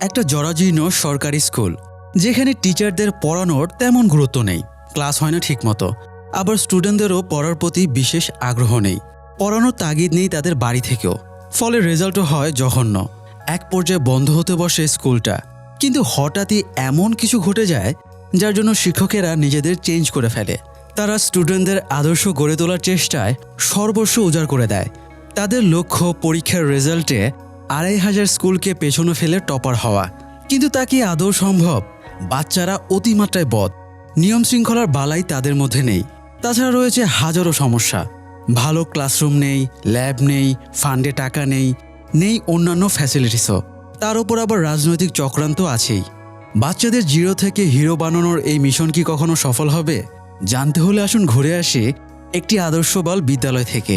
একটা জরাজীর্ণ সরকারি স্কুল, যেখানে টিচারদের পড়ানোর তেমন গুরুত্ব নেই, ক্লাস হয় না ঠিকমতো, আবার স্টুডেন্টদেরও পড়ার প্রতি বিশেষ আগ্রহ নেই, পড়ানোর তাগিদ নেই তাদের বাড়ি থেকেও। ফলে রেজাল্টও হয় জঘন্য। এক পর্যায়ে বন্ধ হতে বসে স্কুলটা। কিন্তু হঠাৎই এমন কিছু ঘটে যায় যার জন্য শিক্ষকেরা নিজেদের চেঞ্জ করে ফেলে। তারা স্টুডেন্টদের আদর্শ গড়ে তোলার চেষ্টায় সর্বস্ব উজাড় করে দেয়। তাদের লক্ষ্য পরীক্ষার রেজাল্টে ২৫০০ স্কুলকে পেছনে ফেলে টপার হওয়া। কিন্তু তা কি আদৌ সম্ভব? বাচ্চারা অতিমাত্রায় বদ, নিয়ম শৃঙ্খলার বালাই তাদের মধ্যে নেই। তাছাড়া রয়েছে হাজারো সমস্যা। ভালো ক্লাসরুম নেই, ল্যাব নেই, ফান্ডে টাকা নেই, নেই অন্যান্য ফ্যাসিলিটিসও। তার উপর আবার রাজনৈতিক চক্রান্ত আছেই। বাচ্চাদের জিরো থেকে হিরো বানানোর এই মিশন কি কখনো সফল হবে? জানতে হলে আসুন ঘুরে আসি একটি আদর্শবাল বিদ্যালয় থেকে।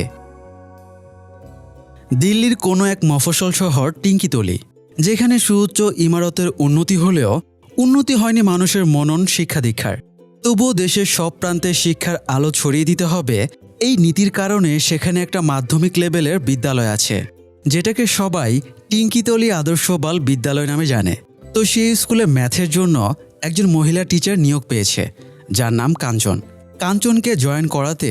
দিল্লির কোনো এক মফস্বল শহর টিঙ্কিতলি, যেখানে সুউচ্চ ইমারতের উন্নতি হলেও উন্নতি হয়নি মানুষের মনন শিক্ষা দীক্ষার। তবুও দেশের সব প্রান্তে শিক্ষার আলো ছড়িয়ে দিতে হবে, এই নীতির কারণে সেখানে একটা মাধ্যমিক লেভেলের বিদ্যালয় আছে, যেটাকে সবাই টিঙ্কিতলি আদর্শ বাল বিদ্যালয় নামে জানে। তো সেই স্কুলে ম্যাথের জন্য একজন মহিলা টিচার নিয়োগ পেয়েছে, যার নাম কাঞ্চন। কাঞ্চনকে জয়েন করাতে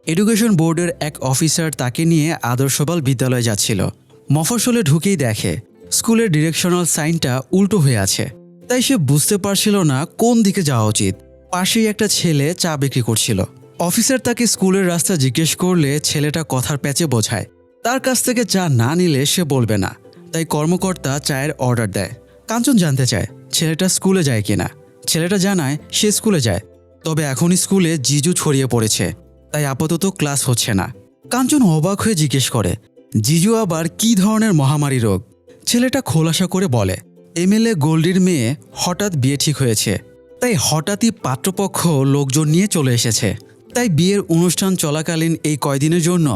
এডুকেশন বোর্ডের এক অফিসার তাকে নিয়ে আদর্শবাল বিদ্যালয়ে যাচ্ছিল। মফস্বলে ঢুকেই দেখে স্কুলের ডিরেকশনাল সাইনটা উল্টো হয়ে আছে। তাই সে বুঝতে পারছিল না কোন দিকে যাওয়া উচিত। পাশেই একটা ছেলে চা বিক্রি করছিল। অফিসার তাকে স্কুলের রাস্তা জিজ্ঞেস করলে ছেলেটা কথার প্যাচে বোঝায় তার কাছ থেকে চা না নিলে সে বলবে না। তাই কর্মকর্তা চায়ের অর্ডার দেয়। কাঞ্চন জানতে চায় ছেলেটা স্কুলে যায় কিনা। ছেলেটা জানায় সে স্কুলে যায়, তবে এখন স্কুলে জিজু ছড়িয়ে পড়েছে, তাই আপাতত ক্লাস হচ্ছে না। কাঞ্চন অবাক হয়ে জিজ্ঞেস করে, জিজু আবার কী ধরনের মহামারী রোগ? ছেলেটা খোলাসা করে বলে, এমএলএ গোল্ডির মেয়ে হঠাৎ বিয়ে ঠিক হয়েছে, তাই হঠাৎই পাত্রপক্ষ লোকজন নিয়ে চলে এসেছে। তাই বিয়ের অনুষ্ঠান চলাকালীন এই কয়দিনের জন্য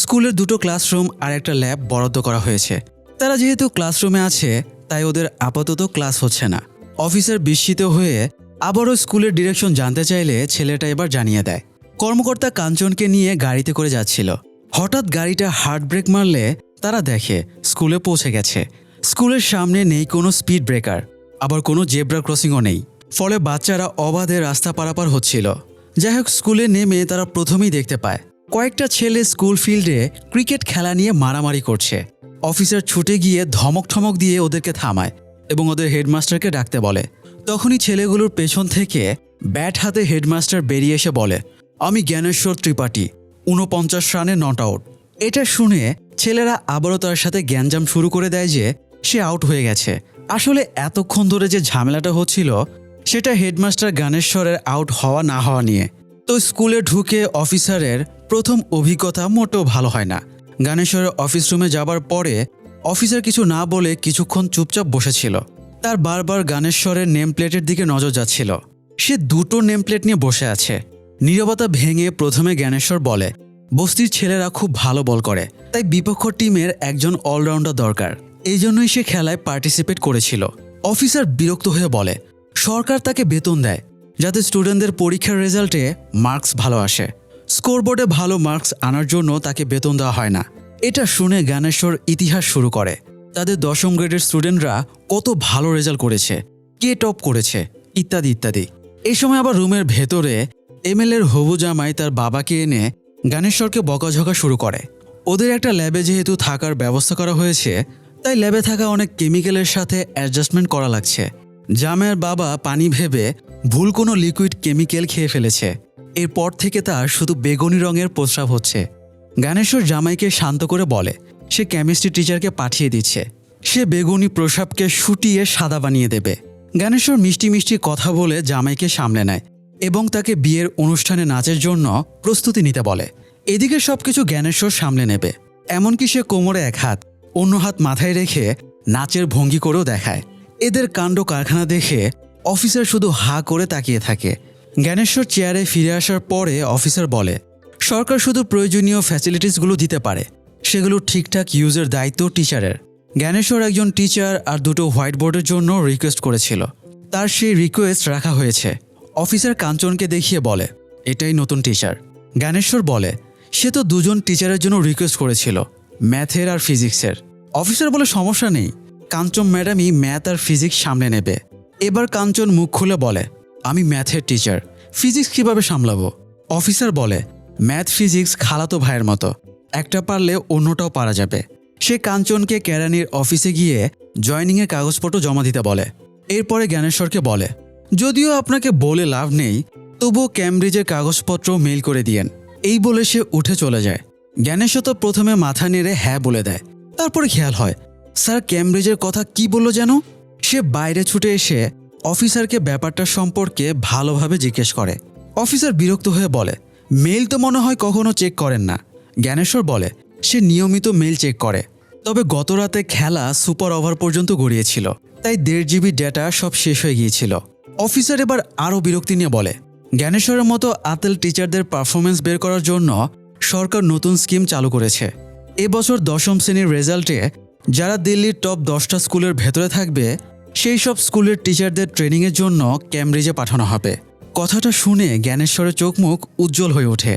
স্কুলের 2টো ক্লাসরুম আর একটা ল্যাব বরাদ্দ করা হয়েছে। তারা যেহেতু ক্লাসরুমে আছে, তাই ওদের আপাতত ক্লাস হচ্ছে না। অফিসার বিস্মিত হয়ে আবারও স্কুলের ডিরেকশন জানতে চাইলে ছেলেটা এবার জানিয়ে দেয়। কর্মকর্তা কাঞ্চনকে নিয়ে গাড়িতে করে যাচ্ছিল। হঠাৎ গাড়িটা হার্ড ব্রেক মারলে তারা দেখে স্কুলে পৌঁছে গেছে। স্কুলের সামনে নেই কোনো স্পিড ব্রেকার, আবার কোনো জেব্রা ক্রসিংও নেই। ফলে বাচ্চারা অবাধে রাস্তা পারাপার হচ্ছিল। যাই হোক, স্কুলে নেমে তারা প্রথমেই দেখতে পায় কয়েকটা ছেলে স্কুল ফিল্ডে ক্রিকেট খেলা নিয়ে মারামারি করছে। অফিসার ছুটে গিয়ে ধমক ঠমক দিয়ে ওদেরকে থামায় এবং ওদের হেডমাস্টারকে ডাকতে বলে। তখনই ছেলেগুলোর পেছন থেকে ব্যাট হাতে হেডমাস্টার বেরিয়ে এসে বলে, আমি জ্ঞানেশ্বর ত্রিপাঠী, 49 রানে নট আউট। এটা শুনে ছেলেরা আবারও তার সাথে জ্ঞানজাম শুরু করে দেয় যে সে আউট হয়ে গেছে। আসলে এতক্ষণ ধরে যে ঝামেলাটা হচ্ছিল সেটা হেডমাস্টার জ্ঞানেশ্বরের আউট হওয়া না হওয়া নিয়ে। তো স্কুলে ঢুকে অফিসারের প্রথম অভিজ্ঞতা মোটেও ভালো হয় না। জ্ঞানেশ্বরের অফিস রুমে যাবার পরে অফিসার কিছু না বলে কিছুক্ষণ চুপচাপ বসেছিল। তার বারবার জ্ঞানেশ্বরের নেম প্লেটের দিকে নজর যাচ্ছিল। সে 2টো নেম প্লেট নিয়ে বসে আছে। নীরবতা ভেঙে প্রথমে জ্ঞানেশ্বর বলে, বস্তির ছেলেরা খুব ভালো বল করে, তাই বিপক্ষ টিমের একজন অলরাউন্ডার দরকার, এই জন্যই সে খেলায় পার্টিসিপেট করেছিল। অফিসার বিরক্ত হয়ে বলে, সরকার তাকে বেতন দেয় যাতে স্টুডেন্টদের পরীক্ষার রেজাল্টে মার্কস ভালো আসে। স্কোরবোর্ডে ভালো মার্কস আনার জন্য তাকে বেতন দেওয়া হয় না। এটা শুনে জ্ঞানেশ্বর ইতিহাস শুরু করে। তাদের 10ম গ্রেডের স্টুডেন্টরা কত ভালো রেজাল্ট করেছে, কে টপ করেছে, ইত্যাদি ইত্যাদি। এই সময় আবার রুমের ভেতরে এমএলএর হবু জামাই তার বাবাকে এনে জ্ঞানেশ্বরকে বকাঝকা শুরু করে। ওদের একটা ল্যাবে যেহেতু থাকার ব্যবস্থা করা হয়েছে, তাই ল্যাবে থাকা অনেক কেমিক্যালের সাথে অ্যাডজাস্টমেন্ট করা লাগছে। জামাইয়ের বাবা পানি ভেবে ভুল কোনো লিকুইড কেমিক্যাল খেয়ে ফেলেছে। এরপর থেকে তার শুধু বেগুনি রঙের প্রস্রাব হচ্ছে। জ্ঞানেশ্বর জামাইকে শান্ত করে বলে সে কেমিস্ট্রি টিচারকে পাঠিয়ে দিচ্ছে, সে বেগুনি প্রস্রাবকে শুটিয়ে সাদা বানিয়ে দেবে। জ্ঞানেশ্বর মিষ্টি মিষ্টি কথা বলে জামাইকে সামলে নেয় এবং তাকে বিয়ের অনুষ্ঠানে নাচের জন্য প্রস্তুতি নিতে বলে। এদিকে সবকিছু জ্ঞানেশ্বর সামলে নেবে, এমনকি সে কোমরে এক হাত, অন্য হাত মাথায় রেখে নাচের ভঙ্গি করেও দেখায়। এদের কাণ্ড কারখানা দেখে অফিসার শুধু হা করে তাকিয়ে থাকে। জ্ঞানেশ্বর চেয়ারে ফিরে আসার পরে অফিসার বলে, সরকার শুধু প্রয়োজনীয় ফ্যাসিলিটিসগুলো দিতে পারে, সেগুলো ঠিকঠাক ইউজের দায়িত্ব টিচারের। জ্ঞানেশ্বর একজন টিচার আর 2টো হোয়াইট বোর্ডের জন্য রিকোয়েস্ট করেছিল, তার সেই রিকোয়েস্ট রাখা হয়েছে। অফিসার কাঞ্চনকে দেখিয়ে বলে, এটাই নতুন টিচার। জ্ঞানেশ্বর বলে, সে তো 2জন টিচারের জন্য রিকোয়েস্ট করেছিল, ম্যাথের আর ফিজিক্সের। অফিসার বলে, সমস্যা নেই, কাঞ্চন ম্যাডামই ম্যাথ আর ফিজিক্স সামলে নেবে। এবার কাঞ্চন মুখ খুলে বলে, আমি ম্যাথের টিচার, ফিজিক্স কিভাবে সামলাবো? অফিসার বলে, ম্যাথ ফিজিক্স খালাতো ভাইয়ের মতো, একটা পারলে অন্যটাও পারা যাবে। সে কাঞ্চনকে কেরানির অফিসে গিয়ে জয়নিংয়ের কাগজপত্র জমা দিতে বলে। এরপরে জ্ঞানেশ্বরকে বলে, যদিও আপনাকে বলে লাভ নেই, তবুও ক্যামব্রিজের কাগজপত্র মেইল করে দিয়েন। এই বলে সে উঠে চলে যায়। জ্ঞানেশ্বর তো প্রথমে মাথা নেড়ে হ্যাঁ বলে দেয়। তারপরে খেয়াল হয়, স্যার ক্যামব্রিজের কথা কি বলল যেন? সে বাইরে ছুটে এসে অফিসারকে ব্যাপারটা সম্পর্কে ভালোভাবে জিজ্ঞেস করে। অফিসার বিরক্ত হয়ে বলে, মেইল তো মনে হয় কখনো চেক করেন না। জ্ঞানেশ্বর বলে, সে নিয়মিত মেইল চেক করে, তবে গত রাতে খেলা সুপার ওভার পর্যন্ত গড়িয়েছিল, তাই 1.5 GB ডেটা সব শেষ হয়ে গিয়েছিল। অফিসার এবার আরও বিরক্তি নিয়ে বলে, জ্ঞানেশ্বরের মতো আতেল টিচারদের পারফরমেন্স বের করার জন্য সরকার নতুন স্কিম চালু করেছে। এবছর 10ম শ্রেণীর রেজাল্টে যারা দিল্লির টপ 10টা স্কুলের ভেতরে থাকবে, সেই সব স্কুলের টিচারদের ট্রেনিংয়ের জন্য ক্যামব্রিজে পাঠানো হবে। কথাটা শুনে জ্ঞানেশ্বরের চোখ মুখ উজ্জ্বল হয়ে ওঠে,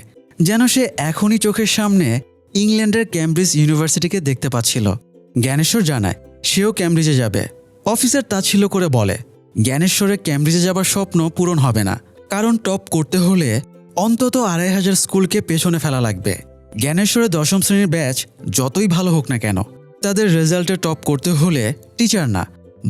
যেন সে এখনই চোখের সামনে ইংল্যান্ডের ক্যামব্রিজ ইউনিভার্সিটিকে দেখতে পাচ্ছিল। জ্ঞানেশ্বর জানায় সেও ক্যামব্রিজে যাবে। অফিসার তাচ্ছিল্য করে বলে, জ্ঞানেশ্বরের ক্যামব্রিজে যাবার স্বপ্ন পূরণ হবে না, কারণ টপ করতে হলে অন্তত 2500 স্কুলকে পেছনে ফেলা লাগবে। জ্ঞানেশ্বরের 10ম শ্রেণীর ব্যাচ যতই ভালো হোক না কেন, তাদের রেজাল্টে টপ করতে হলে টিচার না,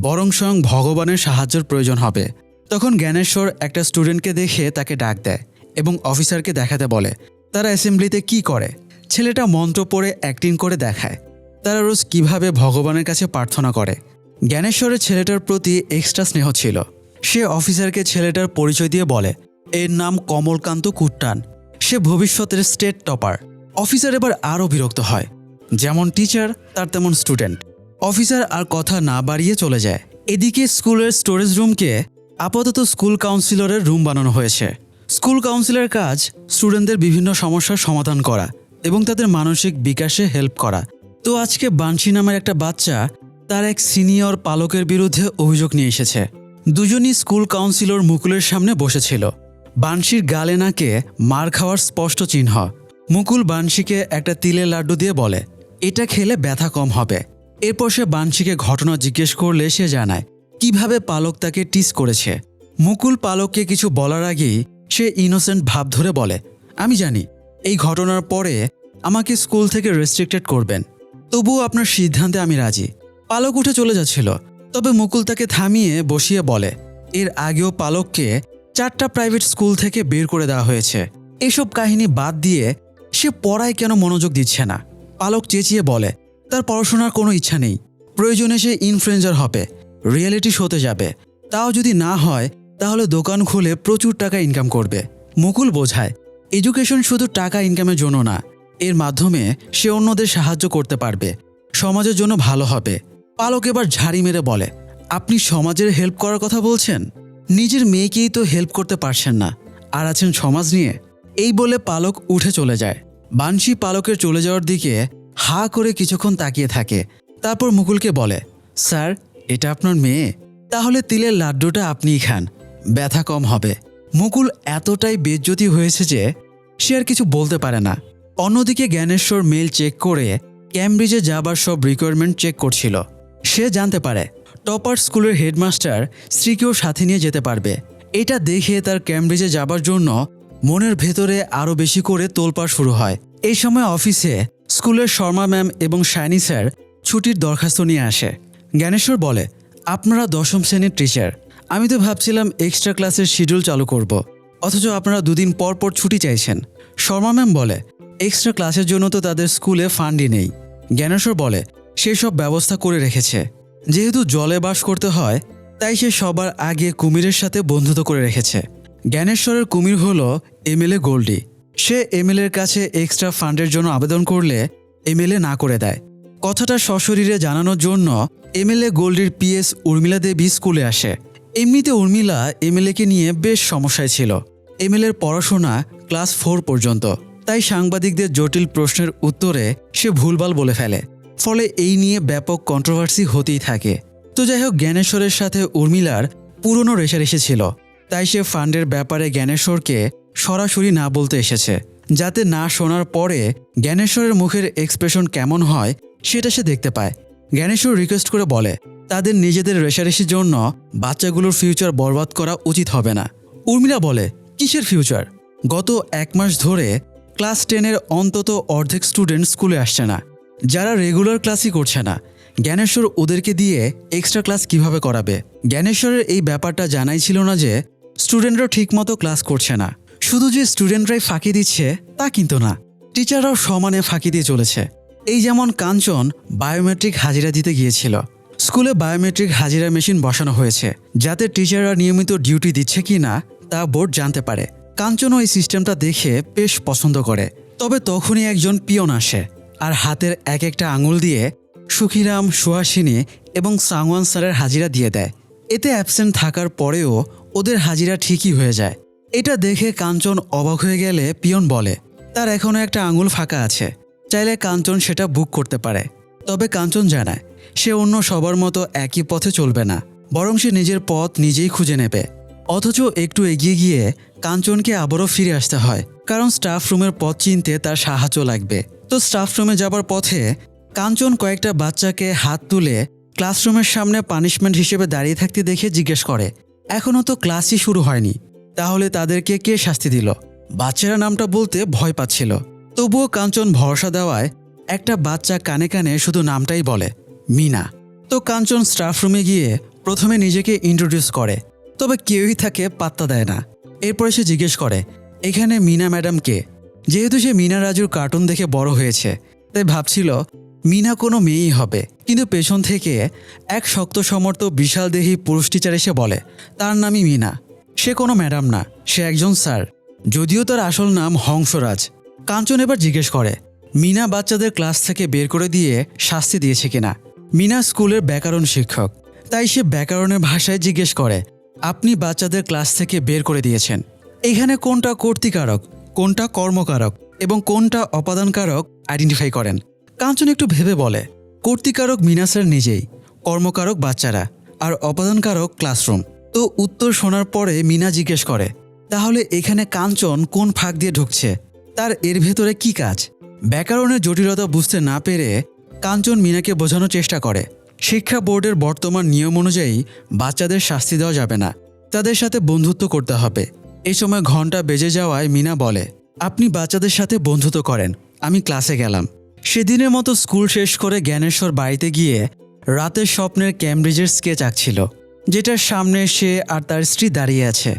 বরং স্বয়ং ভগবানের সাহায্যের প্রয়োজন হবে। তখন জ্ঞানেশ্বর একটা স্টুডেন্টকে দেখে তাকে ডাক দেয় এবং অফিসারকে দেখাতে বলে তারা অ্যাসেম্বলিতে কি করে। ছেলেটা মন্ত্র পড়ে অ্যাক্টিং করে দেখায় তারা রোজ কিভাবে ভগবানের কাছে প্রার্থনা করে। জ্ঞানেশ্বরের ছেলেটার প্রতি এক্সট্রা স্নেহ ছিল। সে অফিসারকে ছেলেটার পরিচয় দিয়ে বলে, এর নাম কমলকান্ত কুট্টান, সে ভবিষ্যতের স্টেট টপার। অফিসার এবার আরও বিরক্ত হয়, যেমন টিচার তার তেমন স্টুডেন্ট। অফিসার আর কথা না বাড়িয়ে চলে যায়। এদিকে স্কুলের স্টোরেজ রুমকে আপাতত স্কুল কাউন্সিলরের রুম বানানো হয়েছে। স্কুল কাউন্সিলের কাজ স্টুডেন্টদের বিভিন্ন সমস্যার সমাধান করা এবং তাদের মানসিক বিকাশে হেল্প করা। তো আজকে বানশি নামের একটা বাচ্চা তার এক সিনিয়র পালকের বিরুদ্ধে অভিযোগ নিয়ে এসেছে। দুজনই স্কুল কাউন্সিলর মুকুলের সামনে বসেছিল। বানশির গালে নাকে মার খাওয়ার স্পষ্ট চিহ্ন। মুকুল বানশিকে একটা তিলের লাড্ডু দিয়ে বলে, এটা খেলে ব্যথা কম হবে। এরপর সে বানশিকে ঘটনা জিজ্ঞেস করলে সে জানায় কিভাবে পালক তাকে টিস করেছে। মুকুল পালককে কিছু বলার আগেই সে ইনোসেন্ট ভাব ধরে বলে, আমি জানি এই ঘটনার পরে আমাকে স্কুল থেকে রেস্ট্রিক্টেড করবেন, তবুও আপনার সিদ্ধান্তে আমি রাজি। পালক উঠে চলে যাচ্ছিল, তবে মুকুল তাকে থামিয়ে বসিয়ে বলে, এর আগেও পালককে 4টা প্রাইভেট স্কুল থেকে বের করে দেওয়া হয়েছে। এসব কাহিনী বাদ দিয়ে সে পড়ায় কেন মনোযোগ দিচ্ছে না? পালক চেঁচিয়ে বলে, তার পড়াশোনার কোনো ইচ্ছা নেই, প্রয়োজনে সে ইনফ্লুয়েন্সার হবে, রিয়েলিটি শোতে যাবে, তাও যদি না হয় তাহলে দোকান খুলে প্রচুর টাকা ইনকাম করবে। মুকুল বোঝায় এডুকেশন শুধু টাকা ইনকামের জন্য না, এর মাধ্যমে সে অন্যদের সাহায্য করতে পারবে, সমাজের জন্য ভালো হবে। পালক এবার ঝাড়ি মেরে বলে, আপনি সমাজের হেল্প করার কথা বলছেন? নিজের মেয়েকেই তো হেল্প করতে পারছেন না, আর আছেন সমাজ নিয়ে। এই বলে পালক উঠে চলে যায়। বানশি পালকের চলে যাওয়ার দিকে হা করে কিছুক্ষণ তাকিয়ে থাকে। তারপর মুকুলকে বলে, স্যার এটা আপনার মেয়ে? তাহলে তিলের লাড্ডুটা আপনিই খান, ব্যথা কম হবে। মুকুল এতটাই বেজ্জতি হয়েছে যে সে আর কিছু বলতে পারে না। অন্যদিকে জ্ঞানেশ্বর মেল চেক করে ক্যামব্রিজে যাবার সব রিকোয়ারমেন্ট চেক করছিল। সে জানতে পারে টপার স্কুলের হেডমাস্টার স্ত্রীকেও সাথে নিয়ে যেতে পারবে। এটা দেখে তার ক্যামব্রিজে যাবার জন্য মনের ভেতরে আরও বেশি করে তোলপাড় শুরু হয়। এই সময় অফিসে স্কুলের শর্মা ম্যাম এবং শাইনি স্যার ছুটির দরখাস্ত নিয়ে আসে। জ্ঞানেশ্বর বলে, আপনারা 10ম শ্রেণীর টিচার, আমি তো ভাবছিলাম এক্সট্রা ক্লাসের শিডিউল চালু করব, অথচ আপনারা 2 দিন পর পর ছুটি চাইছেন। শর্মা ম্যাম বলে, এক্সট্রা ক্লাসের জন্য তো তাদের স্কুলে ফান্ডই নেই। জ্ঞানেশ্বর বলে, সে সব ব্যবস্থা করে রেখেছে। যেহেতু জলে বাস করতে হয়, তাই সে সবার আগে কুমিরের সাথে বন্ধুত্ব করে রেখেছে। জ্ঞানেশ্বরের কুমির হলো এমএলএ গোল্ডি। সে এমএলএর কাছে এক্সট্রা ফান্ডের জন্য আবেদন করলে এমএলএ না করে দেয়। কথাটা সশরীরে জানানোর জন্য এমএলএ গোল্ডির পিএস উর্মিলা দেবী স্কুলে আসে। এমনিতে উর্মিলা এমএলএকে নিয়ে বেশ সমস্যায় ছিল। এমএলএর পড়াশোনা ক্লাস 4 পর্যন্ত, তাই সাংবাদিকদের জটিল প্রশ্নের উত্তরে সে ভুলভাল বলে ফেলে। ফলে এই নিয়ে ব্যাপক কন্ট্রোভার্সি হতেই থাকে। তো যাই হোক, জ্ঞানেশ্বরের সাথে উর্মিলার পুরনো রেষারেষি ছিল, তাই সে ফান্ডের ব্যাপারে জ্ঞানেশ্বরকে সরাসরি না বলতে এসেছে, যাতে না শোনার পরে জ্ঞানেশ্বরের মুখের এক্সপ্রেশন কেমন হয় সেটা সে দেখতে পায়। জ্ঞানেশ্বর রিকোয়েস্ট করে বলে তাদের নিজেদের রেষারেষির জন্য বাচ্চাগুলোর ফিউচার বরবাদ করা উচিত হবে না। উর্মিলা বলে, কিসের ফিউচার? গত 1 মাস ধরে ক্লাস 10-এর অন্তত অর্ধেক স্টুডেন্ট স্কুলে আসছে না, যারা রেগুলার ক্লাসই করছে না। জ্ঞানেশ্বর ওদেরকে দিয়ে এক্সট্রা ক্লাস কিভাবে করাবে? জ্ঞানেশ্বরের এই ব্যাপারটা জানাই ছিল না যে স্টুডেন্টরা ঠিকমতো ক্লাস করছে না। শুধু যে স্টুডেন্টরাই ফাঁকি দিচ্ছে তা কিন্তু না, টিচাররাও সমানে ফাঁকি দিয়ে চলেছে। এই যেমন কাঞ্চন বায়োমেট্রিক হাজিরা দিতে গিয়েছিল। স্কুলে বায়োমেট্রিক হাজিরা মেশিন বসানো হয়েছে যাতে টিচাররা নিয়মিত ডিউটি দিচ্ছে কি না তা বোর্ড জানতে পারে। কাঞ্চন ওই সিস্টেমটা দেখে বেশ পছন্দ করে। তবে তখনই একজন পিয়ন আসে আর হাতের এক একটা আঙুল দিয়ে সুখিরাম, সুহাসিনী এবং সাংওয়ান স্যারের হাজিরা দিয়ে দেয়। এতে অ্যাবসেন্ট থাকার পরেও ওদের হাজিরা ঠিকই হয়ে যায়। এটা দেখে কাঞ্চন অবাক হয়ে গেলে পিয়ন বলে তার এখনও একটা আঙুল ফাঁকা আছে, চাইলে কাঞ্চন সেটা বুক করতে পারে। তবে কাঞ্চন জানায় সে অন্য সবার মতো একই পথে চলবে না, বরং সে নিজের পথ নিজেই খুঁজে নেবে। অথচ একটু এগিয়ে গিয়ে কাঞ্চনকে আবারও ফিরে আসতে হয়, কারণ স্টাফ রুমের পথ চিনতে তার সাহায্য লাগবে। তো স্টাফ রুমে যাবার পথে কাঞ্চন কয়েকটা বাচ্চাকে হাত তুলে ক্লাসরুমের সামনে পানিশমেন্ট হিসেবে দাঁড়িয়ে থাকতে দেখে জিজ্ঞেস করে, এখনও তো ক্লাসই শুরু হয়নি, তাহলে তাদেরকে কে শাস্তি দিল? বাচ্চারা নামটা বলতে ভয় পাচ্ছিল। তবুও কাঞ্চন ভরসা দেওয়ায় একটা বাচ্চা কানে কানে শুধু নামটাই বলে, মিনা। তো কাঞ্চন স্টাফ রুমে গিয়ে প্রথমে নিজেকে ইন্ট্রোডিউস করে, তবে কেউই তাকে পাত্তা দেয় না। এরপরে সে জিজ্ঞেস করে এখানে মিনা ম্যাডাম কে? যেহেতু সে মিনা রাজুর কার্টুন দেখে বড় হয়েছে, তাই ভাবছিল মিনা কোনো মেয়েই হবে। কিন্তু পেছন থেকে এক শক্ত সমর্থ বিশালদেহী পুরুষ টিচার এসে বলে তার নামই মিনা, সে কোনো ম্যাডাম না, সে একজন স্যার, যদিও তার আসল নাম হংসরাজ। কাঞ্চন এবার জিজ্ঞেস করে মিনা বাচ্চাদের ক্লাস থেকে বের করে দিয়ে শাস্তি দিয়েছে কিনা। মিনা স্কুলের ব্যাকরণ শিক্ষক, তাই সে ব্যাকরণের ভাষায় জিজ্ঞেস করে আপনি বাচ্চাদের ক্লাস থেকে বের করে দিয়েছেন, এখানে কোনটা কর্তৃকারক, কোনটা কর্মকারক এবং কোনটা অপাদানকারক আইডেন্টিফাই করেন। কাঞ্চন একটু ভেবে বলে কর্তৃকারক মিনা স্যার নিজেই, কর্মকারক বাচ্চারা, আর অপাদানকারক ক্লাসরুম। তো উত্তর শোনার পরে মিনা জিজ্ঞেস করে তাহলে এখানে কাঞ্চন কোন ফাঁক দিয়ে ঢুকছে, তার এর ভেতরে কি কাজ? ব্যাকরণের জটিলতা বুঝতে না পেরে কাঞ্চন মিনাকে বোঝানোর চেষ্টা করে শিক্ষা বোর্ডের বর্তমান নিয়ম অনুযায়ী বাচ্চাদের শাস্তি দেওয়া যাবে না, তাদের সাথে বন্ধুত্ব করতে হবে। এই সময় ঘন্টা বেজে যাওয়ায় মিনা বলে আপনি বাচ্চাদের সাথে বন্ধুত্ব করেন, আমি ক্লাসে গেলাম। সেদিনের মতো স্কুল শেষ করে জ্ঞানেশ্বর বাড়িতে গিয়ে রাতের স্বপ্নের ক্যামব্রিজের স্কেচ আঁকছিল, যেটার সামনে সে আর তার স্ত্রী দাঁড়িয়ে আছে।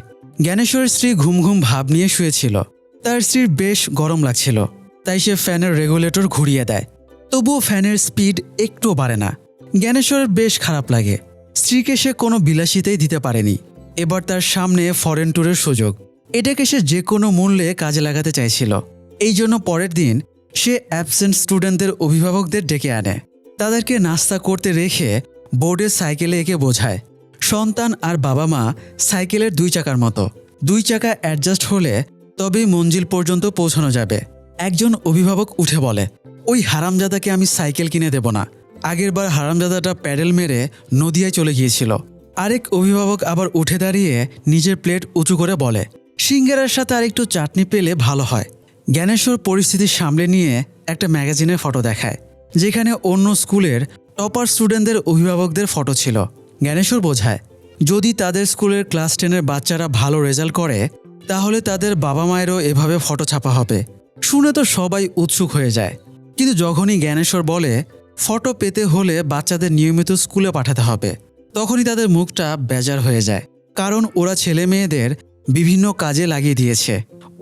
জ্ঞানেশ্বরের স্ত্রী ঘুম ঘুম ভাব নিয়ে শুয়েছিল, তার স্ত্রীর বেশ গরম লাগছিল, তাই সে ফ্যানের রেগুলেটর ঘুরিয়ে দেয়। তবুও ফ্যানের স্পিড একটুও বাড়ে না। জ্ঞানেশ্বরের বেশ খারাপ লাগে, স্ত্রীকে সে কোনো বিলাসিতাই দিতে পারেনি। এবার তার সামনে ফরেন ট্যুরের সুযোগ, এটাকে সে যে কোনো মূল্যে কাজে লাগাতে চাইছিল। এই জন্য পরের দিন সে অ্যাবসেন্ট স্টুডেন্টদের অভিভাবকদের ডেকে আনে, তাদেরকে নাস্তা করতে রেখে বোর্ডের সাইকেলে এঁকে বোঝায় সন্তান আর বাবা মা সাইকেলের 2 চাকার মতো, 2 চাকা অ্যাডজাস্ট হলে তবেই মঞ্জিল পর্যন্ত পৌঁছানো যাবে। একজন অভিভাবক উঠে বলে ওই হারামজাদাকে আমি সাইকেল কিনে দেব না, আগেরবার হারামজাদাটা প্যাডেল মেরে নদিয়ায় চলে গিয়েছিল। আরেক অভিভাবক আবার উঠে দাঁড়িয়ে নিজের প্লেট উঁচু করে বলে সিঙ্গারার সাথে আরেকটু চাটনি পেলে ভালো হয়। জ্ঞানেশ্বর পরিস্থিতি সামলে নিয়ে একটা ম্যাগাজিনের ফটো দেখায়, যেখানে অন্য স্কুলের টপার স্টুডেন্টদের অভিভাবকদের ফটো ছিল। জ্ঞানেশ্বর বোঝায় যদি তাদের স্কুলের ক্লাস 10-এর বাচ্চারা ভালো রেজাল্ট করে তাহলে তাদের বাবা মায়েরও এভাবে ফটো ছাপা হবে। শুনে তো সবাই উৎসুক হয়ে যায়, কিন্তু যখনই জ্ঞানেশ্বর বলে ফটো পেতে হলে বাচ্চাদের নিয়মিত স্কুলে পাঠাতে হবে, তখনই তাদের মুখটা বেজার হয়ে যায়, কারণ ওরা ছেলে মেয়েদের বিভিন্ন কাজে লাগিয়ে দিয়েছে।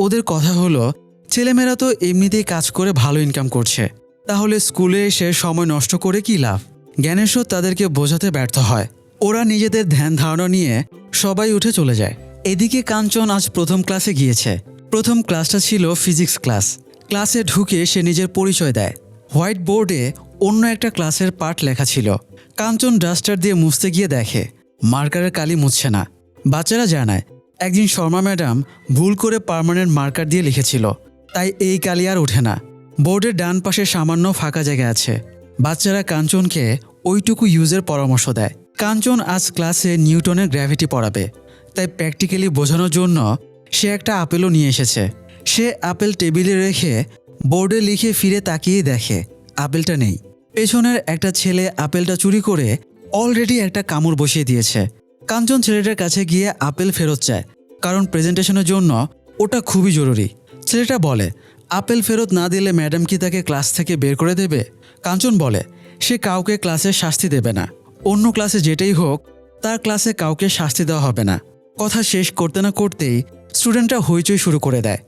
ওদের কথা হলো ছেলেমেয়েরা তো এমনিতেই কাজ করে ভালো ইনকাম করছে, তাহলে স্কুলে এসে সময় নষ্ট করে কি লাভ? জ্ঞানেশ্বর তাদেরকে বোঝাতে ব্যর্থ হয়। ওরা নিজেদের ধ্যান ধারণা নিয়ে সবাই উঠে চলে যায়। এদিকে কাঞ্চন আজ প্রথম ক্লাসে গিয়েছে। প্রথম ক্লাসটা ছিল ফিজিক্স ক্লাস। ক্লাসে ঢুকে সে নিজের পরিচয় দেয়। হোয়াইট বোর্ডে অন্য একটা ক্লাসের পাঠ লেখা ছিল। কাঞ্চন ডাস্টার দিয়ে মুছতে গিয়ে দেখে মার্কারের কালি মুছছে না। বাচ্চারা জানায় একদিন শর্মা ম্যাডাম ভুল করে পার্মানেন্ট মার্কার দিয়ে লিখেছিল, তাই এই কালি আর ওঠে না। বোর্ডের ডান পাশে সামান্য ফাঁকা জায়গা আছে। বাচ্চারা কাঞ্চনকে ওইটুকু ইউজের পরামর্শ দেয়। কাঞ্চন আজ ক্লাসে নিউটনের গ্র্যাভিটি পড়াবে, তাই প্র্যাকটিক্যালি বোঝানোর জন্য সে একটা আপেলও নিয়ে এসেছে। সে আপেল টেবিলে রেখে বোর্ডে লিখে ফিরে তাকিয়ে দেখে আপেলটা নেই। পেছনের একটা ছেলে আপেলটা চুরি করে অলরেডি একটা কামড় বসিয়ে দিয়েছে। কাঞ্চন ছেলেটার কাছে গিয়ে আপেল ফেরত চায়, কারণ প্রেজেন্টেশনের জন্য ওটা খুবই জরুরি। ছেলেটা বলে আপেল ফেরত না দিলে ম্যাডাম কি তাকে ক্লাস থেকে বের করে দেবে। কাঞ্চন বলে সে কাউকে ক্লাসে শাস্তি দেবে না, অন্য ক্লাসে যেটাই হোক তার ক্লাসে কাউকে শাস্তি দেওয়া হবে না। কথা শেষ করতে না করতেই স্টুডেন্টরা হইচই শুরু করে দেয়।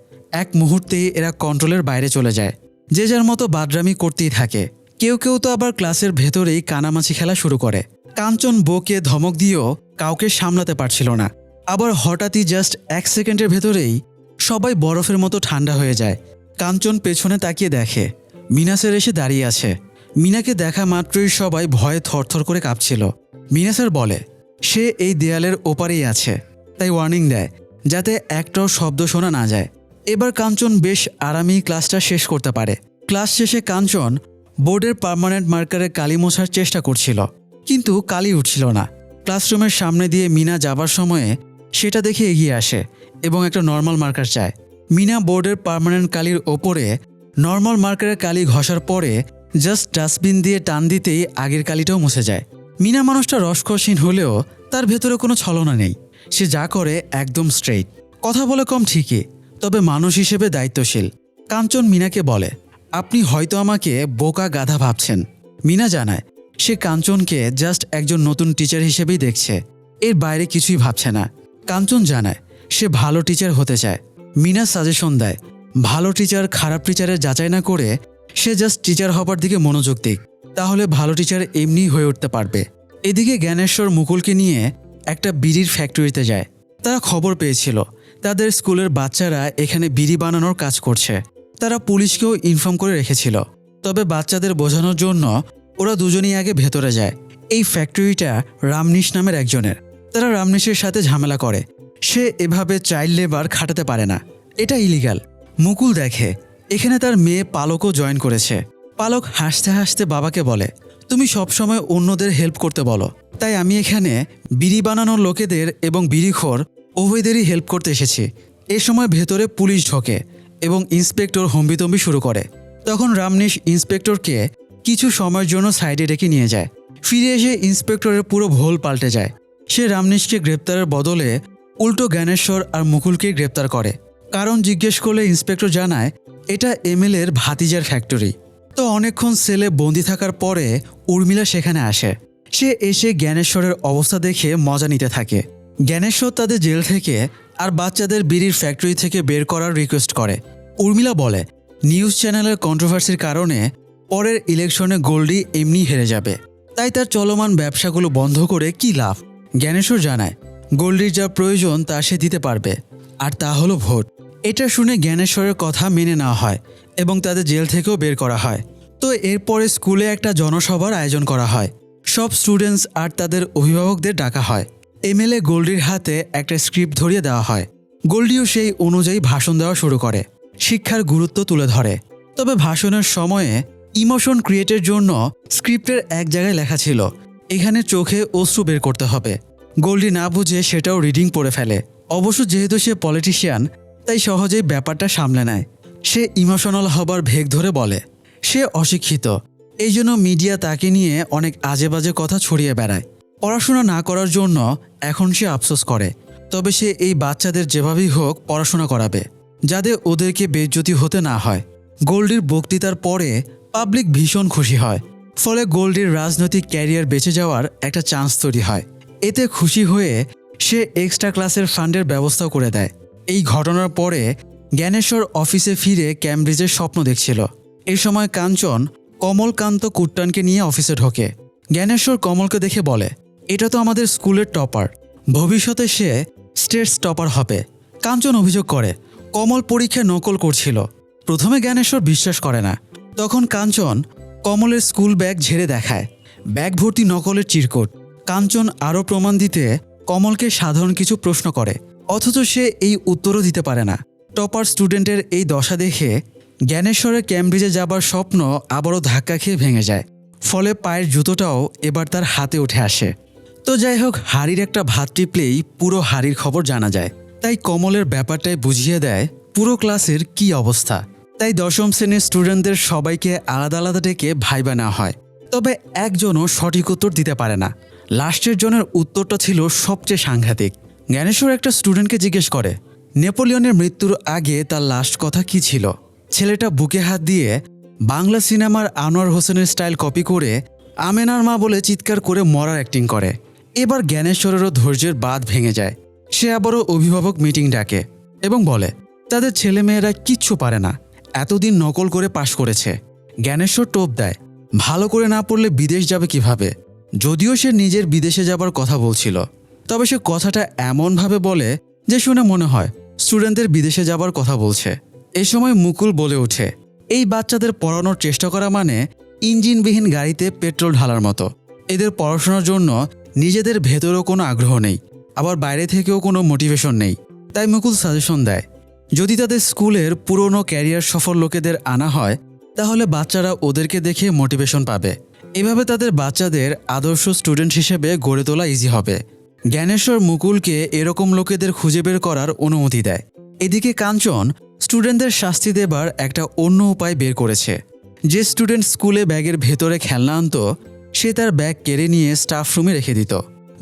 এক মুহূর্তেই এরা কন্ট্রোলের বাইরে চলে যায়, যে যার মতো বাদরামি করতেই থাকে। কেউ কেউ তো আবার ক্লাসের ভেতরেই কানামাছি খেলা শুরু করে। কাঞ্চন বউকে ধমক দিয়েও কাউকে সামলাতে পারছিল না। আবার হঠাৎই জাস্ট 1 সেকেন্ডের ভেতরেই সবাই বরফের মতো ঠান্ডা হয়ে যায়। কাঞ্চন পেছনে তাকিয়ে দেখে মিনাসের এসে দাঁড়িয়ে আছে। মিনাকে দেখা মাত্রই সবাই ভয়ে থরথর করে কাঁপছিল। মিনাসের বলে সে এই দেয়ালের ওপারেই আছে, তাই ওয়ার্নিং দেয় যাতে একটাও শব্দ শোনা না যায়। এবার কাঞ্চন বেশ আরামেই ক্লাসটা শেষ করতে পারে। ক্লাস শেষে কাঞ্চন বোর্ডের পার্মানেন্ট মার্কারে কালি মোছার চেষ্টা করছিল, কিন্তু কালি উঠছিল না। ক্লাসরুমের সামনে দিয়ে মিনা যাবার সময়ে সেটা দেখে এগিয়ে আসে এবং একটা নর্মাল মার্কার চায়। মিনা বোর্ডের পার্মানেন্ট কালির ওপরে নর্মাল মার্কারের কালি ঘষার পরে জাস্ট ডাস্টবিন দিয়ে টান দিতেই আগের কালিটাও মুছে যায়। মিনা মানুষটা রসকসীন হলেও তার ভেতরে কোনো ছলনা নেই। সে যা করে একদম স্ট্রেইট, কথা বলে কম ঠিকই, তবে মানুষ হিসেবে দায়িত্বশীল। কাঞ্চন মিনাকে বলে আপনি হয়তো আমাকে বোকা গাধা ভাবছেন। মিনা জানায় সে কাঞ্চনকে জাস্ট একজন নতুন টিচার হিসেবেই দেখছে, এর বাইরে কিছুই ভাবছে না। কাঞ্চন জানায় সে ভালো টিচার হতে চায়। মিনা সাজেশন দেয় ভালো টিচার খারাপ টিচারের যাচাই না করে সে জাস্ট টিচার হবার দিকে মনোযোগ দিক, তাহলে ভালো টিচার এমনি হয়ে উঠতে পারবে। এদিকে জ্ঞানেশ্বর মুকুলকে নিয়ে একটা বিড়ির ফ্যাক্টরিতে যায়। তারা খবর পেয়েছিল তাদের স্কুলের বাচ্চারা এখানে বিড়ি বানানোর কাজ করছে। তারা পুলিশকেও ইনফর্ম করে রেখেছিল, তবে বাচ্চাদের বোঝানোর জন্য ওরা দুজনেই আগে ভেতরে যায়। এই ফ্যাক্টরিটা রামনিশ নামের একজনের। তারা রামনিশের সাথে ঝামেলা করে, সে এভাবে চাইল্ড লেবার খাটাতে পারে না, এটা ইলিগাল। মুকুল দেখে এখানে তার মেয়ে পালকও জয়েন করেছে। পালক হাসতে হাসতে বাবাকে বলে তুমি সবসময় অন্যদের হেল্প করতে বলো, তাই আমি এখানে বিড়ি বানানোর লোকেদের এবং বিড়িখোর উভয়দেরই হেল্প করতে এসেছি। এ সময় ভেতরে পুলিশ ঢোকে এবং ইন্সপেক্টর হম্বিতম্বি শুরু করে। তখন রামনিশ ইন্সপেক্টরকে কিছু সময়ের জন্য সাইডে রেখে নিয়ে যায়। ফিরে এসে ইন্সপেক্টরের পুরো ভোল পাল্টে যায়। সে রামনিশকে গ্রেপ্তারের বদলে উল্টো জ্ঞানেশ্বর আর মুকুলকে গ্রেপ্তার করে। কারণ জিজ্ঞেস করলে ইন্সপেক্টর জানায় এটা এমএলএর ভাতিজার ফ্যাক্টরি। তো অনেকক্ষণ সেলে বন্দি থাকার পরে উর্মিলা সেখানে আসে। সে এসে জ্ঞানেশ্বরের অবস্থা দেখে মজা নিতে থাকে। জ্ঞানেশ্বর তাদের জেল থেকে আর বাচ্চাদের বিড়ির ফ্যাক্টরি থেকে বের করার রিকোয়েস্ট করে। উর্মিলা বলে নিউজ চ্যানেলের কন্ট্রোভার্সির কারণে পরের ইলেকশনে গোল্ডি এমনি হেরে যাবে, তাই তার চলমান ব্যবসাগুলো বন্ধ করে কি লাভ। জ্ঞানেশ্বর জানায় গোল্ডির যা প্রয়োজন তা সে দিতে পারবে, আর তা হলো ভোট। এটা শুনে জ্ঞানেশ্বরের কথা মেনে নেওয়া হয় এবং তাদের জেল থেকেও বের করা হয়। তো এরপরে স্কুলে একটা জনসভার আয়োজন করা হয়। সব স্টুডেন্টস আর তাদের অভিভাবকদের ডাকা হয়। এমএলএ গোল্ডির হাতে একটা স্ক্রিপ্ট ধরিয়ে দেওয়া হয়। গোল্ডিও সেই অনুযায়ী ভাষণ দেওয়া শুরু করে, শিক্ষার গুরুত্ব তুলে ধরে। তবে ভাষণের সময়ে ইমোশন ক্রিয়েটের জন্য স্ক্রিপ্টের এক জায়গায় লেখা ছিল এখানে চোখে অশ্রু বের করতে হবে। গোল্ডি না বুঝে সেটাও রিডিং পড়ে ফেলে। অবশ্য যেহেতু সে পলিটিশিয়ান, তাই সহজেই ব্যাপারটা সামলে নেয়। সে ইমোশনাল হবার ভেগ ধরে বলে সে অশিক্ষিত, এই জন্য মিডিয়া তাকে নিয়ে অনেক আজে বাজে কথা ছড়িয়ে বেড়ায়। পড়াশোনা না করার জন্য এখন সে আফসোস করে, তবে সে এই বাচ্চাদের যেভাবেই হোক পড়াশোনা করাবে, যাতে ওদেরকে বেইজ্জতি হতে না হয়। গোল্ডির বক্তৃতার পরে পাবলিক ভীষণ খুশি হয়, ফলে গোল্ডির রাজনৈতিক ক্যারিয়ার বেঁচে যাওয়ার একটা চান্স তৈরি হয়। এতে খুশি হয়ে সে এক্সট্রা ক্লাসের ফান্ডের ব্যবস্থাও করে দেয়। এই ঘটনার পরে জ্ঞানেশ্বর অফিসে ফিরে ক্যামব্রিজের স্বপ্ন দেখছিল। এই সময় কাঞ্চন কমলকান্ত কুট্টানকে নিয়ে অফিসে ঢোকে। জ্ঞানেশ্বর কমলকে দেখে বলে এটা তো আমাদের স্কুলের টপার, ভবিষ্যতে সে স্টেটস টপার হবে। কাঞ্চন অভিযোগ করে কমল পরীক্ষায় নকল করছিল। প্রথমে জ্ঞানেশ্বর বিশ্বাস করে না। তখন কাঞ্চন কমলের স্কুল ব্যাগ ঝেড়ে দেখায়, ব্যাগ ভর্তি নকলের চিরকুট। কাঞ্চন আরও প্রমাণ দিতে কমলকে সাধারণ কিছু প্রশ্ন করে, অথচ সে এই উত্তরও দিতে পারে না। টপার স্টুডেন্টের এই দশা দেখে জ্ঞানেশ্বরের ক্যামব্রিজে যাবার স্বপ্ন আবারও ধাক্কা খেয়ে ভেঙে যায়। ফলে পায়ের জুতোটাও এবার তার হাতে উঠে আসে। তো যাই হোক, হাড়ির একটা ভাত টিপলেই পুরো হাড়ির খবর জানা যায়। তাই কমলের ব্যাপারটাই বুঝিয়ে দেয় পুরো ক্লাসের কি অবস্থা। তাই দশম শ্রেণীর স্টুডেন্টদের সবাইকে আলাদা আলাদা ডেকে ভাইবা নেওয়া হয়। তবে একজনও সঠিক উত্তর দিতে পারে না। লাস্টের জনের উত্তরটা ছিল সবচেয়ে সাংঘাতিক। জ্ঞানেশ্বর একটা স্টুডেন্টকে জিজ্ঞেস করে, নেপোলিয়নের মৃত্যুর আগে তার লাস্ট কথা কি ছিল? ছেলেটা বুকে হাত দিয়ে বাংলা সিনেমার আনোয়ার হোসেনের স্টাইল কপি করে আমেনার মা বলে চিৎকার করে মরার অ্যাক্টিং করে। এবার জ্ঞানেশ্বরেরও ধৈর্যের বাঁধ ভেঙে যায়। সে আবারও অভিভাবক মিটিং ডাকে এবং বলে তাদের ছেলেমেয়েরা কিচ্ছু পারে না, এতদিন নকল করে পাশ করেছে। জ্ঞানেশ্বর টোপ দেয়, ভালো করে না পড়লে বিদেশ যাবে কিভাবে? যদিও সে নিজের বিদেশে যাবার কথা বলছিল, তবে সে কথাটা এমনভাবে বলে যে শুনে মনে হয় স্টুডেন্টদের বিদেশে যাবার কথা বলছে। এ সময় মুকুল বলে ওঠে, এই বাচ্চাদের পড়ানোর চেষ্টা করা মানে ইঞ্জিনবিহীন গাড়িতে পেট্রোল ঢালার মতো। এদের পড়াশোনার জন্য নিজেদের ভেতরেও কোনো আগ্রহ নেই, আবার বাইরে থেকেও কোনো মোটিভেশন নেই। তাই মুকুল সাজেশন দেয়, যদি তাদের স্কুলের পুরনো ক্যারিয়ার সফল লোকেদের আনা হয় তাহলে বাচ্চারা ওদেরকে দেখে মোটিভেশন পাবে। এভাবে তাদের বাচ্চাদের আদর্শ স্টুডেন্ট হিসেবে গড়ে তোলা ইজি হবে। জ্ঞানেশ্বর মুকুলকে এরকম লোকেদের খুঁজে বের করার অনুমতি দেয়। এদিকে কাঞ্চন স্টুডেন্টদের শাস্তি দেবার একটা অন্য উপায় বের করেছে। যে স্টুডেন্ট স্কুলে ব্যাগের ভেতরে খেলনা আনত সে তার ব্যাগ কেড়ে নিয়ে স্টাফ রুমে রেখে দিত।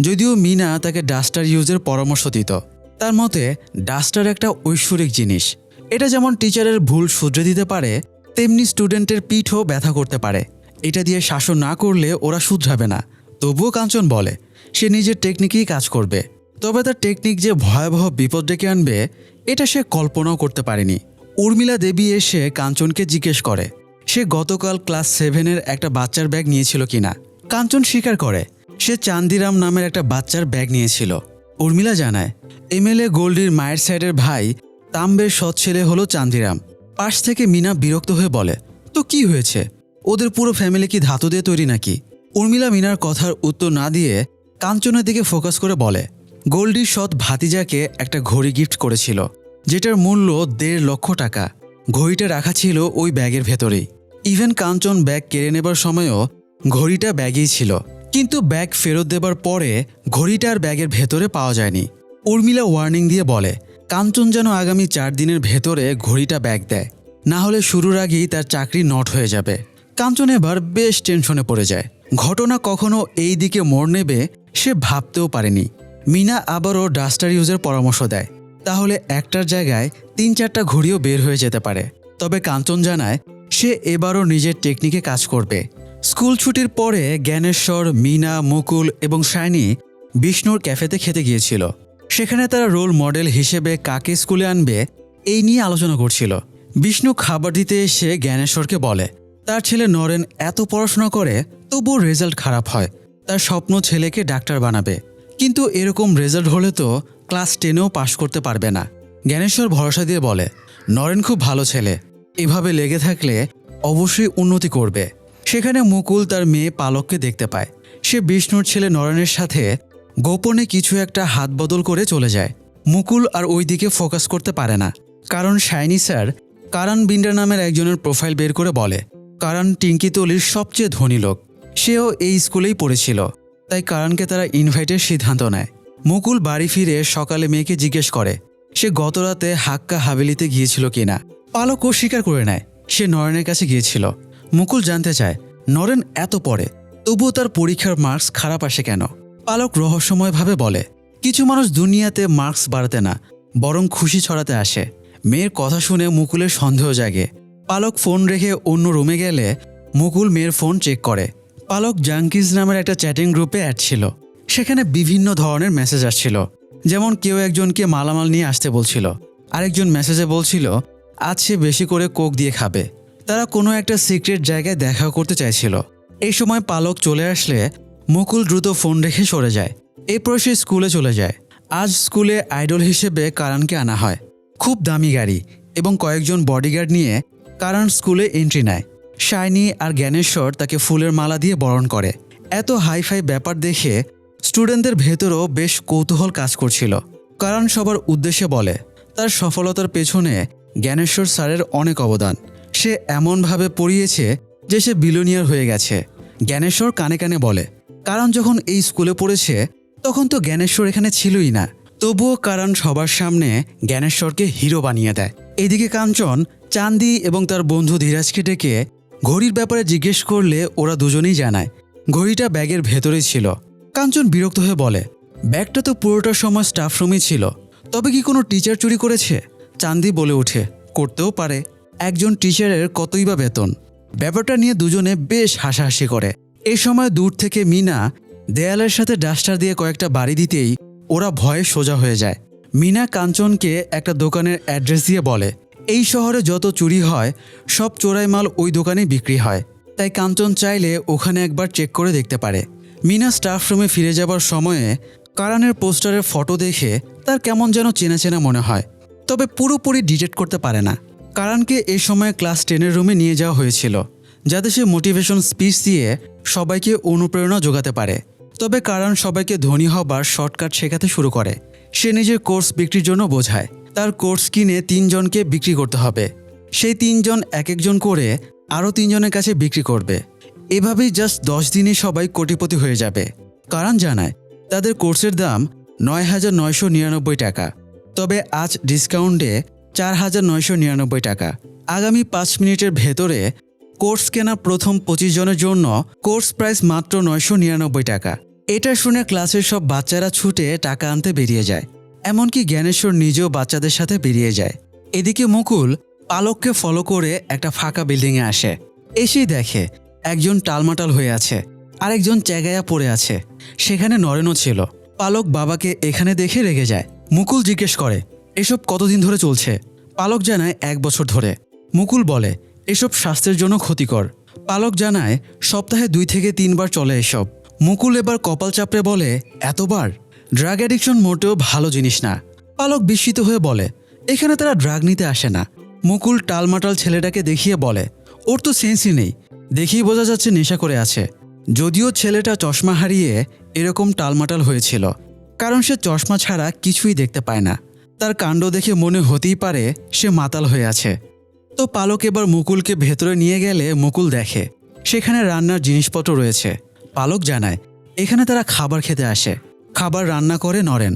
যদিও মিনা তাকে ডাস্টার ইউজের পরামর্শ দিত। তার মতে ডাস্টার একটা ঐশ্বরিক জিনিস, এটা যেমন টিচারের ভুল শুধরে দিতে পারে তেমনি স্টুডেন্টের পিঠও ব্যথা করতে পারে। এটা দিয়ে শাসন না করলে ওরা শুধরাবে না। তবুও কাঞ্চন বলে সে নিজের টেকনিকেই কাজ করবে, তবে তার টেকনিক যে ভয়াবহ বিপদ ডেকে আনবে এটা সে কল্পনাও করতে পারেনি। উর্মিলা দেবী এসে কাঞ্চনকে জিজ্ঞেস করে সে গতকাল ক্লাস 7-এর একটা বাচ্চার ব্যাগ নিয়েছিল কিনা। কাঞ্চন স্বীকার করে সে চান্দিরাম নামের একটা বাচ্চার ব্যাগ নিয়েছিল। উর্মিলা জানায় এমএলএ গোল্ডির মায়ের সাইডের ভাই তাম্বের সৎ ছেলে হলো চান্দিরাম। পাশ থেকে মিনা বিরক্ত হয়ে বলে, তো কি হয়েছে, ওদের পুরো ফ্যামিলি কি ধাতু দিয়ে তৈরি নাকি? উর্মিলা মিনার কথার উত্তর না দিয়ে কাঞ্চনের দিকে ফোকাস করে বলে, গোল্ডির সৎ ভাতিজাকে একটা ঘড়ি গিফট করেছিল যেটার মূল্য 1.5 লক্ষ টাকা। ঘড়িটা রাখা ছিল ওই ব্যাগের ভেতরেই। ইভেন কাঞ্চন ব্যাগ কেড়ে নেবার সময়ও ঘড়িটা ব্যাগেই ছিল, কিন্তু ব্যাগ ফেরত দেবার পরে ঘড়িটা আর ব্যাগের ভেতরে পাওয়া যায়নি। উর্মিলা ওয়ার্নিং দিয়ে বলে কাঞ্চন যেন আগামী 4 দিনের ভেতরে ঘড়িটা ব্যাগ দেয়, না হলে শুরুর আগেই তার চাকরি নট হয়ে যাবে। কাঞ্চন এবার বেশ টেনশনে পড়ে যায়। ঘটনা কখনো এই দিকে মোড় নেবে সে ভাবতেও পারেনি। মিনা আবারও ডাস্টার ইউজের পরামর্শ দেয়, তাহলে একটার জায়গায় 3-4টা ঘড়িও বের হয়ে যেতে পারে। তবে কাঞ্চন জানায় সে এবারও নিজের টেকনিকে কাজ করবে। স্কুল ছুটির পরে জ্ঞানেশ্বর, মিনা, মুকুল এবং শাইনি বিষ্ণুর ক্যাফেতে খেতে গিয়েছিল। সেখানে তারা রোল মডেল হিসেবে কাকে স্কুলে আনবে এই নিয়ে আলোচনা করছিল। বিষ্ণু খাবার দিতে এসে জ্ঞানেশ্বরকে বলে তার ছেলে নরেন এত পড়াশোনা করে তবুও রেজাল্ট খারাপ হয়, তার স্বপ্ন ছেলেকে ডাক্তার বানাবে, কিন্তু এরকম রেজাল্ট হলে তো ক্লাস 10-এও পাশ করতে পারবে না। জ্ঞানেশ্বর ভরসা দিয়ে বলে নরেন খুব ভালো ছেলে, এভাবে লেগে থাকলে অবশ্যই উন্নতি করবে। সেখানে মুকুল তার মেয়ে পালককে দেখতে পায়। সে বিষ্ণুর ছেলে নরেনের সাথে গোপনে কিছু একটা হাত বদল করে চলে যায়। মুকুল আর ওই দিকে ফোকাস করতে পারে না, কারণ শাইনি স্যার কারণ বিন্ডার নামের একজনের প্রোফাইল বের করে বলে কারণ টিঙ্কিতলির সবচেয়ে ধনী লোক, সেও এই স্কুলেই পড়েছিল, তাই কারণকে তারা ইনভাইটের সিদ্ধান্ত নেয়। মুকুল বাড়ি ফিরে সকালে মেয়েকে জিজ্ঞেস করে সে গতরাতে হাক্কা হাভেলিতে গিয়েছিল কিনা। পালকও স্বীকার করে নেয় সে নরেনের কাছে গিয়েছিল। মুকুল জানতে চায় নরেন এত পড়ে তবুও তার পরীক্ষার মার্কস খারাপ আসে কেন। পালক রহস্যময়ভাবে বলে কিছু মানুষ দুনিয়াতে মার্কস বাড়াতে না বরং খুশি ছড়াতে আসে। মেয়ের কথা শুনে মুকুলের সন্দেহ জাগে। পালক ফোন রেখে অন্য রুমে গেলে মুকুল মেয়ের ফোন চেক করে। পালক জাঙ্কিজ নামের একটা চ্যাটিং গ্রুপে অ্যাড ছিল। সেখানে বিভিন্ন ধরনের মেসেজ আসছিল, যেমন কেউ একজনকে মালামাল নিয়ে আসতে বলছিল, আরেকজন মেসেজে বলছিল আজ সে বেশি করে কোক দিয়ে খাবে। তারা কোনো একটা সিক্রেট জায়গায় দেখা করতে চাইছিল। এই সময় পালক চলে আসলে মুকুল দ্রুত ফোন রেখে সরে যায়। এরপর সে স্কুলে চলে যায়। আজ স্কুলে আইডল হিসেবে কারণকে আনা হয়। খুব দামি গাড়ি এবং কয়েকজন বডিগার্ড নিয়ে কারণ স্কুলে এন্ট্রি নেয়। শাইনি আর জ্ঞানেশ্বর তাকে ফুলের মালা দিয়ে বরণ করে। এত হাইফাই ব্যাপার দেখে স্টুডেন্টদের ভেতরও বেশ কৌতূহল কাজ করছিল। কারণ সবার উদ্দেশ্যে বলে তার সফলতার পেছনে জ্ঞানেশ্বর স্যারের অনেক অবদান। সে এমনভাবে পড়িয়েছে যে সে বিলিয়নিয়ার হয়ে গেছে। জ্ঞানেশ্বর কানে কানে বলে কারণ যখন এই স্কুলে পড়েছে তখন তো জ্ঞানেশ্বর এখানে ছিলই না। তবুও কারণ সবার সামনে জ্ঞানেশ্বরকে হিরো বানিয়ে দেয়। এদিকে কাঞ্চন চাঁদি এবং তার বন্ধু ধীরাজকে ডেকে ঘড়ির ব্যাপারে জিজ্ঞেস করলে ওরা দুজনেই জানায় ঘড়িটা ব্যাগের ভেতরেই ছিল। কাঞ্চন বিরক্ত হয়ে বলে, ব্যাগটা তো পুরোটা সময় স্টাফ রুমেই ছিল, তবে কি কোনো টিচার চুরি করেছে? চাঁদি বলে ওঠে, করতেও পারে, একজন টিচারের কতই বা বেতন। ব্যাপারটা নিয়ে দুজনে বেশ হাসাহাসি করে। এই সময় দূর থেকে মিনা দেয়ালের সাথে ডাস্টার দিয়ে কয়েকটা বাড়ি দিতেই ওরা ভয়ে সোজা হয়ে যায়। মিনা কাঞ্চনকে একটা দোকানের অ্যাড্রেস দিয়ে বলে, এই শহরে যত চুরি হয় সব চোরাই মাল ওই দোকানেই বিক্রি হয়, তাই কাঞ্চন চাইলে ওখানে একবার চেক করে দেখতে পারে। মিনা স্টাফ রুমে ফিরে যাবার সময়ে কারানের পোস্টারের ফটো দেখে তার কেমন যেন চেনা চেনা মনে হয়, তবে পুরোপুরি ডিটেক্ট করতে পারে না। কারানকে এই সময় ক্লাস 10-এর রুমে নিয়ে যাওয়া হয়েছিল, যাতে সে মোটিভেশন স্পিচ দিয়ে সবাইকে অনুপ্রেরণা যোগাতে পারে। তবে কারান সবাইকে ধনী হবার শর্টকাট শেখাতে শুরু করে। সে নিজের কোর্স বিক্রির জন্য বোঝায় তার কোর্স কিনে 3 জনকে বিক্রি করতে হবে। সেই 3 জন এক একজন করে আরও 3 জনের কাছে বিক্রি করবে। এভাবেই জাস্ট 10 দিনে সবাই কোটিপতি হয়ে যাবে। কারান জানায় তাদের কোর্সের দাম 9,999 টাকা, তবে আজ ডিসকাউন্টে 4,999 টাকা। আগামী 5 মিনিটের ভেতরে কোর্স কেনা প্রথম 25 জনের জন্য কোর্স প্রাইস মাত্র 999 টাকা। এটা শুনে ক্লাসের সব বাচ্চারা ছুটে টাকা আনতে বেরিয়ে যায়, এমনকি জ্ঞানেশ্বর নিজেও বাচ্চাদের সাথে বেরিয়ে যায়। এদিকে মুকুল পালককে ফলো করে একটা ফাঁকা বিল্ডিংয়ে আসে। এসেই দেখে একজন টালমাটাল হয়ে আছে, আরেকজন চ্যাগায়া পড়ে আছে। সেখানে নরেনও ছিল। পালক বাবাকে এখানে দেখে রেগে যায়। মুকুল জিজ্ঞেস করে, এসব কতদিন ধরে চলছে? পালক জানায় 1 বছর ধরে। মুকুল বলে, এসব স্বাস্থ্যের জন্য ক্ষতিকর। পালক জানায় সপ্তাহে 2 থেকে 3 বার চলে এসব। মুকুল এবার কপাল চাপড়ে বলে, এতবার? ড্রাগ অ্যাডিকশন মোটেও ভালো জিনিস না। পালক বিস্মিত হয়ে বলে, এখানে তারা ড্রাগ নিতে আসে না। মুকুল টালমাটাল ছেলেটাকে দেখিয়ে বলে, ওর তো সেন্সই নেই, দেখেই বোঝা যাচ্ছে নেশা করে আছে। যদিও ছেলেটা চশমা হারিয়ে এরকম টালমাটাল হয়েছিল, কারণ সে চশমা ছাড়া কিছুই দেখতে পায় না। তার কাণ্ড দেখে মনে হতেই পারে সে মাতাল হয়ে আছে। তো পালক এবার মুকুলকে ভেতরে নিয়ে গেলে মুকুল দেখে সেখানে রান্নার জিনিসপত্র রয়েছে। পালক জানায় এখানে তারা খাবার খেতে আসে। খাবার রান্না করে নরেন।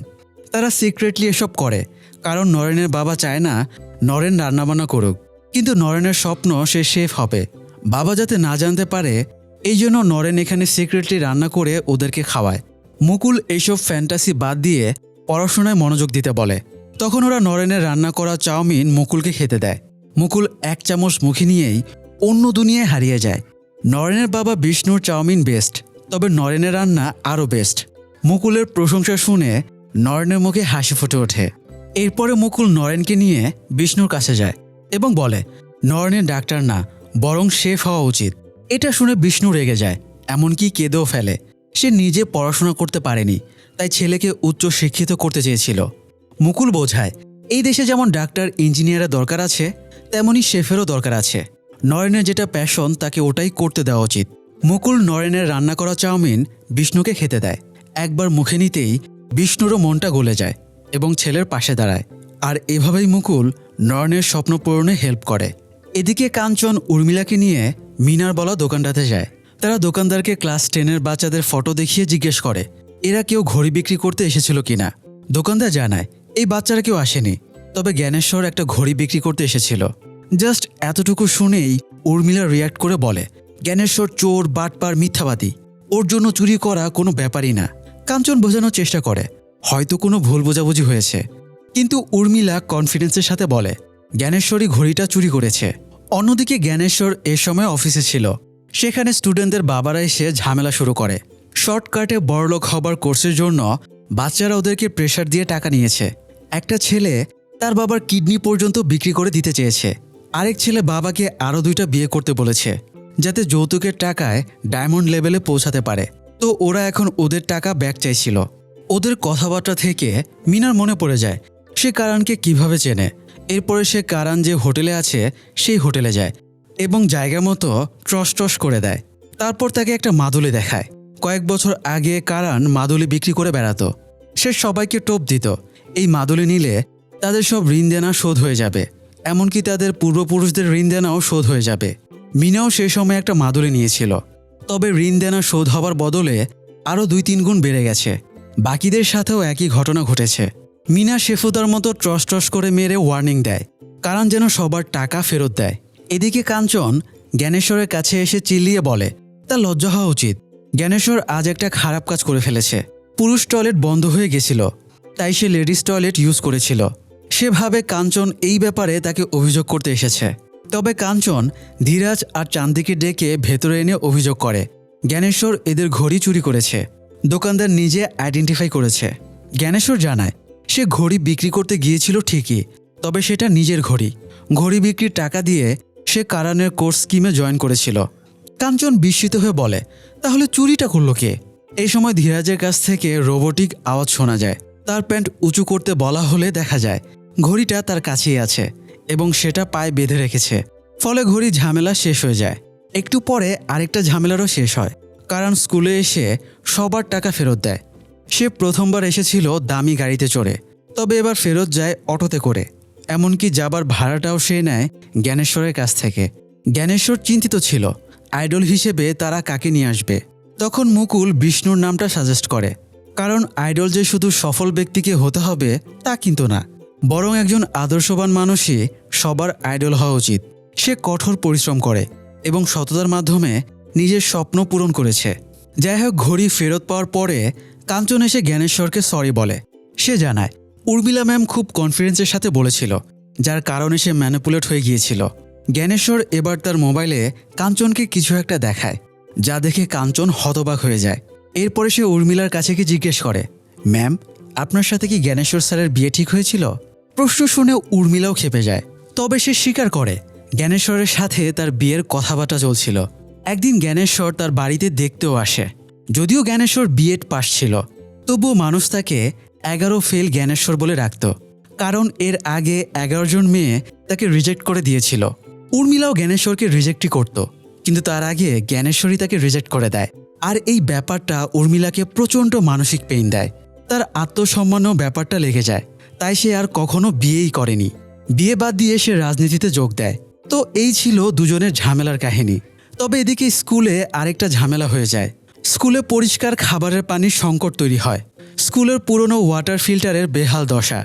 তারা সিক্রেটলি এসব করে, কারণ নরেনের বাবা চায় না নরেন রান্নাবান্না করুক, কিন্তু নরেনের স্বপ্ন সে শেফ হবে। বাবা যাতে না জানতে পারে, এই জন্য নরেন এখানে সিক্রেটলি রান্না করে ওদেরকে খাওয়ায়। মুকুল এইসব ফ্যান্টাসি বাদ দিয়ে পড়াশোনায় মনোযোগ দিতে বলে। তখন ওরা নরেনের রান্না করা চাউমিন মুকুলকে খেতে দেয়। মুকুল 1 চামচ মুখে নিয়েই অন্য দুনিয়ায় হারিয়ে যায়। নরেনের বাবা বিষ্ণুর চাউমিন বেস্ট, তবে নরেনের রান্না আরও বেস্ট। মুকুলের প্রশংসা শুনে নরেনের মুখে হাসি ফুটে ওঠে। এরপরে মুকুল নরেনকে নিয়ে বিষ্ণুর কাছে যায় এবং বলে, নরেনের ডাক্তার না, বরং শেফ হওয়া উচিত। এটা শুনে বিষ্ণু রেগে যায়, এমনকি কেঁদেও ফেলে। সে নিজে পড়াশোনা করতে পারেনি, তাই ছেলেকে উচ্চ শিক্ষিত করতে চেয়েছিল। মুকুল বোঝায় এই দেশে যেমন ডাক্তার ইঞ্জিনিয়ারের দরকার আছে, তেমনই শেফেরও দরকার আছে। নরেনের যেটা প্যাশন তাকে ওটাই করতে দেওয়া উচিত। মুকুল নরেনের রান্না করা চাউমিন বিষ্ণুকে খেতে দেয়। একবার মুখে নিতেই বিষ্ণুরও মনটা গলে যায় এবং ছেলের পাশে দাঁড়ায়। আর এভাবেই মুকুল নরেনের স্বপ্ন পূরণে হেল্প করে। এদিকে কাঞ্চন উর্মিলাকে নিয়ে মিনার বলা দোকানটাতে যায়। তারা দোকানদারকে ক্লাস 10-এর বাচ্চাদের ফটো দেখিয়ে জিজ্ঞেস করে এরা কেউ ঘড়ি বিক্রি করতে এসেছিল কিনা। দোকানদার জানায় এই বাচ্চারা কেউ আসেনি, তবে জ্ঞানেশ্বর একটা ঘড়ি বিক্রি করতে এসেছিল। জাস্ট এতটুকু শুনেই উর্মিলা রিয়াক্ট করে বলে, জ্ঞানেশ্বর চোর, বাটপার, মিথ্যাবাদী, ওর জন্য চুরি করা কোনো ব্যাপারই না। কাঞ্চন বোঝানোর চেষ্টা করে হয়তো কোনো ভুল বোঝাবুঝি হয়েছে, কিন্তু উর্মিলা কনফিডেন্সের সাথে বলে জ্ঞানেশ্বরই ঘড়িটা চুরি করেছে। অন্যদিকে জ্ঞানেশ্বর এ সময় অফিসে ছিল। সেখানে স্টুডেন্টদের বাবারা এসে ঝামেলা শুরু করে। শর্টকাটে বড়লোক হবার কোর্সের জন্য বাচ্চারা ওদেরকে প্রেশার দিয়ে টাকা নিয়েছে। একটা ছেলে তার বাবার কিডনি পর্যন্ত বিক্রি করে দিতে চেয়েছে। আরেক ছেলে বাবাকে আরও 2টা বিয়ে করতে বলেছে, যাতে যৌতুকের টাকায় ডায়মন্ড লেভেলে পৌঁছাতে পারে। তো ওরা এখন ওদের টাকা ব্যাক চাইছিল। ওদের কথাবার্তা থেকে মিনার মনে পড়ে যায় সে কারানকে কিভাবে চেনে। এরপরে সে কারান যে হোটেলে আছে সেই হোটেলে যায় এবং জায়গা মতো ট্রস করে দেয়। তারপর তাকে একটা মাদুলি দেখায়। কয়েক বছর আগে কারান মাদুলি বিক্রি করে বেড়াতো। সে সবাইকে টোপ দিত এই মাদুলি নিলে তাদের সব ঋণ দেনা শোধ হয়ে যাবে, এমনকি তাদের পূর্বপুরুষদের ঋণ দেনাও শোধ হয়ে যাবে। মিনাও সেই সময় একটা মাদুলি নিয়েছিল, তবে ঋণ দেনা শোধ হবার বদলে আরও 2-3 গুণ বেড়ে গেছে। বাকিদের সাথেও একই ঘটনা ঘটেছে। মিনা শেফুদার মতো ট্রস করে মেরে ওয়ার্নিং দেয় কারণ যেন সবার টাকা ফেরত দেয়। এদিকে কাঞ্চন জ্ঞানেশ্বরের কাছে এসে চিল্লিয়ে বলে তার লজ্জা হওয়া উচিত। জ্ঞানেশ্বর আজ একটা খারাপ কাজ করে ফেলেছে। পুরুষ টয়লেট বন্ধ হয়ে গেছিল, তাই সে লেডিস টয়লেট ইউজ করেছিল। সে ভাবে কাঞ্চন এই ব্যাপারে তাকে অভিযোগ করতে এসেছে। তবে কাঞ্চন ধীরাজ আর চান্দিকে ডেকে ভেতরে এনে অভিযোগ করে জ্ঞানেশ্বর এদের ঘড়ি চুরি করেছে। দোকানদার নিজে আইডেন্টিফাই করেছে। জ্ঞানেশ্বর জানায় সে ঘড়ি বিক্রি করতে গিয়েছিল ঠিকই, তবে সেটা নিজের ঘড়ি। ঘড়ি বিক্রির টাকা দিয়ে সে কারানের কোর্স স্কিমে জয়েন করেছিল। কাঞ্চন বিস্মিত হয়ে বলে তাহলে চুরিটা করলো কে? এই সময় ধীরাজের কাছ থেকে রোবোটিক আওয়াজ শোনা যায়। তার প্যান্ট উঁচু করতে বলা হলে দেখা যায় ঘড়িটা তার কাছেই আছে এবং সেটা পায়ে বেঁধে রেখেছে। ফলে ঘড়ি ঝামেলা শেষ হয়ে যায়। একটু পরে আরেকটা ঝামেলারও শেষ হয়, কারণ স্কুলে এসে সবার টাকা ফেরত দেয়। সে প্রথমবার এসেছিল দামি গাড়িতে চড়ে, তবে এবার ফেরত যায় অটোতে করে। এমনকি যাবার ভাড়াটাও সে নেয় জ্ঞানেশ্বরের কাছ থেকে। জ্ঞানেশ্বর চিন্তিত ছিল আইডল হিসেবে তারা কাকে নিয়ে আসবে। তখন মুকুল বিষ্ণুর নামটা সাজেস্ট করে, কারণ আইডল যে শুধু সফল ব্যক্তিকে হতে হবে তা কিন্তু না, বরং একজন আদর্শবান মানুষই সবার আইডল হওয়া উচিত। সে কঠোর পরিশ্রম করে এবং সততার মাধ্যমে নিজের স্বপ্ন পূরণ করেছে। যাই হোক, ঘড়ি ফেরত পাওয়ার পরে কাঞ্চন এসে জ্ঞানেশ্বরকে সরি বলে। সে জানায় উর্মিলা ম্যাম খুব কনফিডেন্সের সাথে বলেছিল, যার কারণে সে ম্যানিপুলেট হয়ে গিয়েছিল। জ্ঞানেশ্বর এবার তার মোবাইলে কাঞ্চনকে কিছু একটা দেখায়, যা দেখে কাঞ্চন হতবাক হয়ে যায়। এরপরে সে উর্মিলার কাছে গিয়ে জিজ্ঞেস করে ম্যাম, আপনার সাথে কি জ্ঞানেশ্বর স্যারের বিয়ে ঠিক হয়েছিল? প্রশ্ন শুনে উর্মিলাও ক্ষেপে যায়। তবে সে স্বীকার করে জ্ঞানেশ্বরের সাথে তার বিয়ের কথাবার্তা চলছিল। একদিন জ্ঞানেশ্বর তার বাড়িতে দেখতেও আসে। যদিও জ্ঞানেশ্বর বিএড পাস ছিল, তবুও মানুষ তাকে 11 ফেল জ্ঞানেশ্বর বলে রাখত, কারণ এর আগে 11 জন মেয়ে তাকে রিজেক্ট করে দিয়েছিল। উর্মিলাও জ্ঞানেশ্বরকে রিজেক্টই করত, কিন্তু তার আগে জ্ঞানেশ্বরই তাকে রিজেক্ট করে দেয়। আর এই ব্যাপারটা উর্মিলাকে প্রচণ্ড মানসিক পেইন দেয়। তার আত্মসম্মানও ব্যাপারটা লেগে যায়, তাই সে আর কখনো বিয়েই করেনি। বিয়ে বাদ দিয়ে সে রাজনীতিতে যোগ দেয়। তো এই ছিল দুজনের ঝামেলার কাহিনী। তবে এদিকে স্কুলে আরেকটা ঝামেলা হয়ে যায়। স্কুলে পরিষ্কার খাবারের পানির সংকট তৈরি হয়। স্কুলের পুরনো ওয়াটার ফিল্টারের বেহাল দশা।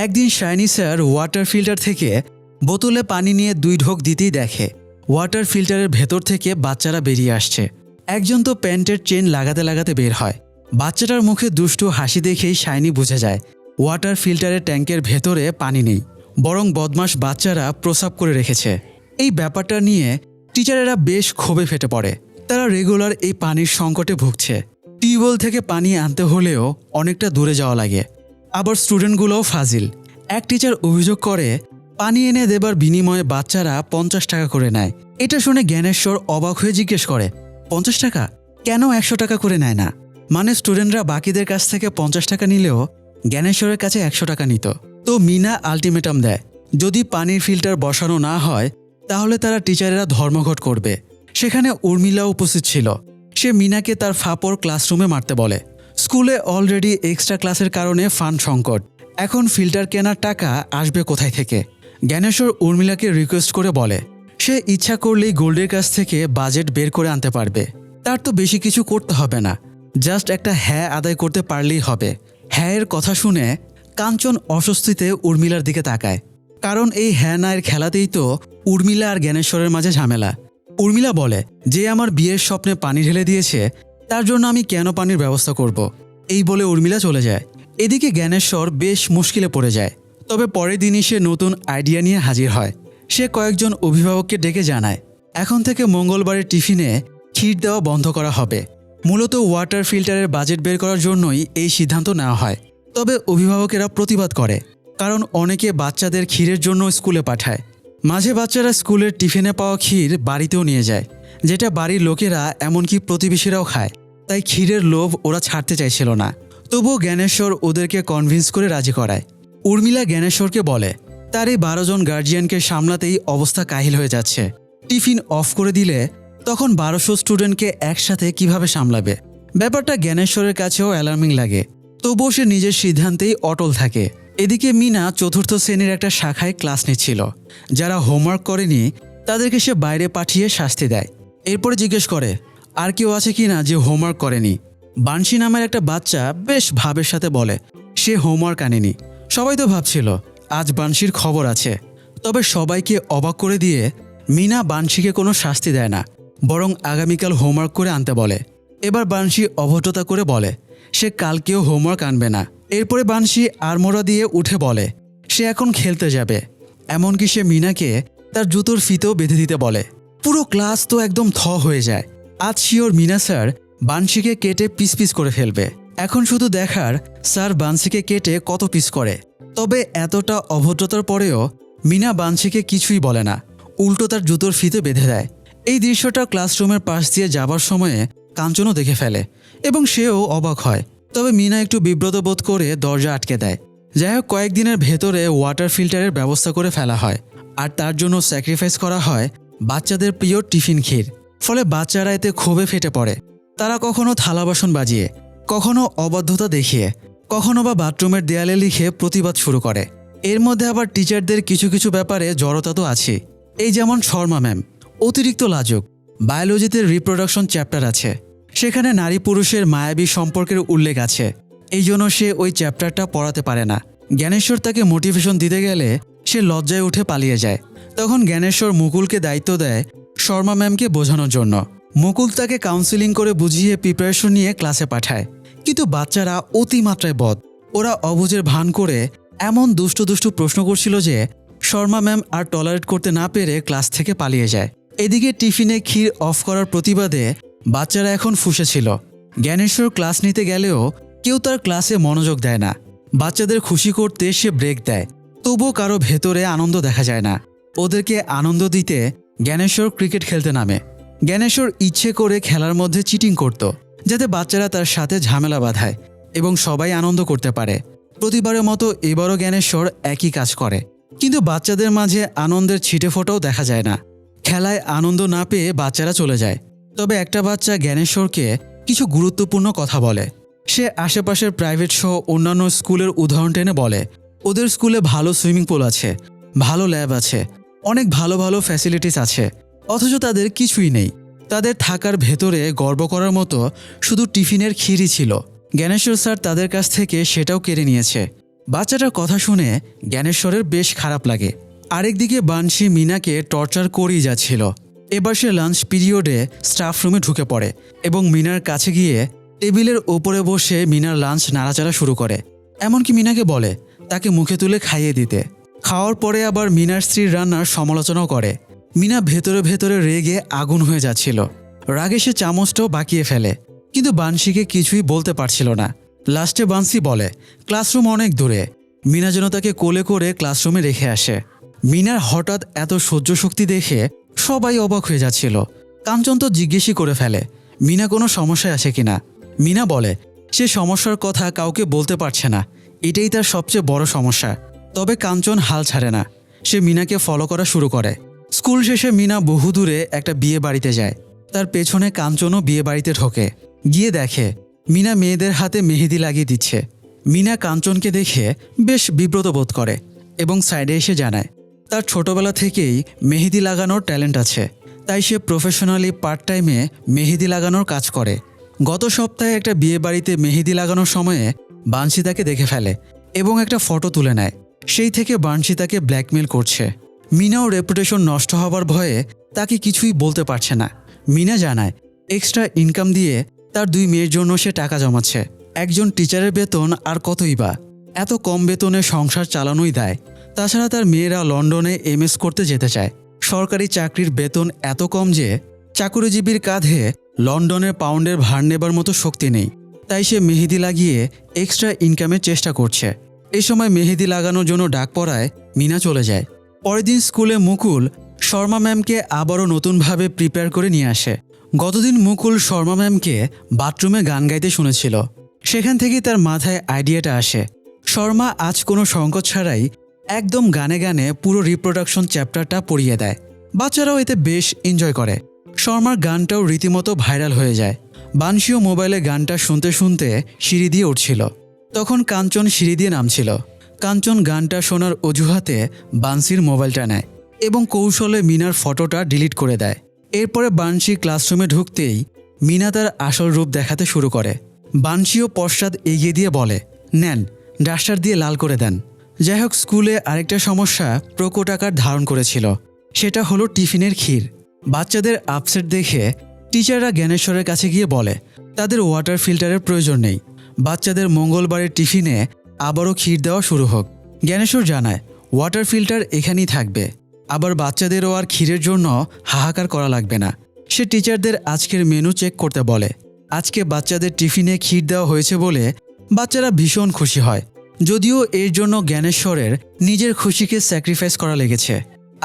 একদিন শাইনি স্যার ওয়াটার ফিল্টার থেকে বোতলে পানি নিয়ে 2 ঢোক দিতেই দেখে ওয়াটার ফিল্টারের ভেতর থেকে বাচ্চারা বেরিয়ে আসছে। একজন তো প্যান্টের চেন লাগাতে লাগাতে বের হয়। বাচ্চাটার মুখে দুষ্টু হাসি দেখেই শাইনি বুঝে যায় ওয়াটার ফিল্টারের ট্যাঙ্কের ভেতরে পানি নেই, বরং বদমাশ বাচ্চারা প্রস্রাব করে রেখেছে। এই ব্যাপারটা নিয়ে টিচারেরা বেশ ক্ষোভে ফেটে পড়ে। তারা রেগুলার এই পানির সংকটে ভুগছে। টিউবওয়েল থেকে পানি আনতে হলেও অনেকটা দূরে যাওয়া লাগে। আবার স্টুডেন্টগুলোও ফাজিল। এক টিচার অভিযোগ করে পানি এনে দেবার বিনিময়ে বাচ্চারা 50 টাকা করে নেয়। এটা শুনে জ্ঞানেশ্বর অবাক হয়ে জিজ্ঞেস করে 50 টাকা? কেন 100 টাকা করে নেয় না? মানে স্টুডেন্টরা বাকিদের কাছ থেকে 50 টাকা নিলেও জ্ঞানেশ্বরের কাছে 100 টাকা নিত। তো মিনা আলটিমেটাম দেয়, যদি পানির ফিল্টার বসানো না হয় তাহলে তারা টিচারেরা ধর্মঘট করবে। সেখানে উর্মিলা উপস্থিত ছিল। সে মিনাকে তার ফাপড় ক্লাসরুমে মারতে বলে। স্কুলে অলরেডি এক্সট্রা ক্লাসের কারণে ফান্ড সংকট, এখন ফিল্টার কেনার টাকা আসবে কোথায় থেকে? জ্ঞানেশ্বর উর্মিলাকে রিকোয়েস্ট করে বলে সে ইচ্ছা করলেই গোল্ডের কাছ থেকে বাজেট বের করে আনতে পারবে। তার তো বেশি কিছু করতে হবে না, জাস্ট একটা হ্যাঁ আদায় করতে পারলেই হবে। হ্যাঁ এর কথা শুনে কাঞ্চন অস্বস্তিতে উর্মিলার দিকে তাকায়, কারণ এই হ্যাঁ না এর খেলাতেই তো উর্মিলা আর জ্ঞানেশ্বরের মাঝে ঝামেলা। উর্মিলা বলে যে আমার বিয়ের স্বপ্নে পানি ঢেলে দিয়েছে, তার জন্য আমি কেন পানির ব্যবস্থা করব? এই বলে উর্মিলা চলে যায়। এদিকে জ্ঞানেশ্বর বেশ মুশকিলে পড়ে যায়। তবে পরের দিনই সে নতুন আইডিয়া নিয়ে হাজির হয়। সে কয়েকজন অভিভাবককে ডেকে জানায় এখন থেকে মঙ্গলবারের টিফিনে ক্ষীর দেওয়া বন্ধ করা হবে। মূলত ওয়াটার ফিল্টারের বাজেট বের করার জন্যই এই সিদ্ধান্ত নেওয়া হয়। তবে অভিভাবকেরা প্রতিবাদ করে, কারণ অনেকে বাচ্চাদের ক্ষীরের জন্য স্কুলে পাঠায়। মাঝে বাচ্চারা স্কুলের টিফিনে পাওয়া ক্ষীর বাড়িতেও নিয়ে যায়, যেটা বাড়ির লোকেরা এমনকি প্রতিবেশীরাও খায়। তাই ক্ষীরের লোভ ওরা ছাড়তে চাইছিল না। তবুও জ্ঞানেশ্বর ওদেরকে কনভিন্স করে রাজি করায়। উর্মিলা জ্ঞানেশ্বরকে বলে তার এই 12 জন গার্জিয়ানকে সামলাতেই অবস্থা কাহিল হয়ে যাচ্ছে। টিফিন অফ করে দিলে তখন 1200 স্টুডেন্টকে একসাথে কিভাবে সামলাবে? ব্যাপারটা জ্ঞানেশ্বরের কাছেও অ্যালার্মিং লাগে। তবুও সে নিজের সিদ্ধান্তেই অটল থাকে। এদিকে মিনা 4র্থ শ্রেণীর একটা শাখায় ক্লাস নিচ্ছিল। যারা হোমওয়ার্ক করেনি তাদেরকে সে বাইরে পাঠিয়ে শাস্তি দেয়। এরপরে জিজ্ঞেস করে আর কেউ আছে কি না যে হোমওয়ার্ক করেনি। বানশি নামের একটা বাচ্চা বেশ ভাবের সাথে বলে সে হোমওয়ার্ক আনেনি। সবাই তো ভাবছিল আজ বানশির খবর আছে। তবে সবাইকে অবাক করে দিয়ে মিনা বানশিকে কোনো শাস্তি দেয় না, বরং আগামীকাল হোমওয়ার্ক করে আনতে বলে। এবার বানশি অভদ্রতা করে বলে সে কালকেও হোমওয়ার্ক আনবে না। এরপরে বানশি আড়মোড়া দিয়ে উঠে বলে সে এখন খেলতে যাবে। এমনকি সে মিনাকে তার জুতোর ফিতেও বেঁধে দিতে বলে। পুরো ক্লাস তো একদম থ হয়ে যায়। আজ শিওর মিনা স্যার বানশিকে কেটে পিস পিস করে ফেলবে। এখন শুধু দেখার স্যার বানশিকে কেটে কত পিস করে। তবে এতটা অভদ্রতার পরেও মিনা বানশিকে কিছুই বলে না, উল্টো তার জুতোর ফিতে বেঁধে দেয়। এই দৃশ্যটা ক্লাসরুমের পাশ দিয়ে যাবার সময়ে কাঞ্চনও দেখে ফেলে এবং সেও অবাক হয়। তবে মিনা একটু বিব্রত বোধ করে দরজা আটকে দেয়। যাই হোক, কয়েকদিনের ভেতরে ওয়াটার ফিল্টারের ব্যবস্থা করে ফেলা হয়, আর তার জন্য স্যাক্রিফাইস করা হয় বাচ্চাদের প্রিয় টিফিন ক্ষীর। ফলে বাচ্চারা এতে ক্ষোভে ফেটে পড়ে। তারা কখনো থালা বাসন বাজিয়ে, কখনো অবাধ্যতা দেখিয়ে, কখনো বা বাথরুমের দেয়ালে লিখে প্রতিবাদ শুরু করে। এর মধ্যে আবার টিচারদের কিছু কিছু ব্যাপারে জড়তা তো আছে। এই যেমন শর্মা ম্যাম অতিরিক্ত লাজুক। বায়োলজিতে রিপ্রোডাকশন চ্যাপ্টার আছে, সেখানে নারী পুরুষের মায়াবী সম্পর্কের উল্লেখ আছে। এই জন্য সে ওই চ্যাপ্টারটা পড়াতে পারে না। জ্ঞানেশ্বর তাকে মোটিভেশন দিতে গেলে সে লজ্জায় উঠে পালিয়ে যায়। তখন জ্ঞানেশ্বর মুকুলকে দায়িত্ব দেয় শর্মা ম্যামকে বোঝানোর জন্য। মুকুল তাকে কাউন্সিলিং করে বুঝিয়ে প্রিপারেশন নিয়ে ক্লাসে পাঠায়। কিন্তু বাচ্চারা অতিমাত্রায় বদ। ওরা অবুঝের ভান করে এমন দুষ্টু দুষ্টু প্রশ্ন করছিল যে শর্মা ম্যাম আর টলারেট করতে না পেরে ক্লাস থেকে পালিয়ে যায়। এদিকে টিফিনে ক্ষীর অফ করার প্রতিবাদে বাচ্চারা এখন ফুঁসেছিল। জ্ঞানেশ্বর ক্লাস নিতে গেলেও কেউ তার ক্লাসে মনোযোগ দেয় না। বাচ্চাদের খুশি করতে সে ব্রেক দেয়, তবুও কারো ভেতরে আনন্দ দেখা যায় না। ওদেরকে আনন্দ দিতে জ্ঞানেশ্বর ক্রিকেট খেলতে নামে। জ্ঞানেশ্বর ইচ্ছে করে খেলার মধ্যে চিটিং করত, যাতে বাচ্চারা তার সাথে ঝামেলা বাঁধায় এবং সবাই আনন্দ করতে পারে। প্রতিবারের মতো এবারও জ্ঞানেশ্বর একই কাজ করে, কিন্তু বাচ্চাদের মাঝে আনন্দের ছিটে ফোঁটাও দেখা যায় না। খেলায় আনন্দ না পেয়ে বাচ্চারা চলে যায়। তবে একটা বাচ্চা জ্ঞানেশ্বরকে কিছু গুরুত্বপূর্ণ কথা বলে। সে আশেপাশের প্রাইভেট সহ অন্যান্য স্কুলের উদাহরণ টেনে বলে ওদের স্কুলে ভালো সুইমিং পুল আছে, ভালো ল্যাব আছে, অনেক ভালো ভালো ফ্যাসিলিটিস আছে, অথচ তাদের কিছুই নেই। তাদের থাকার ভেতরে গর্ব করার মতো শুধু টিফিনের ক্ষীরই ছিল। জ্ঞানেশ্বর স্যার তাদের কাছ থেকে সেটাও কেড়ে নিয়েছে। বাচ্চাটার কথা শুনে জ্ঞানেশ্বরের বেশ খারাপ লাগে। আরেকদিকে বানশি মিনাকে টর্চার করেই যাচ্ছিল। এবার সে লাঞ্চ পিরিয়ডে স্টাফ রুমে ঢুকে পড়ে এবং মিনার কাছে গিয়ে টেবিলের ওপরে বসে মিনার লাঞ্চ নাড়াচাড়া শুরু করে। এমনকি মিনাকে বলে তাকে মুখে তুলে খাইয়ে দিতে। খাওয়ার পরে আবার মিনার স্ত্রীর রান্নার সমালোচনাও করে। মিনা ভেতরে ভেতরে রেগে আগুন হয়ে যাচ্ছিল। রাগে সে চামচটাও বাকিয়ে ফেলে, কিন্তু বানশিকে কিছুই বলতে পারছিল না। লাস্টে বানশি বলে ক্লাসরুম অনেক দূরে, মিনা যেন তাকে কোলে করে ক্লাসরুমে রেখে আসে। মিনার হঠাৎ এত সহ্য শক্তি দেখে সবাই অবাক হয়ে যাচ্ছিল। কাঞ্চন তো জিজ্ঞেসই করে ফেলে মিনা কোনো সমস্যায় আছে কিনা। মিনা বলে সে সমস্যার কথা কাউকে বলতে পারছে না, এটাই তার সবচেয়ে বড় সমস্যা। তবে কাঞ্চন হাল ছাড়ে না, সে মিনাকে ফলো করা শুরু করে। স্কুল শেষে মিনা বহুদূরে একটা বিয়ে বাড়িতে যায়। তার পেছনে কাঞ্চনও বিয়ে বাড়িতে ঢোকে। গিয়ে দেখে মিনা মেয়েদের হাতে মেহেদি লাগিয়ে দিচ্ছে। মিনা কাঞ্চনকে দেখে বেশ বিব্রত বোধ করে এবং সাইডে এসে জানায় তার ছোটবেলা থেকেই মেহেদি লাগানোর ট্যালেন্ট আছে, তাই সে প্রফেশনালি পার্ট টাইমে মেহেদি লাগানোর কাজ করে। গত সপ্তাহে একটা বিয়ে বাড়িতে মেহেদি লাগানোর সময়ে বানশি তাকে দেখে ফেলে এবং একটা ফটো তুলে নেয়। সেই থেকে বানশি তাকে ব্ল্যাকমেল করছে। মিনাও রেপুটেশন নষ্ট হবার ভয়ে তাকে কিছুই বলতে পারছে না। মিনা জানায় এক্সট্রা ইনকাম দিয়ে তার 2 মেয়ের জন্য সে টাকা জমাচ্ছে। একজন টিচারের বেতন আর কতই বা, এত কম বেতনে সংসার চালানোই দায়। তাছাড়া তার মেয়েরা লন্ডনে MS করতে যেতে চায়। সরকারি চাকরির বেতন এত কম যে চাকুরিজীবীর কাঁধে লন্ডনের পাউন্ডের ভার নেবার মতো শক্তি নেই। তাই সে মেহেদি লাগিয়ে এক্সট্রা ইনকামের চেষ্টা করছে। এই সময় মেহেদি লাগানোর জন্য ডাক পড়ায় মিনা চলে যায়। পরের দিন স্কুলে মুকুল শর্মা ম্যামকে আবারও নতুনভাবে প্রিপেয়ার করে নিয়ে আসে। গতদিন মুকুল শর্মা ম্যামকে বাথরুমে গান গাইতে শুনেছিল। সেখান থেকেই তার মাথায় আইডিয়াটা আসে। শর্মা আজ কোনো সংকোচ ছাড়াই একদম গানে গানে পুরো রিপ্রোডাকশন চ্যাপ্টারটা পড়িয়ে দেয়। বাচ্চারাও এতে বেশ এনজয় করে। শর্মার গানটাও রীতিমতো ভাইরাল হয়ে যায়। বানশিও মোবাইলে গানটা শুনতে শুনতে সিঁড়ি দিয়ে উঠছিল। তখন কাঞ্চন সিঁড়ি দিয়ে নামছিল। কাঞ্চন গানটা শোনার অজুহাতে বানশির মোবাইলটা নেয় এবং কৌশলে মিনার ফটোটা ডিলিট করে দেয়। এরপরে বানশি ক্লাসরুমে ঢুকতেই মিনা তার আসল রূপ দেখাতে শুরু করে। বানশিও পশ্চাৎ এগিয়ে দিয়ে বলে নেন, ডাস্টার দিয়ে লাল করে দেন। যাই হোক, স্কুলে আরেকটা সমস্যা প্রকট আকার ধারণ করেছিল। সেটা হলো টিফিনের ক্ষীর। বাচ্চাদের আপসেট দেখে টিচাররা জ্ঞানেশ্বরের কাছে গিয়ে বলে তাদের ওয়াটার ফিল্টারের প্রয়োজন নেই, বাচ্চাদের মঙ্গলবারের টিফিনে আবারও ক্ষীর দেওয়া শুরু হোক। জ্ঞানেশ্বর জানায় ওয়াটার ফিল্টার এখানেই থাকবে, আবার বাচ্চাদেরও আর ক্ষীরের জন্য হাহাকার করা লাগবে না। সে টিচারদের আজকের মেনু চেক করতে বলে। আজকে বাচ্চাদের টিফিনে ক্ষীর দেওয়া হয়েছে বলে বাচ্চারা ভীষণ খুশি হয়, যদিও এর জন্য জ্ঞানেশ্বরের নিজের খুশিকে স্যাক্রিফাইস করা লেগেছে।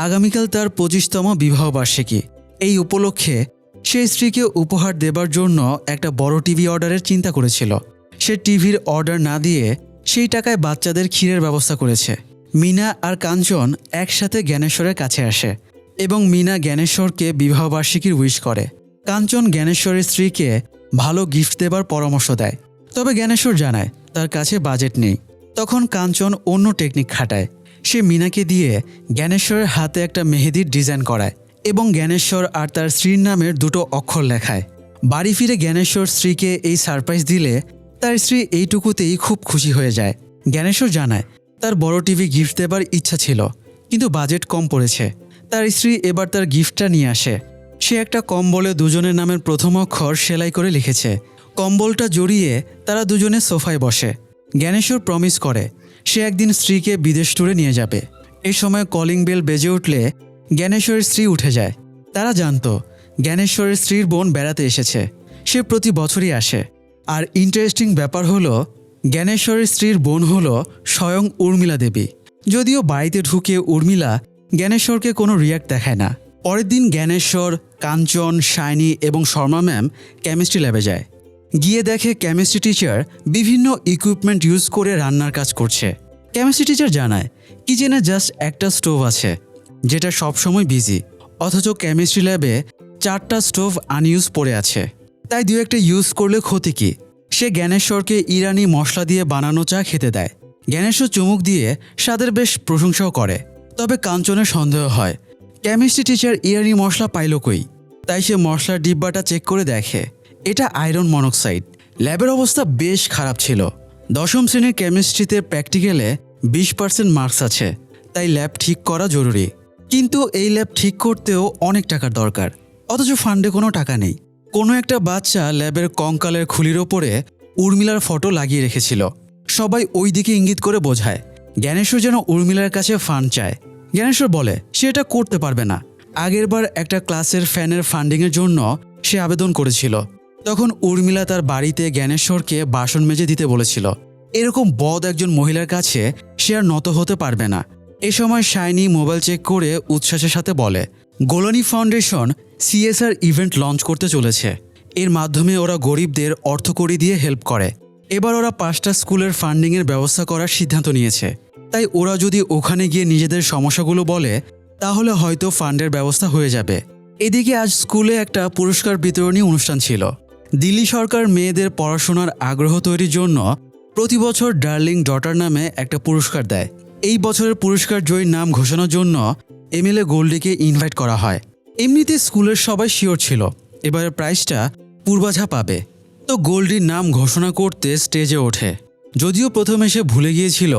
আগামীকাল তার 25তম বিবাহবার্ষিকী। এই উপলক্ষে সে স্ত্রীকে উপহার দেবার জন্য একটা বড় টিভি অর্ডারের চিন্তা করেছিল। সে টিভির অর্ডার না দিয়ে সেই টাকায় বাচ্চাদের ক্ষীরের ব্যবস্থা করেছে। মিনা আর কাঞ্চন একসাথে জ্ঞানেশ্বরের কাছে আসে এবং মিনা জ্ঞানেশ্বরকে বিবাহবার্ষিকীর উইশ করে। কাঞ্চন জ্ঞানেশ্বরের স্ত্রীকে ভালো গিফট দেবার পরামর্শ দেয়, তবে জ্ঞানেশ্বর জানায় তার কাছে বাজেট নেই। তখন কাঞ্চন অন্য টেকনিক খাটায়। সে মিনাকে দিয়ে জ্ঞানেশ্বরের হাতে একটা মেহেদির ডিজাইন করায় এবং জ্ঞানেশ্বর আর তার স্ত্রীর নামের দুটো অক্ষর লেখায়। বাড়ি ফিরে জ্ঞানেশ্বর স্ত্রীকে এই সারপ্রাইজ দিলে তার স্ত্রী এইটুকুতেই খুব খুশি হয়ে যায়। জ্ঞানেশ্বর জানায় তার বড় টিভি গিফট দেবার ইচ্ছা ছিল, কিন্তু বাজেট কম পড়েছে। তার স্ত্রী এবার তার গিফটটা নিয়ে আসে। সে একটা কম্বলে দুজনের নামের প্রথম অক্ষর সেলাই করে লিখেছে। কম্বলটা জড়িয়ে তারা দুজনে সোফায় বসে। জ্ঞানেশ্বর প্রমিস করে সে একদিন স্ত্রীকে বিদেশ ট্যুরে নিয়ে যাবে। এই সময় কলিং বেল বেজে উঠলে জ্ঞানেশ্বরের স্ত্রী উঠে যায়। তারা জানতো জ্ঞানেশ্বরের স্ত্রীর বোন বেড়াতে এসেছে। সে প্রতি বছরই আসে। আর ইন্টারেস্টিং ব্যাপার হলো জ্ঞানেশ্বরের স্ত্রীর বোন হলো স্বয়ং উর্মিলা দেবী। যদিও বাড়িতে ঢুকে উর্মিলা জ্ঞানেশ্বরকে কোনো রিয়াক্ট দেখায় না। পরের দিন জ্ঞানেশ্বর, কাঞ্চন, শাইনি এবং শর্মা ম্যাম কেমিস্ট্রি ল্যাবে যায়। গিয়ে দেখে কেমিস্ট্রি টিচার বিভিন্ন ইকুইপমেন্ট ইউজ করে রান্নার কাজ করছে। কেমিস্ট্রি টিচার জানায় কিচেনে জাস্ট একটা স্টোভ আছে যেটা সবসময় বিজি, অথচ কেমিস্ট্রি ল্যাবে 4টা স্টোভ আনইউজ পড়ে আছে। তাই দু একটা ইউজ করলে ক্ষতি কি? সে জ্ঞানেশ্বরকে ইরানি মশলা দিয়ে বানানো চা খেতে দেয়। জ্ঞানেশ্বর চুমুক দিয়ে স্বাদের বেশ প্রশংসাও করে। তবে কাঞ্চনের সন্দেহ হয় কেমিস্ট্রি টিচার ইরানি মশলা পাইল কই। তাই সে মশলার ডিব্বাটা চেক করে দেখে এটা আয়রন মনোক্সাইড। ল্যাবের অবস্থা বেশ খারাপ ছিল। 10ম শ্রেণীর কেমিস্ট্রিতে প্র্যাকটিক্যালে 20% মার্কস আছে, তাই ল্যাব ঠিক করা জরুরি। কিন্তু এই ল্যাব ঠিক করতেও অনেক টাকার দরকার, অথচ ফান্ডে কোনো টাকা নেই। কোনো একটা বাচ্চা ল্যাবের কঙ্কালের খুলির ওপরে উর্মিলার ফটো লাগিয়ে রেখেছিল। সবাই ওই দিকে ইঙ্গিত করে বোঝায়। জ্ঞানেশ্বর যেন উর্মিলার কাছে ফান্ড চায়। জ্ঞানেশ্বর বলে সে এটা করতে পারবে না। আগেরবার একটা ক্লাসের ফ্যানের ফান্ডিংয়ের জন্য সে আবেদন করেছিল। তখন উর্মিলা তার বাড়িতে জ্ঞানেশ্বরকে বাসন মেজে দিতে বলেছিল। এরকম বদ একজন মহিলার কাছে সে আর নত হতে পারবে না। এ সময় শাইনি মোবাইল চেক করে উচ্ছ্বাসের সাথে বলে Golani foundation CSR event launch করতে চলেছে। এর মাধ্যমে ওরা গরিবদের অর্থকড়ি দিয়ে হেল্প করে। এবার ওরা 5টা স্কুলের ফান্ডিংয়ের ব্যবস্থা করার সিদ্ধান্ত নিয়েছে। তাই ওরা যদি ওখানে গিয়ে নিজেদের সমস্যাগুলো বলে তাহলে হয়তো ফান্ডের ব্যবস্থা হয়ে যাবে। এদিকে আজ স্কুলে একটা পুরস্কার বিতরণী অনুষ্ঠান ছিল। দিল্লি সরকার মেয়েদের পড়াশোনার আগ্রহ তৈরির জন্য প্রতি বছর ডার্লিং ডটার নামে একটা পুরস্কার দেয়। এই বছরের পুরস্কার জয়ীর নাম ঘোষণার জন্য MLA গোল্ডিকে ইনভাইট করা হয়। এমনিতে স্কুলের সবাই শিওর ছিল এবারের প্রাইজটা পূর্বাঝা পাবে। তো গোল্ডির নাম ঘোষণা করতে স্টেজে ওঠে। যদিও প্রথমে সে ভুলে গিয়েছিল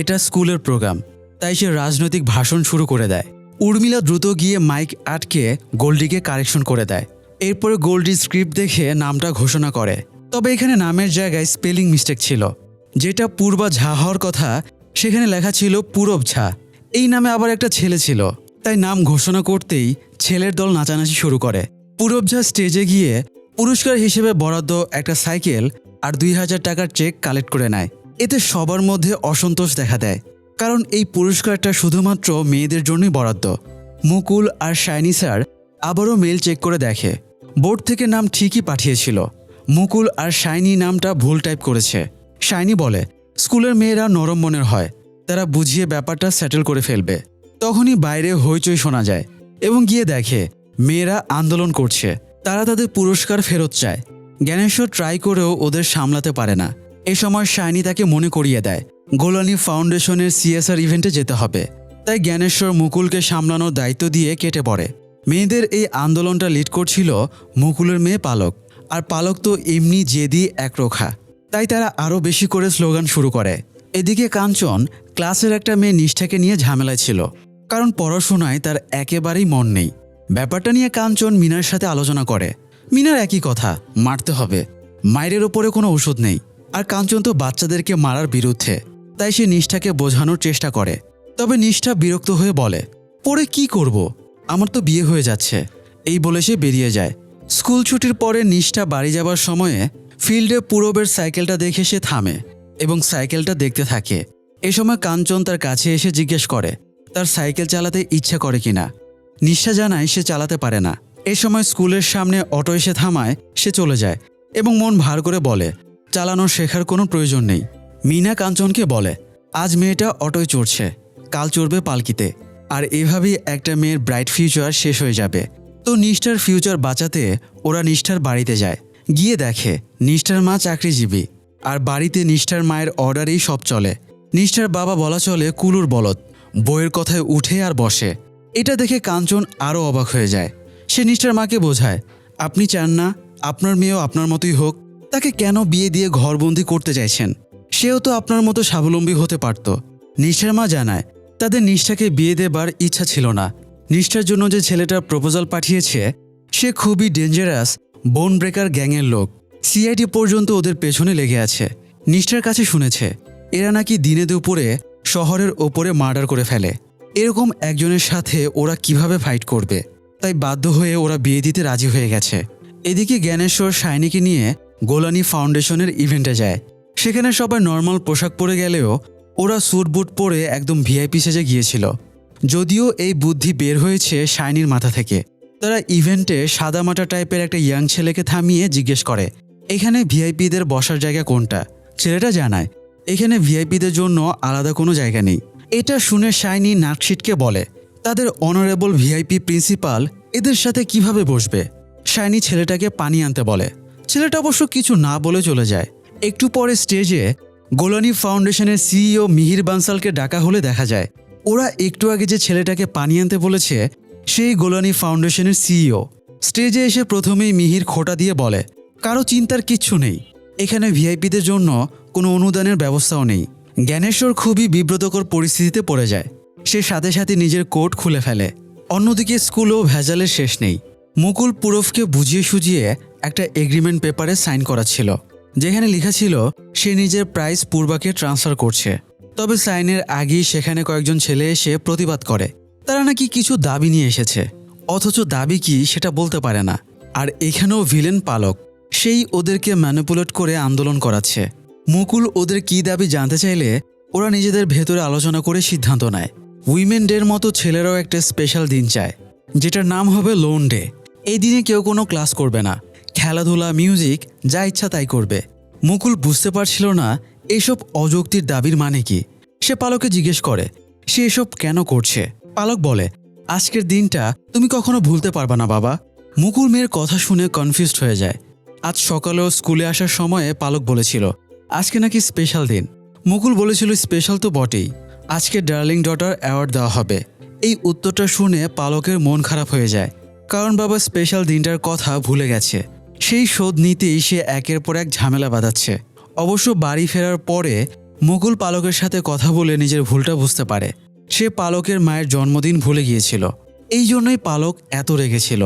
এটা স্কুলের প্রোগ্রাম, তাই সে রাজনৈতিক ভাষণ শুরু করে দেয়। উর্মিলা দ্রুত গিয়ে মাইক আটকে গোল্ডিকে কারেকশন করে দেয়। এরপরে গোল্ডি স্ক্রিপ্ট দেখে নামটা ঘোষণা করে। তবে এখানে নামের জায়গায় স্পেলিং মিস্টেক ছিল। যেটা পূর্বা ঝা হওয়ার কথা সেখানে লেখা ছিল পূরব ঝা। এই নামে আবার একটা ছেলে ছিল, তাই নাম ঘোষণা করতেই ছেলের দল নাচানাচি শুরু করে। পূরব ঝা স্টেজে গিয়ে পুরস্কার হিসেবে বরাদ্দ একটা সাইকেল আর 2000 টাকার চেক কালেক্ট করে নেয়। এতে সবার মধ্যে অসন্তোষ দেখা দেয়, কারণ এই পুরস্কারটা শুধুমাত্র মেয়েদের জন্যই বরাদ্দ। মুকুল আর শাইনি স্যার আবারও মেল চেক করে দেখে বোর্ড থেকে নাম ঠিকই পাঠিয়েছিল। মুকুল আর শাইনি নামটা ভুল টাইপ করেছে। শাইনি বলে স্কুলের মেয়েরা নরম মনের হয়, তারা বুঝিয়ে ব্যাপারটা সেটেল করে ফেলবে। তখনই বাইরে হইচই শোনা যায় এবং গিয়ে দেখে মেয়েরা আন্দোলন করছে। তারা তাদের পুরস্কার ফেরত চায়। জ্ঞানেশ্বর ট্রাই করেও ওদের সামলাতে পারে না। এ সময় শাইনি তাকে মনে করিয়ে দেয় গোলানি ফাউন্ডেশনের CSR ইভেন্টে যেতে হবে। তাই জ্ঞানেশ্বর মুকুলকে সামলানোর দায়িত্ব দিয়ে কেটে পড়ে। মেয়েদের এই আন্দোলনটা লিড করছিল মুকুলের মেয়ে পালক। আর পালক তো এমনি জেদি একরোখা, তাই তারা আরও বেশি করে স্লোগান শুরু করে। এদিকে কাঞ্চন ক্লাসের একটা মেয়ে নিষ্ঠাকে নিয়ে ঝামেলায় ছিল। কারণ পড়াশোনায় তার একেবারেই মন নেই। ব্যাপারটা নিয়ে কাঞ্চন মিনার সাথে আলোচনা করে। মিনার একই কথা, মারতে হবে, মায়ের ওপরে কোনো ওষুধ নেই। আর কাঞ্চন তো বাচ্চাদেরকে মারার বিরুদ্ধে, তাই সে নিষ্ঠাকে বোঝানোর চেষ্টা করে। তবে নিষ্ঠা বিরক্ত হয়ে বলে, পরে কি করব, আমার তো বিয়ে হয়ে যাচ্ছে, এই বলে সে বেরিয়ে যায়। স্কুল ছুটির পরে নিষ্ঠা বাড়ি যাবার সময়ে ফিল্ডে পূরবের সাইকেলটা দেখে সে থামে এবং সাইকেলটা দেখতে থাকে। এ সময় কাঞ্চন তার কাছে এসে জিজ্ঞেস করে তার সাইকেল চালাতে ইচ্ছা করে কিনা। নিষ্ঠা জানায় সে চালাতে পারে না। এ সময় স্কুলের সামনে অটো এসে থামায়, সে চলে যায় এবং মন ভার করে বলে চালানো শেখার কোনো প্রয়োজন নেই। মিনা কাঞ্চনকে বলে আজ মেয়েটা অটোয় চড়ছে, কাল চড়বে পালকিতে, আর এভাবেই একটা মেয়ের ব্রাইট ফিউচার শেষ হয়ে যাবে। তো নিষ্ঠার ফিউচার বাঁচাতে ওরা নিষ্ঠার বাড়িতে যায়। গিয়ে দেখে নিষ্ঠার মা চাকরিজীবী, আর বাড়িতে নিষ্ঠার মায়ের অর্ডারেই সব চলে। নিষ্ঠার বাবা বলা চলে কুলুর বলদ, বইয়ের কথায় উঠে আর বসে। এটা দেখে কাঞ্চন আরও অবাক হয়ে যায়। সে নিষ্ঠার মাকে বোঝায়, আপনি চান না আপনার মেয়েও আপনার মতোই হোক, তাকে কেন বিয়ে দিয়ে ঘরবন্দি করতে চাইছেন? সেও তো আপনার মতো স্বাবলম্বী হতে পারত। নিষ্ঠার মা জানায় তাদের নিষ্ঠাকে বিয়ে দেবার ইচ্ছা ছিল না। নিষ্ঠার জন্য যে ছেলেটা প্রপোজাল পাঠিয়েছে সে খুবই ডেঞ্জারাস বোন ব্রেকার গ্যাংয়ের লোক। সিআইডি পর্যন্ত ওদের পেছনে লেগে আছে। নিষ্ঠার কাছে শুনেছে এরা নাকি দিনে দুপুরে শহরের ওপরে মার্ডার করে ফেলে। এরকম একজনের সাথে ওরা কিভাবে ফাইট করবে? তাই বাধ্য হয়ে ওরা বিয়ে দিতে রাজি হয়ে গেছে। এদিকে জ্ঞানেশ্বর শাইনিকে নিয়ে গোলানি ফাউন্ডেশনের ইভেন্টে যায়। সেখানে সবাই নর্মাল পোশাক পরে গেলেও ওরা স্যুট বুট পরে একদম ভিআইপি সেজে গিয়েছিল। যদিও এই বুদ্ধি বের হয়েছে শাইনির মাথা থেকে। তারা ইভেন্টে সাদামাটা টাইপের একটা ইয়াং ছেলেকে থামিয়ে জিজ্ঞেস করে এখানে ভিআইপিদের বসার জায়গা কোনটা? ছেলেটা জানায় এখানে ভিআইপিদের জন্য আলাদা কোনো জায়গা নেই। এটা শুনে শাইনি নাকশিটকে বলে তাদের অনারেবল ভিআইপি প্রিন্সিপাল এদের সাথে কিভাবে বসবে? শাইনি ছেলেটাকে পানি আনতে বলে। ছেলেটা অবশ্য কিছু না বলে চলে যায়। একটু পরে স্টেজে গোলানি ফাউন্ডেশনের সিইও মিহির বানসালকে ডাকা হলে দেখা যায় ওরা একটু আগে যে ছেলেটাকে পানি আনতে বলেছে সেই গোলানি ফাউন্ডেশনের সিইও। স্টেজে এসে প্রথমেই মিহির খোঁটা দিয়ে বলে কারো চিন্তার কিচ্ছু নেই, এখানে ভিআইপিদের জন্য কোনো অনুদানের ব্যবস্থাও নেই। জ্ঞানেশ্বর খুবই বিব্রতকর পরিস্থিতিতে পড়ে যায়। সে সাথে সাথে নিজের কোট খুলে ফেলে। অন্যদিকে স্কুলেও ভেজালের শেষ নেই। মুকুল পুরফকে বুঝিয়ে সুঝিয়ে একটা এগ্রিমেন্ট পেপারে সাইন করাচ্ছিল, যেখানে লেখা ছিল সে নিজের প্রাইস পূর্বাকে ট্রান্সফার করছে। তবে সাইনের আগেই সেখানে কয়েকজন ছেলে এসে প্রতিবাদ করে তারা নাকি কিছু দাবি নিয়ে এসেছে, অথচ দাবি কি সেটা বলতে পারে না। আর এখানেও ভিলেন পালক, সেই ওদেরকে ম্যানিপুলেট করে আন্দোলন করাচ্ছে। মুকুল ওদের কী দাবি জানতে চাইলে ওরা নিজেদের ভেতরে আলোচনা করে সিদ্ধান্ত নেয় উইমেন ডের মতো ছেলেরাও একটা স্পেশাল দিন চায়, যেটার নাম হবে লোন ডে। এই দিনে কেউ কোনো ক্লাস করবে না, খেলাধুলা মিউজিক যা ইচ্ছা তাই করবে। মুকুল বুঝতে পারছিল না এইসব অযৌক্তিক দাবির মানে কি। সে পালককে জিজ্ঞেস করে সে এসব কেন করছে। পালক বলে আজকের দিনটা তুমি কখনো ভুলতে পারবা না বাবা। মুকুল মেয়ের কথা শুনে কনফিউজড হয়ে যায়। আজ সকালেও স্কুলে আসার সময়ে পালক বলেছিল আজকে নাকি স্পেশাল দিন। মুকুল বলেছিল স্পেশাল তো বটেই, আজকে ডার্লিং ডটার অ্যাওয়ার্ড দেওয়া হবে। এই উত্তরটা শুনে পালকের মন খারাপ হয়ে যায়, কারণ বাবা স্পেশাল দিনটার কথা ভুলে গেছে। সেই শোধ নিতেই সে একের পর এক ঝামেলা বাঁধাচ্ছে। অবশ্য বাড়ি ফেরার পরে মুকুল পালকের সাথে কথা বলে নিজের ভুলটা বুঝতে পারে। সে পালকের মায়ের জন্মদিন ভুলে গিয়েছিল, এই জন্যই পালক এত রেগেছিল।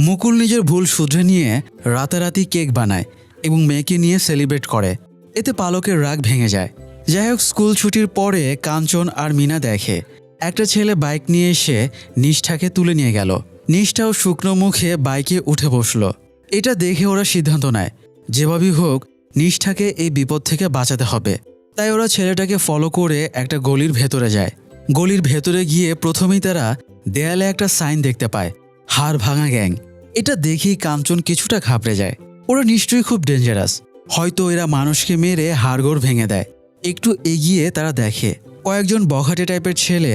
মুকুল নিজের ভুল শুধরে নিয়ে রাতারাতি কেক বানায় এবং মেয়েকে নিয়ে সেলিব্রেট করে। এতে পালকের রাগ ভেঙে যায়। যাই হোক, স্কুল ছুটির পরে কাঞ্চন আর মিনা দেখে একটা ছেলে বাইক নিয়ে এসে নিষ্ঠাকে তুলে নিয়ে গেল। নিষ্ঠাও শুকনো মুখে বাইকে উঠে বসলো। এটা দেখে ওরা সিদ্ধান্ত নেয় যেভাবেই হোক নিষ্ঠাকে এই বিপদ থেকে বাঁচাতে হবে। তাই ওরা ছেলেটাকে ফলো করে একটা গলির ভেতরে যায়। গলির ভেতরে গিয়ে প্রথমেই তারা দেয়ালে একটা সাইন দেখতে পায়, হাড় ভাঙা গ্যাং। এটা দেখেই কাঞ্চন কিছুটা ঘাবড়ে যায়। ওরা নিশ্চয়ই খুব ডেঞ্জারাস, হয়তো এরা মানুষকে মেরে হাড়গোড় ভেঙে দেয়। একটু এগিয়ে তারা দেখে কয়েকজন বখাটে টাইপের ছেলে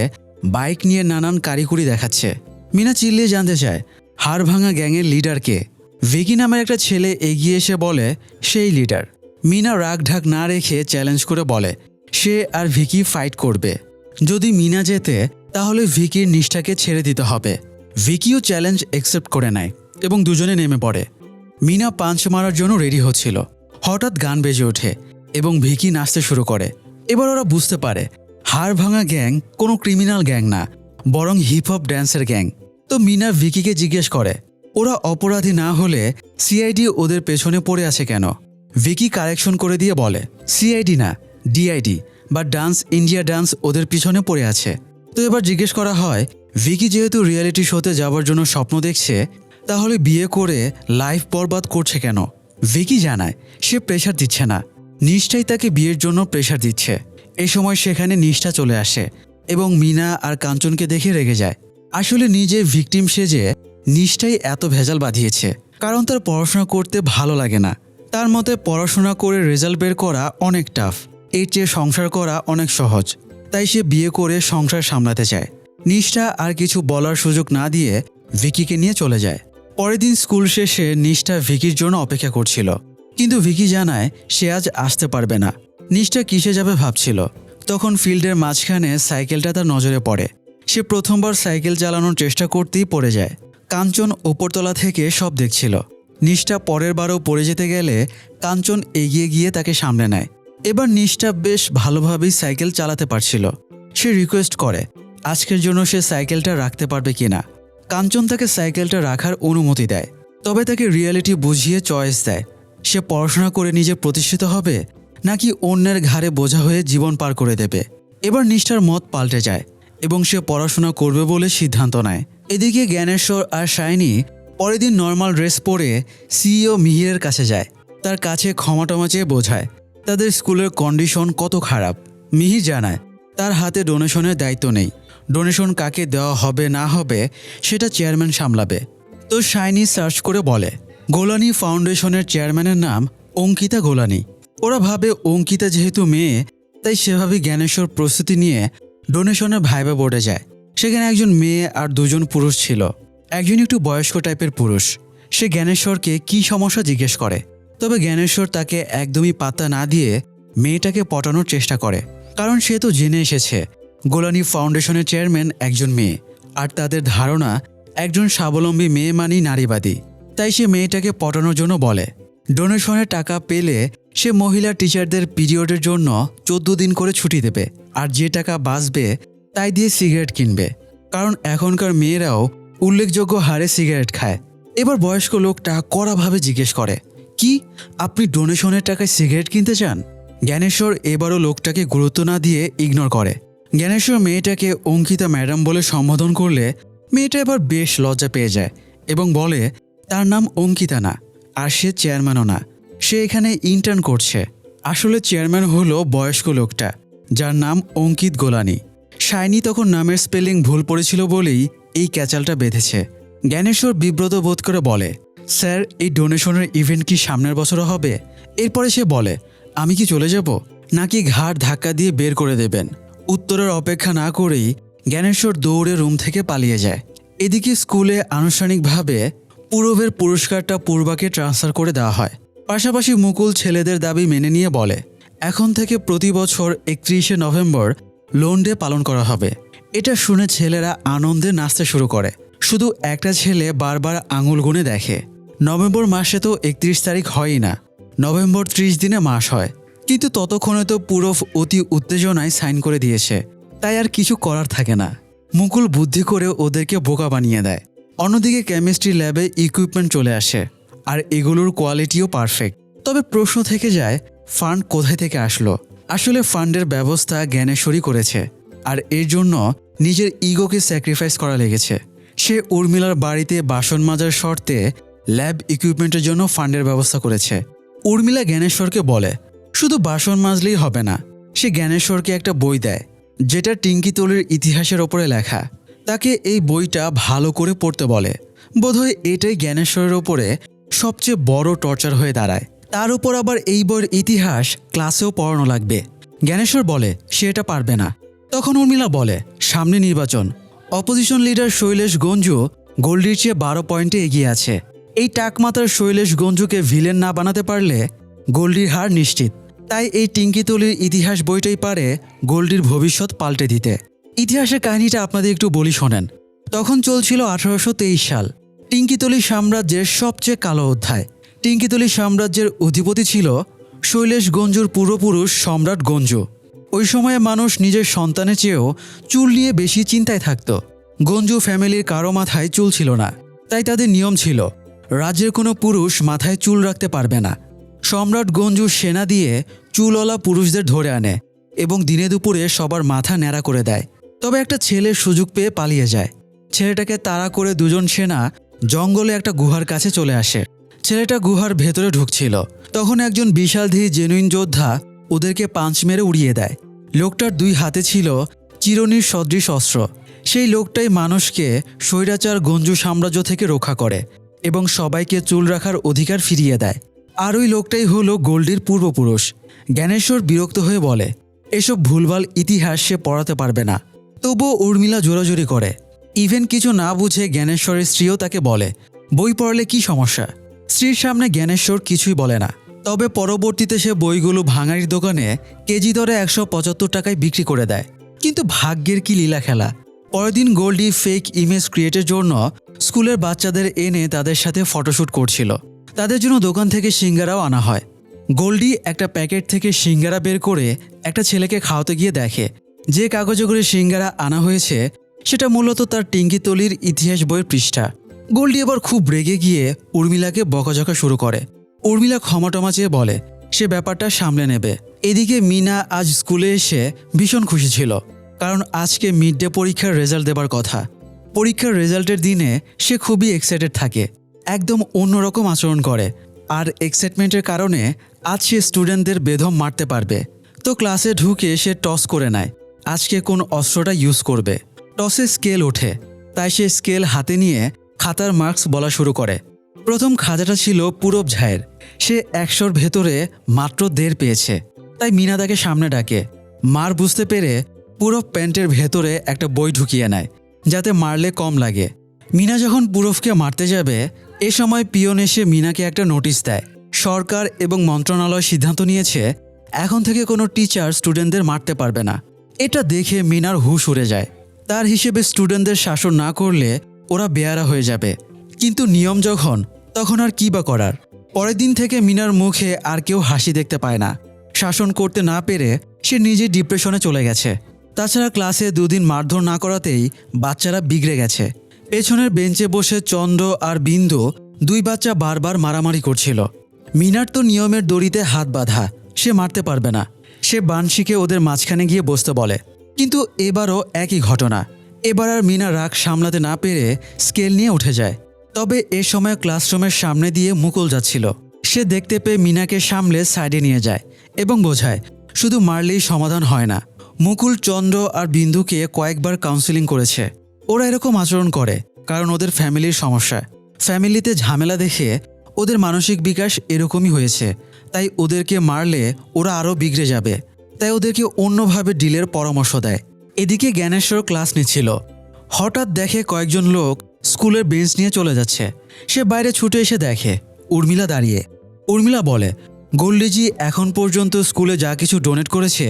বাইক নিয়ে নানান কারিকুরি দেখাচ্ছে। মিনা চিল্লিয়ে জানতে চায় হাড় ভাঙা গ্যাংয়ের লিডার কে। ভিকি নামের একটা ছেলে এগিয়ে এসে বলে সেই লিডার। মিনা রাগ ঢাক না রেখে চ্যালেঞ্জ করে বলে সে আর ভিকি ফাইট করবে। যদি মিনা জেতে তাহলে ভিকির নিষ্ঠাকে ছেড়ে দিতে হবে। ভিকিও চ্যালেঞ্জ অ্যাকসেপ্ট করে নেয় এবং দুজনে নেমে পড়ে। মিনা পাঞ্চ মারার জন্য রেডি হচ্ছিল, হঠাৎ গান বেজে ওঠে এবং ভিকি নাচতে শুরু করে। এবার ওরা বুঝতে পারে হাড় ভাঙা গ্যাং কোনো ক্রিমিনাল গ্যাং না, বরং হিপহপ ড্যান্সের গ্যাং। তো মিনা ভিকিকে জিজ্ঞেস করে ওরা অপরাধী না হলে সিআইডি ওদের পেছনে পড়ে আছে কেন। ভিকি কারেকশন করে দিয়ে বলে সিআইডি না, ডিআইডি বা ডান্স ইন্ডিয়া ডান্স ওদের পিছনে পড়ে আছে। তো এবার জিজ্ঞেস করা হয় ভিকি যেহেতু রিয়েলিটি শোতে যাওয়ার জন্য স্বপ্ন দেখছে, তাহলে বিয়ে করে লাইফ বরবাদ করছে কেন। ভিকি জানায় সে প্রেশার দিচ্ছে না, নিষ্ঠাই তাকে বিয়ের জন্য প্রেশার দিচ্ছে। এই সময় সেখানে নিষ্ঠা চলে আসে এবং মিনা আর কাঞ্চনকে দেখে রেগে যায়। আসলে নিজে ভিকটিম সেজে নিষ্ঠাই এত ভেজাল বাঁধিয়েছে, কারণ তার পড়াশোনা করতে ভালো লাগে না। তার মতে পড়াশোনা করে রেজাল্ট বের করা অনেক টাফ, এর চেয়ে সংসার করা অনেক সহজ। তাই সে বিয়ে করে সংসার সামলাতে চায়। নিষ্ঠা আর কিছু বলার সুযোগ না দিয়ে ভিকিকে নিয়ে চলে যায়। পরের দিন স্কুল শেষে নিষ্ঠা ভিকির জন্য অপেক্ষা করছিল, কিন্তু ভিকি জানায় সে আজ আসতে পারবে না। নিষ্ঠা কিসে যাবে ভাবছিল, তখন ফিল্ডের মাঝখানে সাইকেলটা তার নজরে পড়ে। সে প্রথমবার সাইকেল চালানোর চেষ্টা করতেই পড়ে যায়। কাঞ্চন ওপরতলা থেকে সব দেখছিল। নিষ্ঠা পরের বারও পড়ে যেতে গেলে কাঞ্চন এগিয়ে গিয়ে তাকে সামলে নেয়। এবার নিষ্ঠা বেশ ভালোভাবেই সাইকেল চালাতে পারছিল। সে রিকোয়েস্ট করে আজকের জন্য সে সাইকেলটা রাখতে পারবে কিনা। কাঞ্চন তাকে সাইকেলটা রাখার অনুমতি দেয়, তবে তাকে রিয়েলিটি বুঝিয়ে চয়েস দেয় সে পড়াশোনা করে নিজে প্রতিষ্ঠিত হবে নাকি অন্যের ঘাড়ে বোঝা হয়ে জীবন পার করে দেবে। এবার নিষ্ঠার মত পাল্টে যায় এবং সে পড়াশোনা করবে বলে সিদ্ধান্ত নেয়। এদিকে জ্ঞানেশ্বর আর শাইনি পরের দিন নর্মাল ড্রেস পরে সিইও মিহিরের কাছে যায়। তার কাছে ক্ষমা চেয়ে বোঝায় তাদের স্কুলের কন্ডিশন কত খারাপ। মিহির জানায় তার হাতে ডোনেশনের দায়িত্ব নেই, ডোনেশন কাকে দেওয়া হবে না হবে সেটা চেয়ারম্যান সামলাবে। তো শাইনি সার্চ করে বলে গোলানি ফাউন্ডেশনের চেয়ারম্যানের নাম অঙ্কিতা গোলানি। ওরা ভাবে অঙ্কিতা যেহেতু মেয়ে, তাই সেভাবে জ্ঞানেশ্বর প্রস্তুতি নিয়ে ডোনেশনের ভাইবা বোর্ডে যায়। সেখানে একজন মেয়ে আর দুজন পুরুষ ছিল। একজন একটু বয়স্ক টাইপের পুরুষ। সে জ্ঞানেশ্বরকে কী সমস্যা জিজ্ঞেস করে, তবে জ্ঞানেশ্বর তাকে একদমই পাত্তা না দিয়ে মেয়েটাকে পটানোর চেষ্টা করে, কারণ সে তো জেনে এসেছে গোলানি ফাউন্ডেশনের চেয়ারম্যান একজন মেয়ে, আর তাদের ধারণা একজন স্বাবলম্বী মেয়ে মানেই নারীবাদী। তাই সে মেয়েটাকে পটানোর জন্য বলে ডোনেশনের টাকা পেলে সে মহিলা টিচারদের পিরিয়ডের জন্য 14 দিন করে ছুটি দেবে, আর যে টাকা বাঁচবে তাই দিয়ে সিগারেট কিনবে, কারণ এখনকার মেয়েরাও উল্লেখযোগ্য হারে সিগারেট খায়। এবার বয়স্ক লোকটা কড়াভাবে জিজ্ঞেস করে কি আপনি ডোনেশনের টাকায় সিগারেট কিনতে চান। জ্ঞানেশ্বর এবারও লোকটাকে গুরুত্ব না দিয়ে ইগনোর করে। জ্ঞানেশ্বর মেয়েটাকে অঙ্কিতা ম্যাডাম বলে সম্বোধন করলে মেয়েটা এবার বেশ লজ্জা পেয়ে যায় এবং বলে তার নাম অঙ্কিতা না, আর সে চেয়ারম্যানও না, সে এখানে ইন্টার্ন করছে। আসলে চেয়ারম্যান হলো বয়স্ক লোকটা, যার নাম অঙ্কিত গোলানি। শাইনি তখন নামের স্পেলিং ভুল পড়েছিল বলেই এই ক্যাচালটা বেঁধেছে। জ্ঞানেশ্বর বিব্রত বোধ করে বলে স্যার এই ডোনেশনের ইভেন্ট কি সামনের বছরও হবে। এরপরে সে বলে আমি কি চলে যাব নাকি ঘাড় ধাক্কা দিয়ে বের করে দেবেন। উত্তরের অপেক্ষা না করেই জ্ঞানেশ্বর দৌড়ে রুম থেকে পালিয়ে যায়। এদিকে স্কুলে আনুষ্ঠানিকভাবে পূরবের পুরস্কারটা পূর্বাকে ট্রান্সফার করে দেওয়া হয়। পাশাপাশি মুকুল ছেলেদের দাবি মেনে নিয়ে বলে এখন থেকে প্রতি বছর 31শে নভেম্বর লোন ডে পালন করা হবে। এটা শুনে ছেলেরা আনন্দে নাচতে শুরু করে। শুধু একটা ছেলে বারবার আঙুল গুনে দেখে নভেম্বর মাসে তো 31 তারিখ হয়ই না, নভেম্বর 30 দিনে মাস হয়। কিন্তু ততক্ষণে তো পূরব অতি উত্তেজনায় সাইন করে দিয়েছে, তাই আর কিছু করার থাকে না। মুকুল বুদ্ধি করে ওদেরকে বোকা বানিয়ে দেয়। অন্যদিকে কেমিস্ট্রি ল্যাবে ইকুইপমেন্ট চলে আসে, আর এগুলোর কোয়ালিটিও পারফেক্ট। তবে প্রশ্ন থেকে যায় ফান্ড কোথায় থেকে আসলো। আসলে ফান্ডের ব্যবস্থা জ্ঞানেশ্বরী করেছে, আর এর জন্য নিজের ইগোকে স্যাক্রিফাইস করা লেগেছে। সে উর্মিলার বাড়িতে বাসন মাজার শর্তে ল্যাব ইকুইপমেন্টের জন্য ফান্ডের ব্যবস্থা করেছে। উর্মিলা জ্ঞানেশ্বরকে বলে শুধু বাসন মাজলেই হবে না। সে জ্ঞানেশ্বরকে একটা বই দেয় যেটা টিঙ্কিতলির ইতিহাসের ওপরে লেখা। তাকে এই বইটা ভালো করে পড়তে বলে। বোধহয় এটাই জ্ঞানেশ্বরের ওপরে সবচেয়ে বড় টর্চার হয়ে দাঁড়ায়। তার উপর আবার এই বইয়ের ইতিহাস ক্লাসেও পড়ানো লাগবে। জ্ঞানেশ্বর বলে সে এটা পারবে না। তখন উর্মিলা বলে সামনে নির্বাচন, অপোজিশন লিডার শৈলেশ গঞ্জু গোল্ডির চেয়ে 12 পয়েন্টে এগিয়ে আছে। এই টাকমাতার শৈলেশ গঞ্জুকে ভিলেন না বানাতে পারলে গোল্ডির হার নিশ্চিত। তাই এই টিঙ্কিতলির ইতিহাস বইটাই পারে গোল্ডির ভবিষ্যৎ পাল্টে দিতে। ইতিহাসের কাহিনীটা আপনাদের একটু বলি শোনেন। তখন চলছিল 1823 সাল। টিঙ্কিতলি সাম্রাজ্যের সবচেয়ে কালো অধ্যায়। টিঙ্কিতলি সাম্রাজ্যের অধিপতি ছিল শৈলেশ গঞ্জুর পূর্বপুরুষ সম্রাট গঞ্জু। ওই সময়ে মানুষ নিজের সন্তানের চেয়েও চুল নিয়ে বেশি চিন্তায় থাকত। গঞ্জু ফ্যামিলির কারো মাথায় চুল ছিল না, তাই তাদের নিয়ম ছিল রাজ্যের কোনো পুরুষ মাথায় চুল রাখতে পারবে না। সম্রাট গঞ্জু সেনা দিয়ে চুলওয়ালা পুরুষদের ধরে আনে এবং দিনে দুপুরে সবার মাথা ন্যাড়া করে দেয়। তবে একটা ছেলে সুযোগ পেয়ে পালিয়ে যায়। ছেলেটাকে তাড়া করে দুজন সেনা জঙ্গলে একটা গুহার কাছে চলে আসে। ছেলেটা গুহার ভেতরে ঢুকছিল, তখন একজন বিশালদেহী জেনুইন যোদ্ধা ওদেরকে পাঁচ মেরে উড়িয়ে দেয়। লোকটার দুই হাতে ছিল চিরুনির সদৃশ অস্ত্র। সেই লোকটাই মানুষকে স্বৈরাচার গঞ্জু সাম্রাজ্য থেকে রক্ষা করে এবং সবাইকে চুল রাখার অধিকার ফিরিয়ে দেয়। আর ওই লোকটাই হলো গোল্ডির পূর্বপুরুষ। জ্ঞানেশ্বর বিরক্ত হয়ে বলে, এসব ভুলভাল ইতিহাস সে পড়াতে পারবে না। তবুও উর্মিলা জোরাজোরি করে। ইভেন কিছু না বুঝে জ্ঞানেশ্বরের স্ত্রীও তাকে বলে, বই পড়লে কি সমস্যা? স্ত্রীর সামনে জ্ঞানেশ্বর কিছুই বলে না। তবে পরবর্তীতে সে বইগুলো ভাঙারির দোকানে কেজি দরে 175 টাকায় বিক্রি করে দেয়। কিন্তু ভাগ্যের কি লীলা খেলা! পরের দিন গোল্ডি ফেক ইমেজ ক্রিয়েটের জন্য স্কুলের বাচ্চাদের এনে তাদের সাথে ফটোশ্যুট করছিল। তাদের জন্য দোকান থেকে সিঙ্গারাও আনা হয়। গোল্ডি একটা প্যাকেট থেকে সিঙ্গারা বের করে একটা ছেলেকে খাওয়াতে গিয়ে দেখে যে কাগজে করে সিঙ্গারা আনা হয়েছে সেটা মূলত তার টিঙ্কিতলির ইতিহাস বইয়ের পৃষ্ঠা। গোল্ডি এবার খুব রেগে গিয়ে উর্মিলাকে বকাঝকা শুরু করে। উর্মিলা ক্ষমাটমা চেয়ে বলে সে ব্যাপারটা সামলে নেবে। এদিকে মিনা আজ স্কুলে এসে ভীষণ খুশি ছিল, কারণ আজকে মিড ডে পরীক্ষার রেজাল্ট দেবার কথা। পরীক্ষার রেজাল্টের দিনে সে খুবই এক্সাইটেড থাকে, একদম অন্যরকম আচরণ করে। আর এক্সাইটমেন্টের কারণে আজ সে স্টুডেন্টদের বেদম মারতে পারবে। তো ক্লাসে ঢুকে সে টস করে নেয় আজকে কোন অস্ত্রটা ইউজ করবে। টসে স্কেল ওঠে, তাই সে স্কেল হাতে নিয়ে খাতার মার্কস বলা শুরু করে। প্রথম খাতাটা ছিল পূরব ঝায়ের। সে 100-র ভেতরে মাত্র 1.5 পেয়েছে। তাই মিনা তাকে সামনে ডাকে। মার বুঝতে পেরে পূরব প্যান্টের ভেতরে একটা বই ঢুকিয়ে নেয় যাতে মারলে কম লাগে। মিনা যখন পূরবকে মারতে যাবে এ সময় পিয়ন এসে মিনাকে একটা নোটিশ দেয়। সরকার এবং মন্ত্রণালয় সিদ্ধান্ত নিয়েছে এখন থেকে কোনো টিচার স্টুডেন্টদের মারতে পারবে না। এটা দেখে মিনার হুঁশ উড়ে যায়। তার হিসেবে স্টুডেন্টদের শাসন না করলে ওরা বেয়ারা হয়ে যাবে। কিন্তু নিয়ম যখন, তখন আর কী বা করার। পরের দিন থেকে মিনার মুখে আর কেউ হাসি দেখতে পায় না। শাসন করতে না পেরে সে নিজে ডিপ্রেশনে চলে গেছে। তাছাড়া ক্লাসে 2 দিন মারধর না করাতেই বাচ্চারা বিগড়ে গেছে। পেছনের বেঞ্চে বসে চন্দ্র আর বিন্দু 2 বাচ্চা বারবার মারামারি করছিল। মিনার তো নিয়মের দড়িতে হাত বাঁধা, সে মারতে পারবে না। সে বানশিকে ওদের মাঝখানে গিয়ে বসতে বলে। কিন্তু এবারও একই ঘটনা। এবার আর মিনা রাগ সামলাতে না পেরে স্কেল নিয়ে উঠে যায়। তবে এ সময় ক্লাসরুমের সামনে দিয়ে মুকুল যাচ্ছিল। সে দেখতে পেয়ে মিনাকে সামলে সাইডে নিয়ে যায় এবং বোঝায় শুধু মারলেই সমাধান হয় না। মুকুল চন্দ্র আর বিন্দুকে কয়েকবার কাউন্সেলিং করেছে। ওরা এরকম আচরণ করে কারণ ওদের ফ্যামিলির সমস্যা। ফ্যামিলিতে ঝামেলা দেখে ওদের মানসিক বিকাশ এরকমই হয়েছে। তাই ওদেরকে মারলে ওরা আরও বিগড়ে যাবে। তাই ওদেরকে অন্যভাবে ডিলের পরামর্শ দেয়। এদিকে জ্ঞানেশ্বর ক্লাস নিচ্ছিল। হঠাৎ দেখে কয়েকজন লোক স্কুলের বেঞ্চ নিয়ে চলে যাচ্ছে। সে বাইরে ছুটে এসে দেখে উর্মিলা দাঁড়িয়ে। উর্মিলা বলে, গোল্ডিজি এখন পর্যন্ত স্কুলে যা কিছু ডোনেট করেছে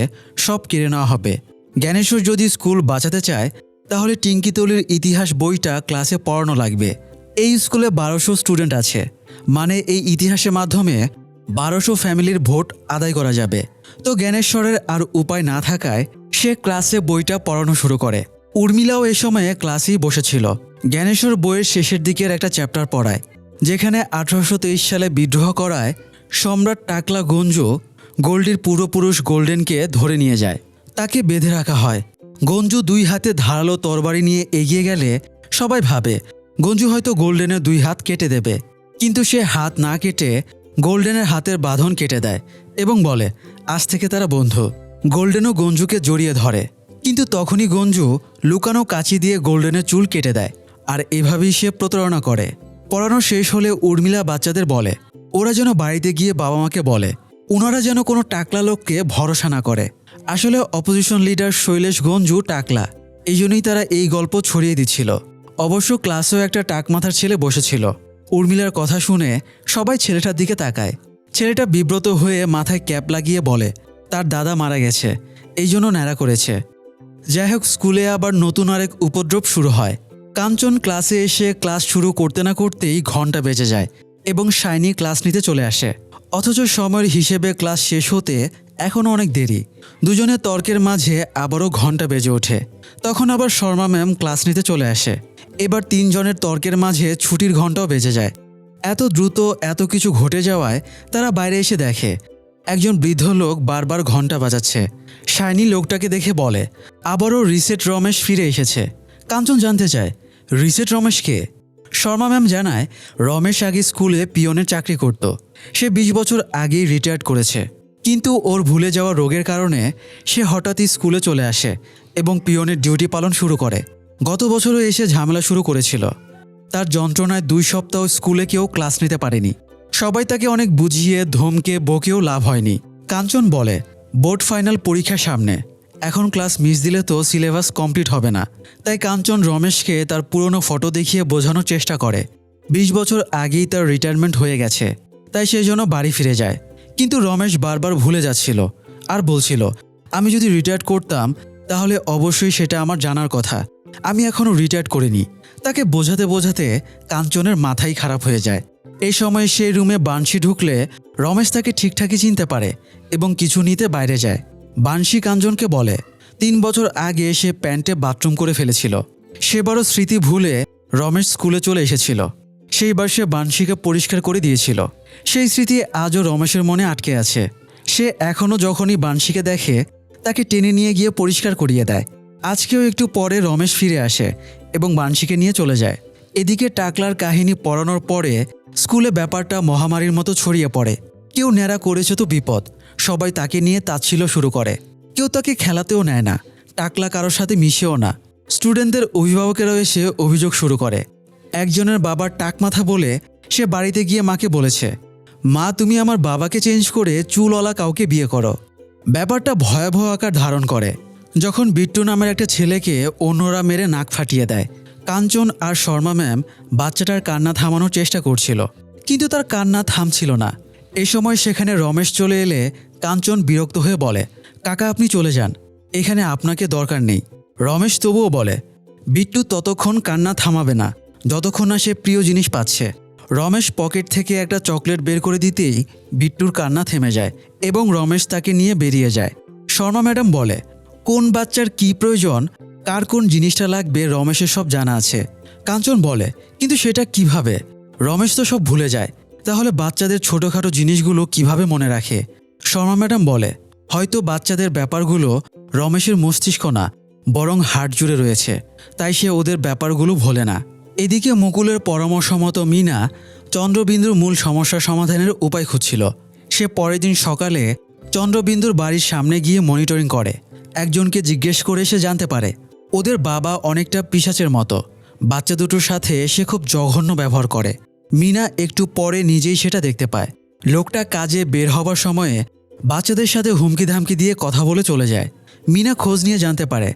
সব কেড়ে নেওয়া হবে। জ্ঞানেশ্বর যদি স্কুল বাঁচাতে চায় তাহলে টিঙ্কিতলির ইতিহাস বইটা ক্লাসে পড়ানো লাগবে। এই স্কুলে 1200 স্টুডেন্ট আছে, মানে এই ইতিহাসের মাধ্যমে 1200 ফ্যামিলির ভোট আদায় করা যাবে। তো জ্ঞানেশ্বরের আর উপায় না থাকায় সে ক্লাসে বইটা পড়ানো শুরু করে। উর্মিলাও এ সময়ে ক্লাসেই বসেছিল। জ্ঞানেশ্বর বইয়ের শেষের দিকের একটা চ্যাপ্টার পড়ায়, যেখানে 1823 সালে বিদ্রোহ করায় সম্রাট টাকলা গঞ্জু গোল্ডির পূর্বপুরুষ গোল্ডেনকে ধরে নিয়ে যায়। তাকে বেঁধে রাখা হয়। গঞ্জু 2 হাতে ধারালো তরবারি নিয়ে এগিয়ে গেলে সবাই ভাবে গঞ্জু হয়তো গোল্ডেনের 2 হাত কেটে দেবে। কিন্তু সে হাত না কেটে গোল্ডেনের হাতের বাঁধন কেটে দেয় এবং বলে আজ থেকে তারা বন্ধু। গোল্ডেনও গঞ্জুকে জড়িয়ে ধরে, কিন্তু তখনই গঞ্জু লুকানো কাঁচি দিয়ে গোল্ডেনের চুল কেটে দেয়। আর এভাবেই সে প্রতারণা করে। পড়ানো শেষ হলে উর্মিলা বাচ্চাদের বলে ওরা যেন বাড়িতে গিয়ে বাবা মাকে বলে ওনারা যেন কোনো টাকলা লোককে ভরসা না করে। আসলে অপোজিশন লিডার শৈলেশ গঞ্জু টাকলা, এই জন্যই তারা এই গল্প ছড়িয়ে দিচ্ছিল। অবশ্য ক্লাসেও একটা টাকমাথার ছেলে বসেছিল। উর্মিলার কথা শুনে সবাই ছেলেটার দিকে তাকায়। ছেলেটা বিব্রত হয়ে মাথায় ক্যাপ লাগিয়ে বলে তার দাদা মারা গেছে, এই জন্য ন্যাড়া করেছে। যাই হোক, স্কুলে আবার নতুন আরেক উপদ্রব শুরু হয়। কাঞ্চন ক্লাসে এসে ক্লাস শুরু করতে না করতেই ঘন্টা বেজে যায় এবং শাইনি ক্লাস নিতে চলে আসে। অথচ সময়ের হিসেবে ক্লাস শেষ হতে এখনও অনেক দেরি। দুজনের তর্কের মাঝে আবারও ঘন্টা বেজে ওঠে। তখন আবার শর্মা ম্যাম ক্লাস নিতে চলে আসে। এবার তিনজনের তর্কের মাঝে ছুটির ঘন্টাও বেজে যায়। এত দ্রুত এত কিছু ঘটে যাওয়ায় তারা বাইরে এসে দেখে একজন বৃদ্ধ লোক বারবার ঘন্টা বাজাচ্ছে। শাইনি লোকটাকে দেখে বলে, আবারও রিসেট রমেশ ফিরে এসেছে। কাঞ্চন জানতে চায়, রিসেট রমেশ কে? শর্মা ম্যাম জানায়, রমেশ আগে স্কুলে পিয়নের চাকরি করত। সে 20 বছর আগেই রিটায়ার্ড করেছে, কিন্তু ওর ভুলে যাওয়া রোগের কারণে সে হঠাৎই স্কুলে চলে আসে এবং পিয়নের ডিউটি পালন শুরু করে। গত বছরও এসে ঝামেলা শুরু করেছিল। তার যন্ত্রণায় 2 সপ্তাহ স্কুলে কেউ ক্লাস নিতে পারেনি। সবাই তাকে অনেক বুঝিয়ে ধমকে বকেও লাভ হয়নি। কাঞ্চন বলে, বোর্ড ফাইনাল পরীক্ষার সামনে, এখন ক্লাস মিস দিলে তো সিলেবাস কমপ্লিট হবে না। তাই কাঞ্চন রমেশকে তার পুরনো ফটো দেখিয়ে বোঝানোর চেষ্টা করে 20 বছর আগেই তার রিটায়ারমেন্ট হয়ে গেছে, তাই সেই জন্য বাড়ি ফিরে যায়। কিন্তু রমেশ বারবার ভুলে যাচ্ছিল আর বলছিল, আমি যদি রিটায়ার করতাম তাহলে অবশ্যই সেটা আমার জানার কথা, আমি এখনও রিটায়ার করিনি। তাকে বোঝাতে বোঝাতে কাঞ্চনের মাথাই খারাপ হয়ে যায়। এই সময় সেই রুমে বানশি ঢুকলে রমেশ তাকে ঠিকঠাকই চিনতে পারে এবং কিছু নিতে বাইরে যায়। বানশি কাঞ্চনকে বলে, 3 বছর আগে সে প্যান্টে বাথরুম করে ফেলেছিল। সেবারও স্মৃতি ভুলে রমেশ স্কুলে চলে এসেছিল। সেইবার সে বানশিকে পরিষ্কার করে দিয়েছিল। সেই স্মৃতি আজও রমেশের মনে আটকে আছে। সে এখনও যখনই বানশিকে দেখে তাকে টেনে নিয়ে গিয়ে পরিষ্কার করিয়ে দেয়। আজকেও একটু পরে রমেশ ফিরে আসে এবং বানশিকে নিয়ে চলে যায়। এদিকে টাকলার কাহিনী পড়ানোর পরে স্কুলে ব্যাপারটা মহামারীর মতো ছড়িয়ে পড়ে। কেউ ন্যাড়া করেছে তো বিপদ, সবাই তাকে নিয়ে তাচ্ছিল্য শুরু করে। কেউ তাকে খেলাতেও নেয় না, টাকলা কারোর সাথে মিশেও না। স্টুডেন্টদের অভিভাবকেরাও এসে অভিযোগ শুরু করে। একজনের বাবার টাকমাথা বলে সে বাড়িতে গিয়ে মাকে বলেছে, মা তুমি আমার বাবাকে চেঞ্জ করে চুলওয়ালা কাউকে বিয়ে করো। ব্যাপারটা ভয়াবহ আকার ধারণ করে যখন বিট্টু নামের একটা ছেলেকে অন্যরা মেরে নাক ফাটিয়ে দেয়। কাঞ্চন আর শর্মা ম্যাম বাচ্চাটার কান্না থামানোর চেষ্টা করছিল, কিন্তু তার কান্না থামছিল না। এই সময় সেখানে রমেশ চলে এলে কাঞ্চন বিরক্ত হয়ে বলে, কাকা আপনি চলে যান, এখানে আপনাকে দরকার নেই। রমেশ তবুও বলে, বিট্টু ততক্ষণ কান্না থামাবে না যতক্ষণ না সে প্রিয় জিনিস পাচ্ছে। রমেশ পকেট থেকে একটা চকলেট বের করে দিতেই বিট্টুর কান্না থেমে যায় এবং রমেশ তাকে নিয়ে বেরিয়ে যায়। শর্মা ম্যাডাম বলে, কোন বাচ্চার কি প্রয়োজন, কার কোন জিনিসটা লাগবে রমেশের সব জানা আছে। কাঞ্চন বলে, কিন্তু সেটা কিভাবে? রমেশ তো সব ভুলে যায়, তাহলে বাচ্চাদের ছোটোখাটো জিনিসগুলো কিভাবে মনে রাখে? শর্মা ম্যাডাম বলে, হয়তো বাচ্চাদের ব্যাপারগুলো রমেশের মস্তিষ্ক না, বরং হাড় জুড়ে রয়েছে, তাই সে ওদের ব্যাপারগুলো ভোলে না। এদিকে মুকুলের পরামর্শ মতো মিনা চন্দ্রবিন্দুর মূল সমস্যা সমাধানের উপায় খুঁজছিল। সে পরের দিন সকালে চন্দ্রবিন্দুর বাড়ির সামনে গিয়ে মনিটরিং করে। একজনকে জিজ্ঞেস করে সে জানতে পারে ওদের বাবা অনেকটা পিশাচের মতো। বাচ্চা দুটোর সাথে সে খুব জঘন্য ব্যবহার করে। মিনা একটু পরে নিজেই সেটা দেখতে পায়। লোকটা কাজে বের হবার সময়ে বাচ্চাদের সাথে হুমকি ধামকি দিয়ে কথা বলে চলে যায়। মিনা খোঁজ নিয়ে জানতে পারে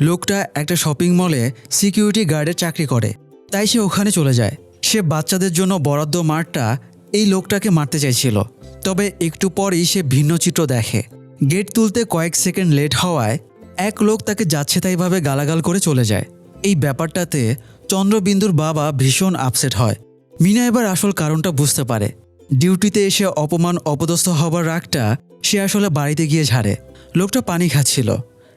লোকটা একটা শপিং মলে সিকিউরিটি গার্ডের চাকরি করে, তাই সে ওখানে চলে যায়। সে বাচ্চাদের জন্য বরাদ্দ মাঠটা এই লোকটাকে মারতে চাইছিল, তবে একটু পরেই সে ভিন্ন চিত্র দেখে। গেট তুলতে কয়েক সেকেন্ড লেট হওয়ায় এক লোক তাকে যাচ্ছে তাইভাবে গালাগাল করে চলে যায়। এই ব্যাপারটাতে চন্দ্রবিন্দুর বাবা ভীষণ আপসেট হয়। মিনা এবার আসল কারণটা বুঝতে পারে। ডিউটিতে এসে অপমান অপদস্থ হবার রাগটা সে আসলে বাড়িতে গিয়ে ঝাড়ে। লোকটা পানি খাচ্ছিল,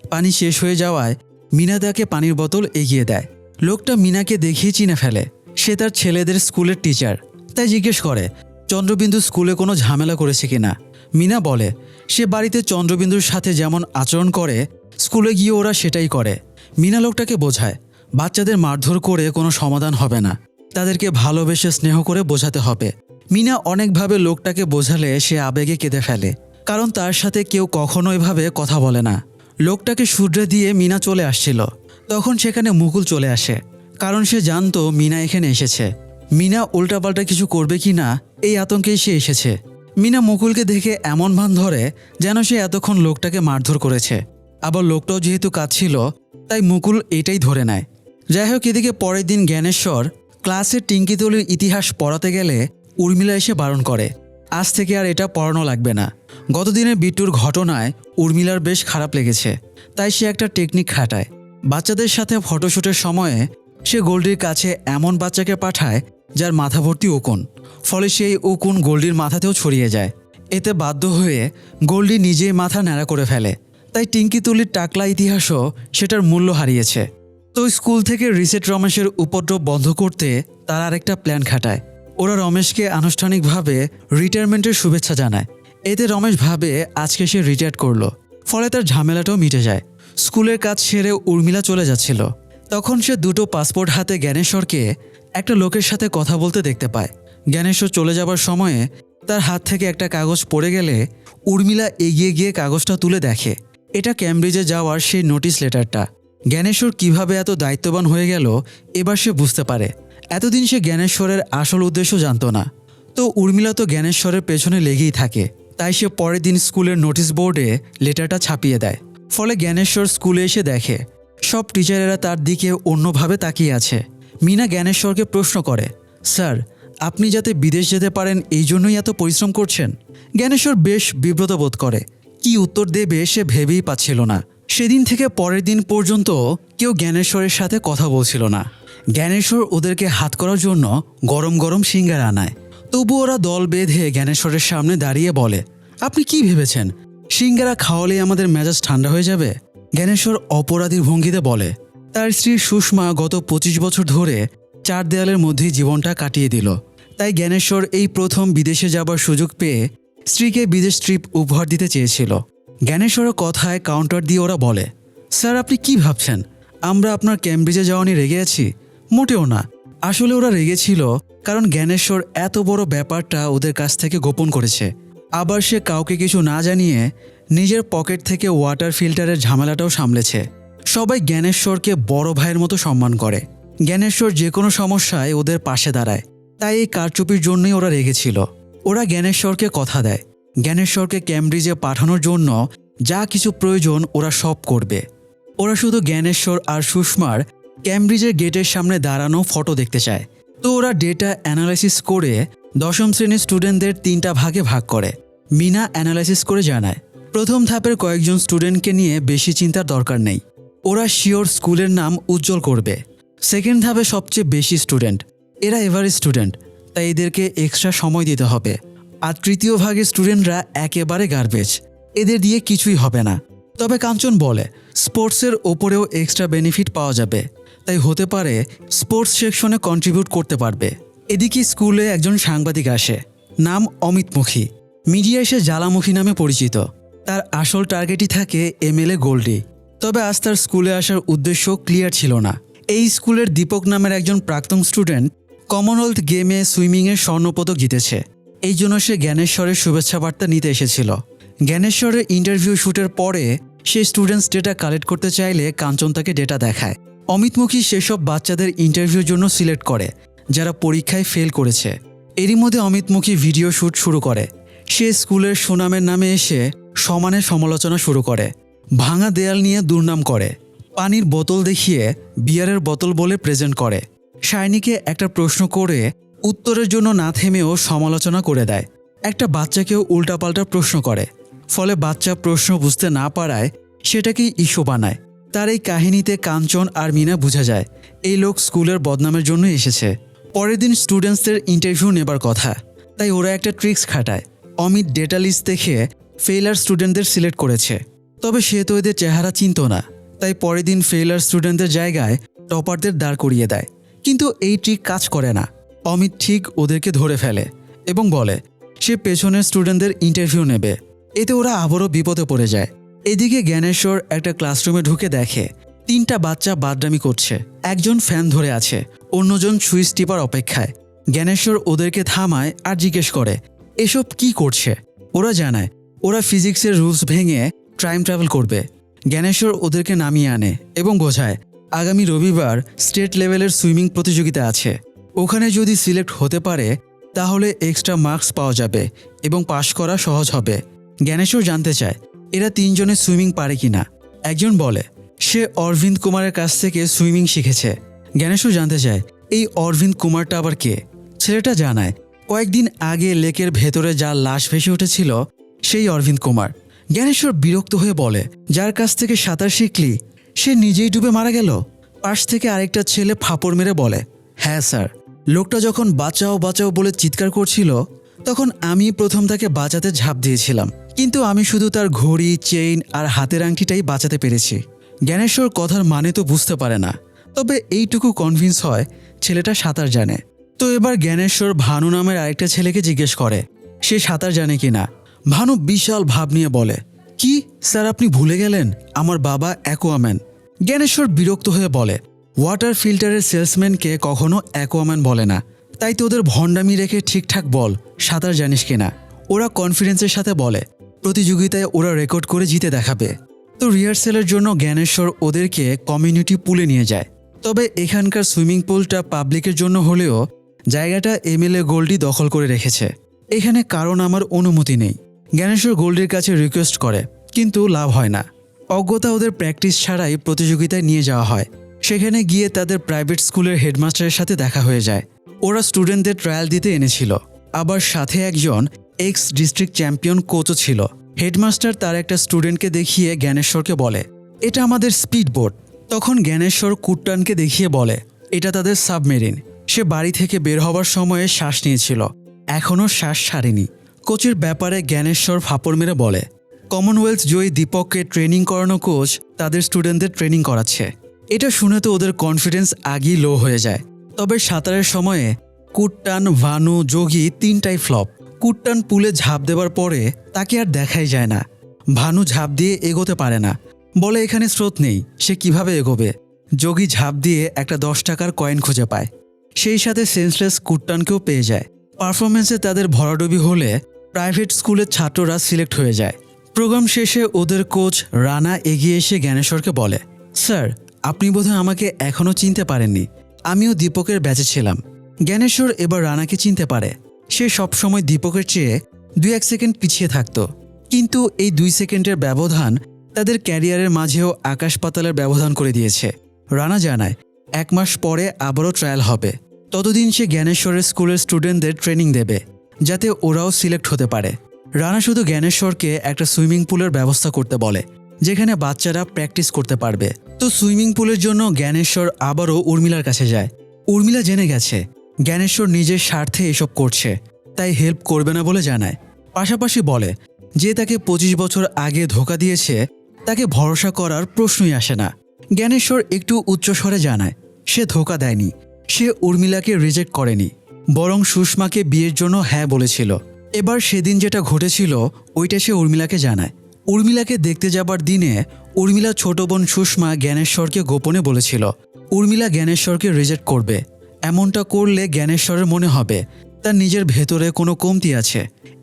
পানি শেষ হয়ে যাওয়ায় মিনা তাকে পানির বোতল এগিয়ে দেয়। লোকটা মিনাকে দেখেই চিনে ফেলে, সে তার ছেলেদের স্কুলের টিচার, তাই জিজ্ঞেস করে চন্দ্রবিন্দু স্কুলে কোনো ঝামেলা করেছে কিনা। মিনা বলে সে বাড়িতে চন্দ্রবিন্দুর সাথে যেমন আচরণ করে স্কুলে গিয়ে ওরা সেটাই করে। মিনা লোকটাকে বোঝায় বাচ্চাদের মারধর করে কোনো সমাধান হবে না, তাদেরকে ভালোবেসে স্নেহ করে বোঝাতে হবে। মিনা অনেকভাবে লোকটাকে বোঝালে সে আবেগে কেঁদে ফেলে, কারণ তার সাথে কেউ কখনো এভাবে কথা বলে না। লোকটাকে শুধরে দিয়ে মিনা চলে আসছিল, তখন সেখানে মুকুল চলে আসে, কারণ সে জানতো মিনা এখানে এসেছে। মিনা উল্টাপাল্টা কিছু করবে কি না এই আতঙ্কেই সে এসেছে। মিনা মুকুলকে দেখে এমন ভান ধরে যেন সে এতক্ষণ লোকটাকে মারধর করেছে। আবার লোকটাও যেহেতু কাঁদছিল তাই মুকুল এটাই ধরে নেয়। যাই হোক, এদিকে পরের দিন জ্ঞানেশ্বর ক্লাসে টিঙ্কিতলির ইতিহাস পড়াতে গেলে উর্মিলা এসে বারণ করে, আজ থেকে আর এটা পড়ানো লাগবে না। গতদিনের বিট্টুর ঘটনায় উর্মিলার বেশ খারাপ লেগেছে, তাই সে একটা টেকনিক খাটায়। বাচ্চাদের সাথে ফটোশ্যুটের সময়ে সে গোল্ডির কাছে এমন বাচ্চাকে পাঠায় যার মাথা ভর্তি উকুন, ফলে সেই উকুন গোল্ডির মাথাতেও ছড়িয়ে যায়। এতে বাধ্য হয়ে গোল্ডি নিজেই মাথা ন্যাড়া করে ফেলে। তাই টিঙ্কি তুলির টাকলা ইতিহাসও সেটার মূল্য হারিয়েছে। তো স্কুল থেকে রিসেট রমেশের উপদ্রব বন্ধ করতে তারা আরেকটা প্ল্যান খাটায়। ওরা রমেশকে আনুষ্ঠানিকভাবে রিটায়ারমেন্টের শুভেচ্ছা জানায়। এতে রমেশ ভাবে আজকে সে রিটায়ার করলো, ফলে তার ঝামেলাটাও মিটে যায়। স্কুলের কাজ সেরে উর্মিলা চলে যাচ্ছিল, তখন সে দুটো পাসপোর্ট হাতে জ্ঞানেশ্বরকে একটা লোকের সাথে কথা বলতে দেখতে পায়। জ্ঞানেশ্বর চলে যাবার সময়ে তার হাত থেকে একটা কাগজ পড়ে গেলে উর্মিলা এগিয়ে গিয়ে কাগজটা তুলে দেখে এটা ক্যামব্রিজে যাওয়ার সেই নোটিশ লেটারটা। জ্ঞানেশ্বর কিভাবে এত দায়িত্ববান হয়ে গেল এবার সে বুঝতে পারে। এতদিন সে জ্ঞানেশ্বরের আসল উদ্দেশ্য জানত না। তো উর্মিলা তো জ্ঞানেশ্বরের পেছনে লেগেই থাকে, তাই সে পরের দিন স্কুলের নোটিশ বোর্ডে লেটারটা ছাপিয়ে দেয়। ফলে জ্ঞানেশ্বর স্কুলে এসে দেখে সব টিচারেরা তার দিকে অন্যভাবে তাকিয়ে আছে। মিনা জ্ঞানেশ্বরকে প্রশ্ন করে, স্যার, আপনি যাতে বিদেশ যেতে পারেন এই জন্যই এত পরিশ্রম করছেন? জ্ঞানেশ্বর বেশ বিব্রত বোধ করে। কি উত্তর দেবে সে ভেবেই পাচ্ছিল না। সেদিন থেকে পরের দিন পর্যন্ত কেউ জ্ঞানেশ্বরের সাথে কথা বলছিল না। জ্ঞানেশ্বর ওদেরকে হাত করার জন্য গরম গরম সিঙ্গারা আনায়। তবু ওরা দল বেঁধে জ্ঞানেশ্বরের সামনে দাঁড়িয়ে বলে, আপনি কি ভেবেছেন সিঙ্গারা খাওয়ালেই আমাদের মেজাজ ঠান্ডা হয়ে যাবে? জ্ঞানেশ্বর অপরাধীর ভঙ্গিতে বলে। তার স্ত্রী সুষমা গত 25 বছর ধরে 4 দেয়ালের মধ্যেই জীবনটা কাটিয়ে দিল। তাই জ্ঞানেশ্বর এই প্রথম বিদেশে যাবার সুযোগ পেয়ে স্ত্রীকে বিদেশ ট্রিপ উপহার দিতে চেয়েছিল। জ্ঞানেশ্বরের কথায় কাউন্টার দিয়ে ওরা বলে, স্যার, আপনি কি ভাবছেন আমরা আপনার ক্যামব্রিজে যাওয়া নিয়ে রেগে আছি? মোটেও না। আসলে ওরা রেগেছিল কারণ জ্ঞানেশ্বর এত বড় ব্যাপারটা ওদের কাছ থেকে গোপন করেছে। আবার সে কাউকে কিছু না জানিয়ে নিজের পকেট থেকে ওয়াটার ফিল্টারের ঝামেলাটাও সামলেছে। সবাই জ্ঞানেশ্বরকে বড় ভাইয়ের মতো সম্মান করে। জ্ঞানেশ্বর যে কোনো সমস্যায় ওদের পাশে দাঁড়ায়। তাই এই কারচুপির জন্যই ওরা রেগেছিল। ওরা জ্ঞানেশ্বরকে কথা দেয় জ্ঞানেশ্বরকে ক্যামব্রিজে পাঠানোর জন্য যা কিছু প্রয়োজন ওরা সব করবে। ওরা শুধু জ্ঞানেশ্বর আর সুষমার ক্যামব্রিজের গেটের সামনে দাঁড়ানো ফটো দেখতে চায়। তো ওরা ডেটা অ্যানালাইসিস করে 10ম শ্রেণীর স্টুডেন্টদের 3টা ভাগে ভাগ করে। মিনা অ্যানালাইসিস করে জানায়, প্রথম ধাপের কয়েকজন স্টুডেন্টকে নিয়ে বেশি চিন্তার দরকার নেই, ওরা শিওর স্কুলের নাম উজ্জ্বল করবে। সেকেন্ড ধাপে সবচেয়ে বেশি স্টুডেন্ট, এরা এভারেজ স্টুডেন্ট, তাই এদেরকে এক্সট্রা সময় দিতে হবে। আর তৃতীয় ভাগের স্টুডেন্টরা একেবারে গার্বেজ, এদের দিয়ে কিছুই হবে না। তবে কাঞ্চন বলে স্পোর্টসের ওপরেও এক্সট্রা বেনিফিট পাওয়া যাবে, তাই হতে পারে স্পোর্টস সেকশনে কন্ট্রিবিউট করতে পারবে। এদিকে স্কুলে একজন সাংবাদিক আসে, নাম অমিতমুখী। মিডিয়ায় সে জ্বালামুখী নামে পরিচিত। তার আসল টার্গেটই থাকে এমএলএ গোল্ডি। তবে আজ তার স্কুলে আসার উদ্দেশ্য ক্লিয়ার ছিল না। এই স্কুলের দীপক নামের একজন প্রাক্তন স্টুডেন্ট কমনওয়েলথ গেমে সুইমিংয়ের স্বর্ণপদক জিতেছে। এই জন্য সে জ্ঞানেশ্বরের শুভেচ্ছা বার্তা নিতে এসেছিল। জ্ঞানেশ্বরের ইন্টারভিউ শ্যুটের পরে সে স্টুডেন্টস ডেটা কালেক্ট করতে চাইলে কাঞ্চন তাকে ডেটা দেখায়। অমিতমুখী সেসব বাচ্চাদের ইন্টারভিউর জন্য সিলেক্ট করে যারা পরীক্ষায় ফেল করেছে। এরই মধ্যে অমিতমুখী ভিডিও শ্যুট শুরু করে। সে স্কুলের সুনামের নামে এসে সমানে সমালোচনা শুরু করে, ভাঙা দেয়াল নিয়ে দুর্নাম করে, পানির বোতল দেখিয়ে বিয়ারের বোতল বলে প্রেজেন্ট করে। শাইনিকে একটা প্রশ্ন করে উত্তরের জন্য না থেমেও সমালোচনা করে দেয়। একটা বাচ্চাকেও উল্টাপাল্টা প্রশ্ন করে, ফলে বাচ্চা প্রশ্ন বুঝতে না পারায় সেটাকেই ইস্যু বানায়। তার এই কাহিনীতে কাঞ্চন আর মিনা বোঝা যায় এই লোক স্কুলের বদনামের জন্য এসেছে। পরের দিন স্টুডেন্টসদের ইন্টারভিউ নেবার কথা, তাই ওরা একটা ট্রিক্স খাটায়। অমিত ডেটা লিস্ট দেখে ফেইলার স্টুডেন্টদের সিলেক্ট করেছে। তবে সে তো এদের চেহারা চিনত না, তাই পরের দিন ফেইলার স্টুডেন্টদের জায়গায় টপারদের দাঁড় করিয়ে দেয়। কিন্তু এই ট্রিক কাজ করে না। অমিত ঠিক ওদেরকে ধরে ফেলে এবং বলে সে পেছনের স্টুডেন্টদের ইন্টারভিউ নেবে। এতে ওরা আবারও বিপদে পড়ে যায়। এদিকে জ্ঞানেশ্বর একটা ক্লাসরুমে ঢুকে দেখে 3টা বাচ্চা বাদরামি করছে। একজন ফ্যান ধরে আছে, অন্যজন সুইচ টিপার অপেক্ষায়। জ্ঞানেশ্বর ওদেরকে থামায় আর জিজ্ঞেস করে এসব কি করছে। ওরা জানায় ওরা ফিজিক্সের রুলস ভেঙে টাইম ট্রাভেল করবে। জ্ঞানেশ্বর ওদেরকে নামিয়ে আনে এবং বোঝায় আগামী রবিবার স্টেট লেভেলের সুইমিং প্রতিযোগিতা আছে। ওখানে যদি সিলেক্ট হতে পারে তাহলে এক্সট্রা মার্কস পাওয়া যাবে এবং পাশ করা সহজ হবে। জ্ঞানেশ্বর জানতে চায় এরা 3 জনে সুইমিং পারে কিনা। একজন বলে সে অরবিন্দ কুমারের কাছ থেকে সুইমিং শিখেছে। জ্ঞানেশ্বর জানতে চায় এই অরবিন্দ কুমারটা আবার কে। ছেলেটা জানায় কয়েকদিন আগে লেকের ভেতরে যার লাশ ভেসে উঠেছিল সেই অরবিন্দ কুমার। জ্ঞানেশ্বর বিরক্ত হয়ে বলে যার কাছ থেকে সাঁতার শিখলি সে নিজেই ডুবে মারা গেল। পাশ থেকে আরেকটা ছেলে ফাপড় মেরে বলে হ্যাঁ স্যার, লোকটা যখন বাঁচাও বাঁচাও বলে চিৎকার করছিল তখন আমি প্রথম তাকে বাঁচাতে ঝাঁপ দিয়েছিলাম, কিন্তু আমি শুধু তার ঘড়ি, চেইন আর হাতের আংটিটাই বাঁচাতে পেরেছি। জ্ঞানেশ্বর কথার মানে তো বুঝতে পারে না, তবে এইটুকু কনভিন্স হয় ছেলেটা সাঁতার জানে। তো এবার জ্ঞানেশ্বর ভানু নামের আরেকটা ছেলেকে জিজ্ঞেস করে সে সাঁতার জানে কিনা। ভানু বিশাল ভাব নিয়ে বলে, কি স্যার, আপনি ভুলে গেলেন আমার বাবা অ্যাকোয়াম্যান। জ্ঞানেশ্বর বিরক্ত হয়ে বলে, ওয়াটার ফিল্টারের সেলসম্যানকে কখনো অ্যাকোয়াম্যান বলে না, তাই তো ওদের ভণ্ডামি রেখে ঠিকঠাক বল সাঁতার জানিস কিনা। ওরা কনফিডেন্সের সাথে বলে প্রতিযোগিতায় ওরা রেকর্ড করে জিতে দেখাবে। তো রিহার্সেলের জন্য জ্ঞানেশ্বর ওদেরকে কমিউনিটি পুলে নিয়ে যায়। তবে এখানকার সুইমিং পুলটা পাবলিকের জন্য হলেও জায়গাটা এমএলএ গোল্ডি দখল করে রেখেছে। এখানে কারণ আমার অনুমতি নেই। জ্ঞানেশ্বর গোল্ডির কাছে রিকোয়েস্ট করে, কিন্তু লাভ হয় না। অজ্ঞতা ওদের প্র্যাকটিস ছাড়াই প্রতিযোগিতায় নিয়ে যাওয়া হয়। সেখানে গিয়ে তাদের প্রাইভেট স্কুলের হেডমাস্টারের সাথে দেখা হয়ে যায়। ওরা স্টুডেন্টদের ট্রায়াল দিতে এনেছিল, আবার সাথে একজন এক্স ডিস্ট্রিক্ট চ্যাম্পিয়ন কোচও ছিল। হেডমাস্টার তার একটা স্টুডেন্টকে দেখিয়ে জ্ঞানেশ্বরকে বলে, এটা আমাদের স্পিড বোট। তখন জ্ঞানেশ্বর কুট্টানকে দেখিয়ে বলে, এটা তাদের সাবমেরিন। সে বাড়ি থেকে বের হবার সময়ে শ্বাস নিয়েছিল, এখনও শ্বাস ছাড়েনি। কোচের ব্যাপারে জ্ঞানেশ্বর ফাপড় মেরে বলে, কমনওয়েলথ জয়ী দীপককে ট্রেনিং করানো কোচ তাদের স্টুডেন্টদের ট্রেনিং করাচ্ছে। এটা শুনে তো ওদের কনফিডেন্স আগেই লো হয়ে যায়। তবে সাঁতারের সময়ে কুট্টান, ভানু, যোগী তিনটাই ফ্লপ। কুট্টান পুলে ঝাঁপ দেবার পরে তাকে আর দেখাই যায় না। ভানু ঝাঁপ দিয়ে এগোতে পারে না, বলে এখানে স্রোত নেই, সে কিভাবে এগোবে। যোগী ঝাঁপ দিয়ে একটা 10 টাকার কয়েন খুঁজে পায়, সেই সাথে সেন্সলেস কুট্টানকেও পেয়ে যায়। পারফরমেন্সে তাদের ভরাডুবি হলে প্রাইভেট স্কুলের ছাত্ররা সিলেক্ট হয়ে যায়। প্রোগ্রাম শেষে ওদের কোচ রানা এগিয়ে এসে জ্ঞানেশ্বরকে বলে, স্যার, আপনি বোধহয় আমাকে এখনও চিনতে পারেননি, আমিও দীপকের ব্যাচে ছিলাম। জ্ঞানেশ্বর এবার রানাকে চিনতে পারে। সে সবসময় দীপকের চেয়ে 2-1 সেকেন্ড পিছিয়ে থাকত, কিন্তু এই 2 সেকেন্ডের ব্যবধান তাদের ক্যারিয়ারের মাঝেও আকাশ পাতালের ব্যবধান করে দিয়েছে। রানা জানায় 1 মাস পরে আবারও ট্রায়াল হবে, ততদিন সে জ্ঞানেশ্বরের স্কুলের স্টুডেন্টদের ট্রেনিং দেবে, যাতে ওরাও সিলেক্ট হতে পারে। রানা শুধু জ্ঞানেশ্বরকে একটা সুইমিং পুলের ব্যবস্থা করতে বলে, যেখানে বাচ্চারা প্র্যাকটিস করতে পারবে। তো সুইমিং পুলের জন্য জ্ঞানেশ্বর আবারও উর্মিলার কাছে যায়। উর্মিলা জেনে গেছে জ্ঞানেশ্বর নিজের স্বার্থে এসব করছে, তাই হেল্প করবে না বলে জানায়। পাশাপাশি বলে যে তাকে 25 বছর আগে ধোঁকা দিয়েছে তাকে ভরসা করার প্রশ্নই আসে না। জ্ঞানেশ্বর একটু উচ্চস্বরে জানায় সে ধোঁকা দেয়নি, সে উর্মিলাকে রিজেক্ট করেনি, বরং সুষমাকে বিয়ের জন্য হ্যাঁ বলেছিল। এবার সেদিন যেটা ঘটেছিল ওইটা সে উর্মিলাকে জানায়। উর্মিলাকে দেখতে যাবার দিনে উর্মিলা ছোট বোন সুষমা জ্ঞানেশ্বরকে গোপনে বলেছিল উর্মিলা জ্ঞানেশ্বরকে রিজেক্ট করবে। এমনটা করলে জ্ঞানেশ্বরের মনে হবে তার নিজের ভেতরে কোনো কমতি আছে।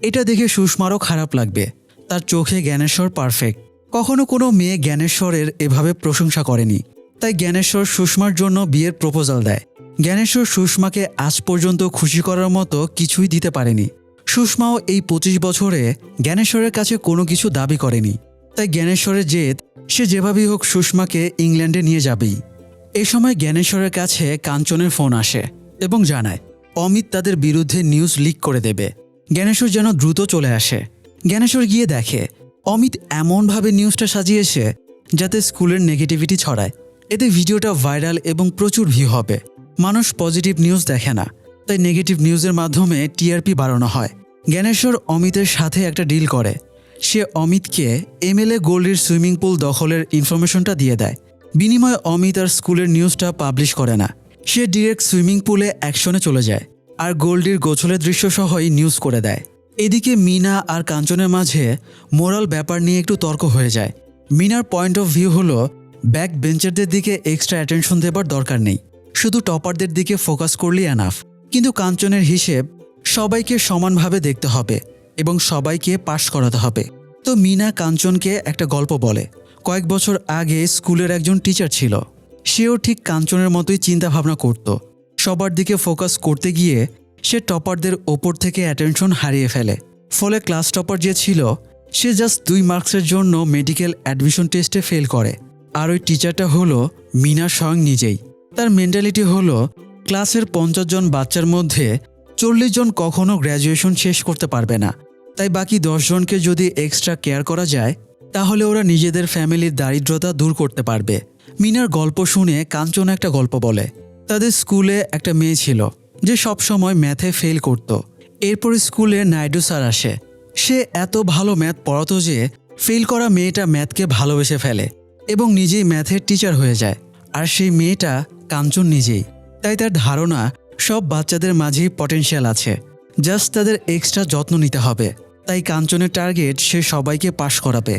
এটা দেখে সুষমারও খারাপ লাগবে। তার চোখে জ্ঞানেশ্বর পারফেক্ট, কখনো কোনো মেয়ে জ্ঞানেশ্বরের এভাবে প্রশংসা করেনি। তাই জ্ঞানেশ্বর সুষমার জন্য বিয়ের প্রপোজাল দেয়। জ্ঞানেশ্বর সুষমাকে আজ পর্যন্ত খুশি করার মতো কিছুই দিতে পারেনি। সুষমাও এই 25 বছরে জ্ঞানেশ্বরের কাছে কোনো কিছু দাবি করেনি। তাই জ্ঞানেশ্বরের জেদ সে যেভাবেই হোক সুষমাকে ইংল্যান্ডে নিয়ে যাবেই। এ সময় জ্ঞানেশ্বরের কাছে কাঞ্চনের ফোন আসে এবং জানায় অমিত তাদের বিরুদ্ধে নিউজ লিক করে দেবে। জ্ঞানেশ্বর যেন দ্রুত চলে আসে। জ্ঞানেশ্বর গিয়ে দেখে অমিত এমনভাবে নিউজটা সাজিয়েছে যাতে স্কুলের নেগেটিভিটি ছড়ায়। এতে ভিডিওটা ভাইরাল এবং প্রচুর ভিউ হবে। মানুষ পজিটিভ নিউজ দেখে না, তাই নেগেটিভ নিউজের মাধ্যমে টিআরপি বাড়ানো হয়। জ্ঞানেশ্বর অমিতের সাথে একটা ডিল করে। সে অমিতকে এমএলএ গোল্ডির সুইমিং পুল দখলের ইনফরমেশনটা দিয়ে দেয়। বিনিময়ে অমিত আর স্কুলের নিউজটা পাবলিশ করে না। সে ডিরেক্ট সুইমিং পুলে অ্যাকশনে চলে যায় আর গোল্ডির গোছলের দৃশ্য সহই নিউজ করে দেয়। এদিকে মিনা আর কাঞ্চনের মাঝে মোরাল ব্যাপার নিয়ে একটু তর্ক হয়ে যায়। মিনার পয়েন্ট অফ ভিউ হলো ব্যাক বেঞ্চারদের দিকে এক্সট্রা অ্যাটেনশন দেবার দরকার নেই, শুধু টপারদের দিকে ফোকাস করলেই এনাফ। কিন্তু কাঞ্চনের হিসেব সবাইকে সমানভাবে দেখতে হবে এবং সবাইকে পাশ করাতে হবে। তো মিনা কাঞ্চনকে একটা গল্প বলে। কয়েক বছর আগে স্কুলের একজন টিচার ছিল, সেও ঠিক কাঞ্চনের মতোই চিন্তাভাবনা করত। সবার দিকে ফোকাস করতে গিয়ে সে টপারদের ওপর থেকে অ্যাটেনশন হারিয়ে ফেলে। ফলে ক্লাস টপার যে ছিল সে জাস্ট 2 মার্কসের জন্য মেডিকেল অ্যাডমিশন টেস্টে ফেল করে। আর ওই টিচারটা হলো মিনা স্বয়ং নিজেই। তার মেন্টালিটি হলো ক্লাসের 50 জন বাচ্চার মধ্যে 40 জন কখনো গ্র্যাজুয়েশন শেষ করতে পারবে না, তাই বাকি 10 জনকে যদি এক্সট্রা কেয়ার করা যায় তাহলে ওরা নিজেদের ফ্যামিলির দারিদ্রতা দূর করতে পারবে। মিনার গল্প শুনে কাঞ্চন একটা গল্প বলে। তাদের স্কুলে একটা মেয়ে ছিল যে সবসময় ম্যাথে ফেল করত। এরপর স্কুলে নাইডু স্যার আসে। সে এত ভালো ম্যাথ পড়াতো যে ফেল করা মেয়েটা ম্যাথকে ভালোবেসে ফেলে এবং নিজেই ম্যাথের টিচার হয়ে যায়। আর সেই মেয়েটা কাঞ্চন নিজেই। তাই তার ধারণা সব বাচ্চাদের মাঝেই পটেনশিয়াল আছে, জাস্ট তাদের এক্সট্রা যত্ন নিতে হবে। তাই কাঞ্চনের টার্গেট সে সবাইকে পাশ করাবে।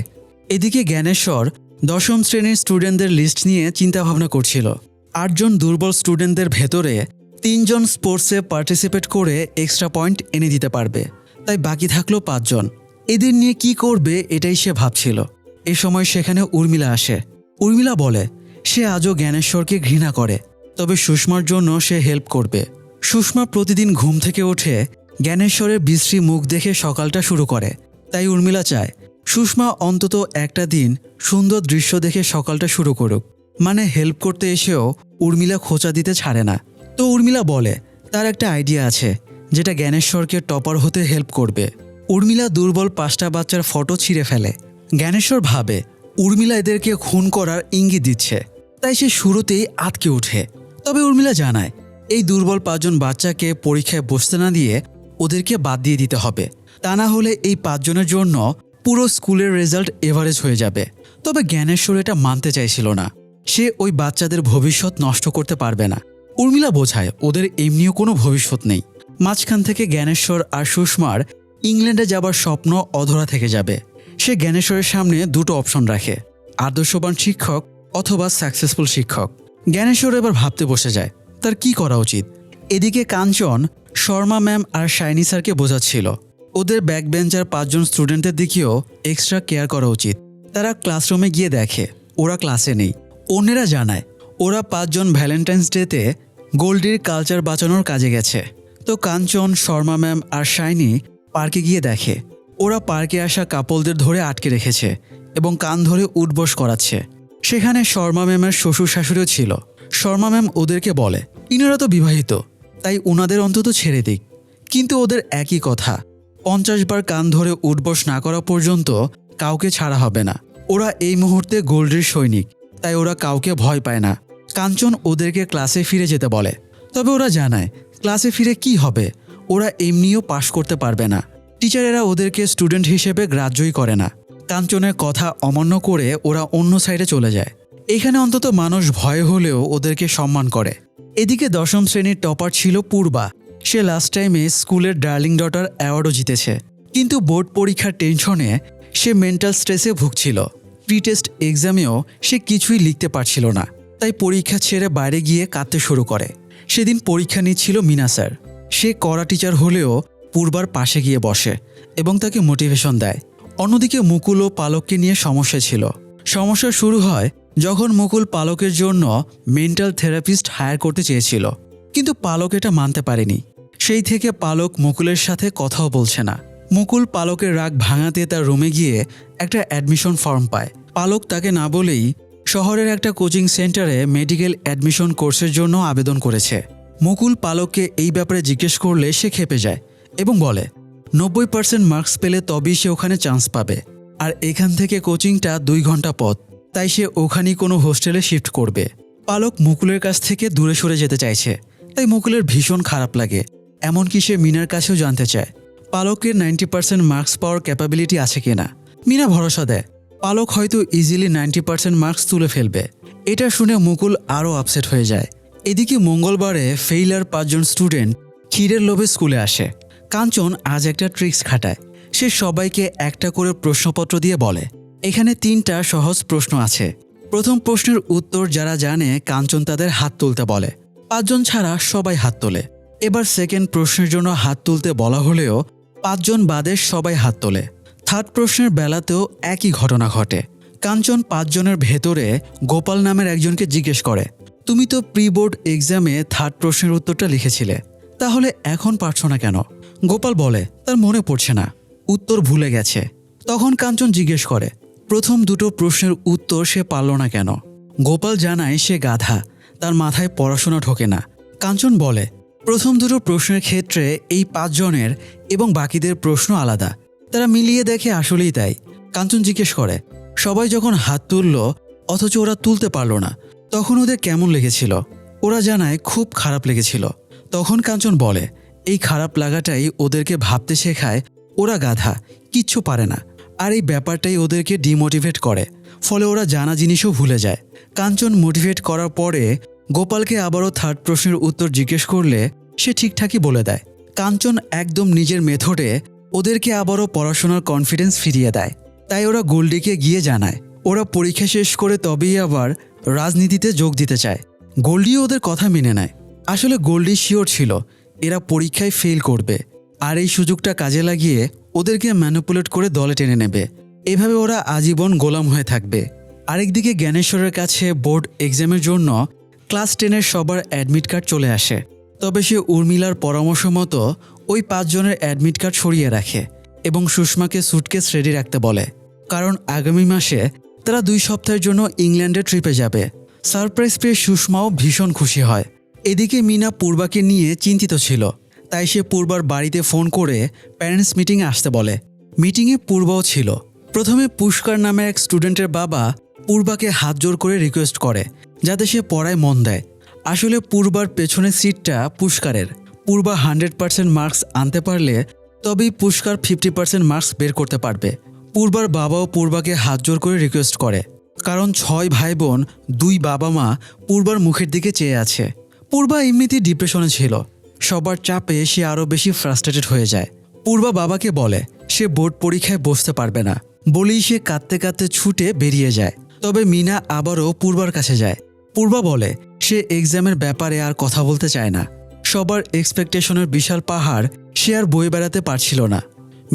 এদিকে জ্ঞানেশ্বর দশম শ্রেণীর স্টুডেন্টদের লিস্ট নিয়ে চিন্তাভাবনা করছিল। 8 জন দুর্বল স্টুডেন্টদের ভেতরে 3 জন স্পোর্টসে পার্টিসিপেট করে এক্সট্রা পয়েন্ট এনে দিতে পারবে, তাই বাকি থাকলো 5 জন। এদের নিয়ে কি করবে এটাই সে ভাবছিল। এ সময় সেখানে উর্মিলা আসে। উর্মিলা বলে সে আজও জ্ঞানেশ্বরকে ঘৃণা করে, তবে সুষমার জন্য সে হেল্প করবে। সুষমা প্রতিদিন ঘুম থেকে উঠে জ্ঞানেশ্বরের বিশ্রী মুখ দেখে সকালটা শুরু করে। তাই উর্মিলা চায় সুষমা অন্তত একটা দিন সুন্দর দৃশ্য দেখে সকালটা শুরু করুক। মানে হেল্প করতে এসেও উর্মিলা খোঁচা দিতে ছাড়ে না। তো উর্মিলা বলে তার একটা আইডিয়া আছে যেটা জ্ঞানেশ্বরকে টপার হতে হেল্প করবে। উর্মিলা দুর্বল 5টা বাচ্চার ফটো ছিঁড়ে ফেলে। জ্ঞানেশ্বর ভাবে উর্মিলা এদেরকে খুন করার ইঙ্গিত দিচ্ছে, তাই সে শুরুতেই আটকে ওঠে। তবে উর্মিলা জানায় এই দুর্বল 5 জন বাচ্চাকে পরীক্ষায় বসতে না দিয়ে ওদেরকে বাদ দিয়ে দিতে হবে, তা না হলে এই 5 জনের জন্য পুরো স্কুলের রেজাল্ট এভারেজ হয়ে যাবে। তবে জ্ঞানেশ্বর এটা মানতে চাইছিল না। সে ওই বাচ্চাদের ভবিষ্যৎ নষ্ট করতে পারবে না। উর্মিলা বোঝায় ওদের এমনিও কোনো ভবিষ্যৎ নেই। মাঝখান থেকে জ্ঞানেশ্বর আর সুষমার ইংল্যান্ডে যাবার স্বপ্ন অধরা থেকে যাবে। সে জ্ঞানেশ্বরের সামনে 2টো অপশন রাখে, আদর্শবান শিক্ষক অথবা সাকসেসফুল শিক্ষক। জ্ঞানেশ্বর এবার ভাবতে বসে যায় তার কি করা উচিত। এদিকে কাঞ্চন শর্মা ম্যাম আর শাইনি স্যারকে বোঝাচ্ছিল ওদের ব্যাকবেঞ্চার 5 জন স্টুডেন্টের দিকেও এক্সট্রা কেয়ার করা উচিত। তারা ক্লাসরুমে গিয়ে দেখে ওরা ক্লাসে নেই। অন্যেরা জানায় ওরা 5 জন ভ্যালেন্টাইন্স ডেতে গোল্ডির কালচার বাঁচানোর কাজে গেছে। তো কাঞ্চন, শর্মা ম্যাম আর শাইনি পার্কে গিয়ে দেখে ওরা পার্কে আসা কাপলদের ধরে আটকে রেখেছে এবং কান ধরে উঠবস করাচ্ছে। সেখানে শর্মা ম্যামের শ্বশুর শাশুড়িও ছিল। শর্মা ম্যাম ওদেরকে বলে ইনারা তো বিবাহিত, তাই ওনাদের অন্তত ছেড়ে দিক। কিন্তু ওদের একই কথা, 50 বার কান ধরে উঠবস না করা পর্যন্ত কাউকে ছাড়া হবে না। ওরা এই মুহূর্তে গোল্ডির সৈনিক, তাই ওরা কাউকে ভয় পায় না। কাঞ্চন ওদেরকে ক্লাসে ফিরে যেতে বলে, তবে ওরা জানায় ক্লাসে ফিরে কি হবে, ওরা এমনিও পাশ করতে পারবে না। টিচারেরা ওদেরকে স্টুডেন্ট হিসেবে গ্রাহ্যই করে না। কাঞ্চনের কথা অমান্য করে ওরা অন্য সাইডে চলে যায়। এখানে অন্তত মানুষ ভয় হলেও ওদেরকে সম্মান করে। এদিকে 10ম শ্রেণীর টপার ছিল পূর্বা। সে লাস্ট টাইমে স্কুলের ডার্লিং ডটার অ্যাওয়ার্ডও জিতেছে, কিন্তু বোর্ড পরীক্ষার টেনশনে সে মেন্টাল স্ট্রেসে ভুগছিল। প্রি টেস্ট এক্সামেও সে কিছুই লিখতে পারছিল না, তাই পরীক্ষা ছেড়ে বাইরে গিয়ে কাঁদতে শুরু করে। সেদিন পরীক্ষা নিচ্ছিল মিনা স্যার। সে কড়া টিচার হলেও পূর্বার পাশে গিয়ে বসে এবং তাকে মোটিভেশন দেয়। অন্যদিকে মুকুল ও পালককে নিয়ে সমস্যা ছিল। সমস্যা শুরু হয় যখন মুকুল পালকের জন্য মেন্টাল থেরাপিস্ট হায়ার করতে চেয়েছিল, কিন্তু পালক এটা মানতে পারেনি। সেই থেকে পালক মুকুলের সাথে কথাও বলছে না। মুকুল পালকের রাগ ভাঙাতে তার রুমে গিয়ে একটা অ্যাডমিশন ফর্ম পায়। পালক তাকে না বলেই শহরের একটা কোচিং সেন্টারে মেডিকেল অ্যাডমিশন কোর্সের জন্য আবেদন করেছে। মুকুল পালককে এই ব্যাপারে জিজ্ঞেস করলে সে ক্ষেপে যায় এবং বলে 90% মার্কস পেলে তবেই সে ওখানে চান্স পাবে, আর এখান থেকে কোচিংটা 2 ঘন্টা পথ, তাই সে ওখানেই কোনো হোস্টেলে শিফট করবে। পালক মুকুলের কাছ থেকে দূরে সরে যেতে চাইছে, তাই মুকুলের ভীষণ খারাপ লাগে। এমনকি সে মিনার কাছেও জানতে চায় পালকের 90% মার্কস পাওয়ার ক্যাপাবিলিটি আছে কিনা। মিনা ভরসা দেয় পালক হয়তো ইজিলি 90% মার্কস তুলে ফেলবে। এটা শুনে মুকুল আরও আপসেট হয়ে যায়। এদিকে মঙ্গলবারে ফেইলার 5 জন স্টুডেন্ট ক্ষীরের লোভে স্কুলে আসে। কাঞ্চন আজ একটা ট্রিক্স খাটায়। সে সবাইকে একটা করে প্রশ্নপত্র দিয়ে বলে এখানে 3টা সহজ প্রশ্ন আছে। প্রথম প্রশ্নের উত্তর যারা জানে কাঞ্চন তাদের হাত তুলতে বলে। 5 জন ছাড়া সবাই হাত তোলে। এবার সেকেন্ড প্রশ্নের জন্য হাত তুলতে বলা হলেও 5 জন বাদে সবাই হাত তোলে। থার্ড প্রশ্নের বেলাতেও একই ঘটনা ঘটে। কাঞ্চন 5 জনের ভেতরে গোপাল নামের একজনকে জিজ্ঞেস করে তুমি তো প্রি বোর্ড এক্সামে থার্ড প্রশ্নের উত্তরটা লিখেছিলে, তাহলে এখন পারছো না কেন? গোপাল বলে তার মনে পড়ছে না, উত্তর ভুলে গেছে। তখন কাঞ্চন জিজ্ঞেস করে প্রথম 2টো প্রশ্নের উত্তর সে পারল না কেন? গোপাল জানায় সে গাধা, তার মাথায় পড়াশোনা ঢোকে না। কাঞ্চন বলে প্রথম 2টো প্রশ্নের ক্ষেত্রে এই 5 জনের এবং বাকিদের প্রশ্ন আলাদা, তারা মিলিয়ে দেখে আসলেই তাই। কাঞ্চন জিজ্ঞেস করে সবাই যখন হাত তুলল অথচ ওরা তুলতে পারল না, তখন ওদের কেমন লেগেছিল? ওরা জানায় খুব খারাপ লেগেছিল। তখন কাঞ্চন বলে এই খারাপ লাগাটাই ওদেরকে ভাবতে শেখায় ওরা গাধা, কিচ্ছু পারে না। আর এই ব্যাপারটাই ওদেরকে ডিমোটিভেট করে, ফলে ওরা জানা জিনিসও ভুলে যায়। কাঞ্চন মোটিভেট করার পরে গোপালকে আবারও থার্ড প্রশ্নের উত্তর জিজ্ঞেস করলে সে ঠিকঠাকই বলে দেয়। কাঞ্চন একদম নিজের মেথডে ওদেরকে আবারও পড়াশোনার কনফিডেন্স ফিরিয়ে দেয়। তাই ওরা গোল্ডিকে গিয়ে জানায় ওরা পরীক্ষা শেষ করে তবেই আবার রাজনীতিতে যোগ দিতে চায়। গোল্ডিও ওদের কথা মেনে নেয়। আসলে গোল্ডি শিওর ছিল এরা পরীক্ষায় ফেল করবে, আর এই সুযোগটা কাজে লাগিয়ে ওদেরকে ম্যানিপুলেট করে দলে টেনে নেবে। এভাবে ওরা আজীবন গোলাম হয়ে থাকবে। আরেকদিকে জ্ঞানেশ্বরের কাছে বোর্ড এক্সামের জন্য ক্লাস 10-এর সবার অ্যাডমিট কার্ড চলে আসে। তবে সে উর্মিলার পরামর্শ মতো ওই 5 জনের অ্যাডমিট কার্ড সরিয়ে রাখে এবং সুষমাকে সুটকেস রেডি রাখতে বলে, কারণ আগামী মাসে তারা 2 সপ্তাহের জন্য ইংল্যান্ডে ট্রিপে যাবে। সারপ্রাইজ পেয়ে সুষমাও ভীষণ খুশি হয়। এদিকে মিনা পূর্বাকে নিয়ে চিন্তিত ছিল, তাই সে পূর্বার বাড়িতে ফোন করে প্যারেন্টস মিটিংয়ে আসতে বলে। মিটিংয়ে পূর্বাও ছিল। প্রথমে পুষ্কার নামের এক স্টুডেন্টের বাবা পূর্বাকে হাত জোর করে রিকোয়েস্ট করে যাতে সে পড়ায় মন দেয়। আসলে পূর্বার পেছনের সিটটা পুষ্কারের। পূর্বা 100% মার্কস আনতে পারলে তবেই পুষ্কার 50% মার্কস বের করতে পারবে। পূর্বার বাবাও পূর্বাকে হাত জোর করে রিকোয়েস্ট করে, কারণ 6 ভাই বোন 2 বাবা মা পূর্বার মুখের দিকে চেয়ে আছে। পূর্বা এমনিতেই ডিপ্রেশনে ছিল। সবার চাপে সে আরও বেশি ফ্রাস্ট্রেটেড হয়ে যায়। পূর্বা বাবাকে বলে সে বোর্ড পরীক্ষায় বসতে পারবে না, বলেই সে কাঁদতে কাঁদতে ছুটে বেরিয়ে যায়। তবে মিনা আবারও পূর্বার কাছে যায়। পূর্বা বলে সে এক্সামের ব্যাপারে আর কথা বলতে চায় না। সবার এক্সপেকটেশনের বিশাল পাহাড় সে আর বয়ে বেড়াতে পারছিল না।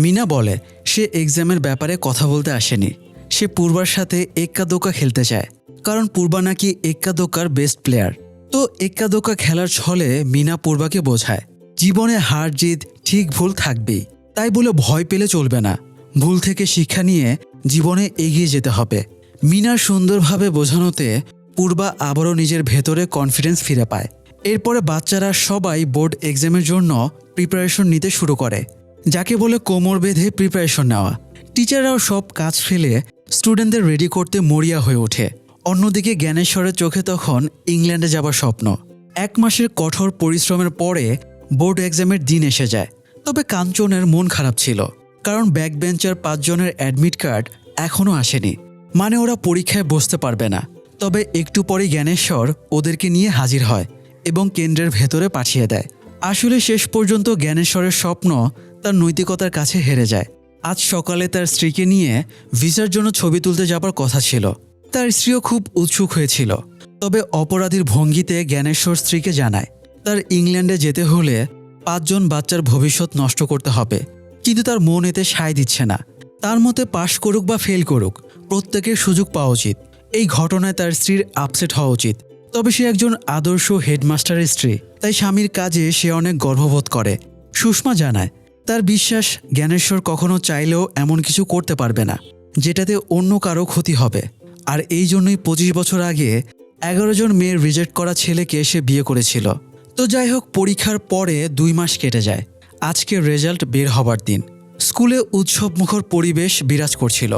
মিনা বলে সে এক্সামের ব্যাপারে কথা বলতে আসেনি, সে পূর্বার সাথে এক্কা দোক্কা খেলতে চায়, কারণ পূর্বা নাকি এক্কা দোক্কার বেস্ট প্লেয়ার। তো এক্কা দোক্কা খেলার ছলে মিনা পূর্বাকে বোঝায় জীবনে হার জিত ঠিক ভুল থাকবেই, তাই বলে ভয় পেলে চলবে না, ভুল থেকে শিক্ষা নিয়ে জীবনে এগিয়ে যেতে হবে। মিনার সুন্দরভাবে বোঝানোতে পূর্বা আবারও নিজের ভেতরে কনফিডেন্স ফিরে পায়। এরপরে বাচ্চারা সবাই বোর্ড এক্সামের জন্য প্রিপারেশন নিতে শুরু করে, যাকে বলে কোমর বেঁধে প্রিপারেশন নেওয়া। টিচাররাও সব কাজ ফেলে স্টুডেন্টদের রেডি করতে মরিয়া হয়ে ওঠে। অন্যদিকে জ্ঞানেশ্বরের চোখে তখন ইংল্যান্ডে যাবার স্বপ্ন। 1 মাসের কঠোর পরিশ্রমের পরে বোর্ড এক্সামের দিন এসে যায়। তবে কাঞ্চনের মন খারাপ ছিল, কারণ ব্যাক বেঞ্চার 5 জনের অ্যাডমিট কার্ড এখনও আসেনি, মানে ওরা পরীক্ষায় বসতে পারবে না। তবে একটু পরেই জ্ঞানেশ্বর ওদেরকে নিয়ে হাজির হয় এবং কেন্দ্রের ভেতরে পাঠিয়ে দেয়। আসলে শেষ পর্যন্ত জ্ঞানেশ্বরের স্বপ্ন তার নৈতিকতার কাছে হেরে যায়। আজ সকালে তার স্ত্রীকে নিয়ে ভিসার জন্য ছবি তুলতে যাবার কথা ছিল। তার স্ত্রীও খুব উৎসুক হয়েছিল। তবে অপরাধীর ভঙ্গিতে জ্ঞানেশ্বর স্ত্রীকে জানায় তার ইংল্যান্ডে যেতে হলে 5 জন বাচ্চার ভবিষ্যৎ নষ্ট করতে হবে, কিন্তু তার মন এতে সায় দিচ্ছে না। তার মতে পাশ করুক বা ফেল করুক, প্রত্যেকের সুযোগ পাওয়া উচিত। এই ঘটনায় তার স্ত্রীর আপসেট হওয়া উচিত। তবে সে একজন আদর্শ হেডমাস্টারের স্ত্রী, তাই স্বামীর কাজে সে অনেক গর্ববোধ করে। সুষমা জানায় তার বিশ্বাস জ্ঞানেশ্বর কখনো চাইলেও এমন কিছু করতে পারবে না যেটাতে অন্য কারো ক্ষতি হবে। আর এই জন্যই 25 বছর আগে 11 জন মেয়ের রিজেক্ট করা ছেলেকে সে বিয়ে করেছিল। তো যাই হোক, পরীক্ষার পরে 2 মাস কেটে যায়। আজকে রেজাল্ট বের হবার দিন। স্কুলে উৎসবমুখর পরিবেশ বিরাজ করছিল।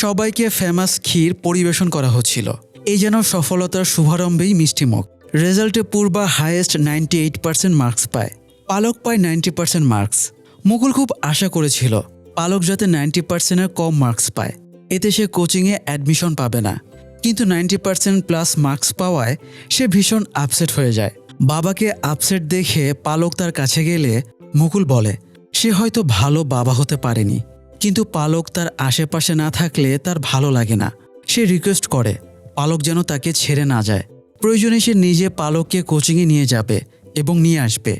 সবাইকে ফেমাস ক্ষীর পরিবেশন করা হচ্ছিল। এই যেন সফলতার শুভারম্ভেই মিষ্টিমুখ। রেজাল্টে পূর্বা হাইয়েস্ট 98% মার্কস পায়। পালক পায় 90% মার্কস। মুকুল খুব আশা করেছিল পালক যাতে 90%-এর কম মার্কস পায়, এতে সে কোচিংয়ে অ্যাডমিশন পাবে না। কিন্তু 90% প্লাস মার্কস পাওয়ায় সে ভীষণ আপসেট হয়ে যায়। বাবাকে আপসেট দেখে পালক তার কাছে গেলে মুকুল বলে সে হয়তো ভালো বাবা হতে পারেনি, কিন্তু পালক তার আশেপাশে না থাকলে তার ভালো লাগে না। সে রিকোয়েস্ট করে পালক যেন তাকে ছেড়ে না যায়। প্রয়োজনে সে নিজে পালককে কোচিংয়ে নিয়ে যাবে এবং নিয়ে আসবে।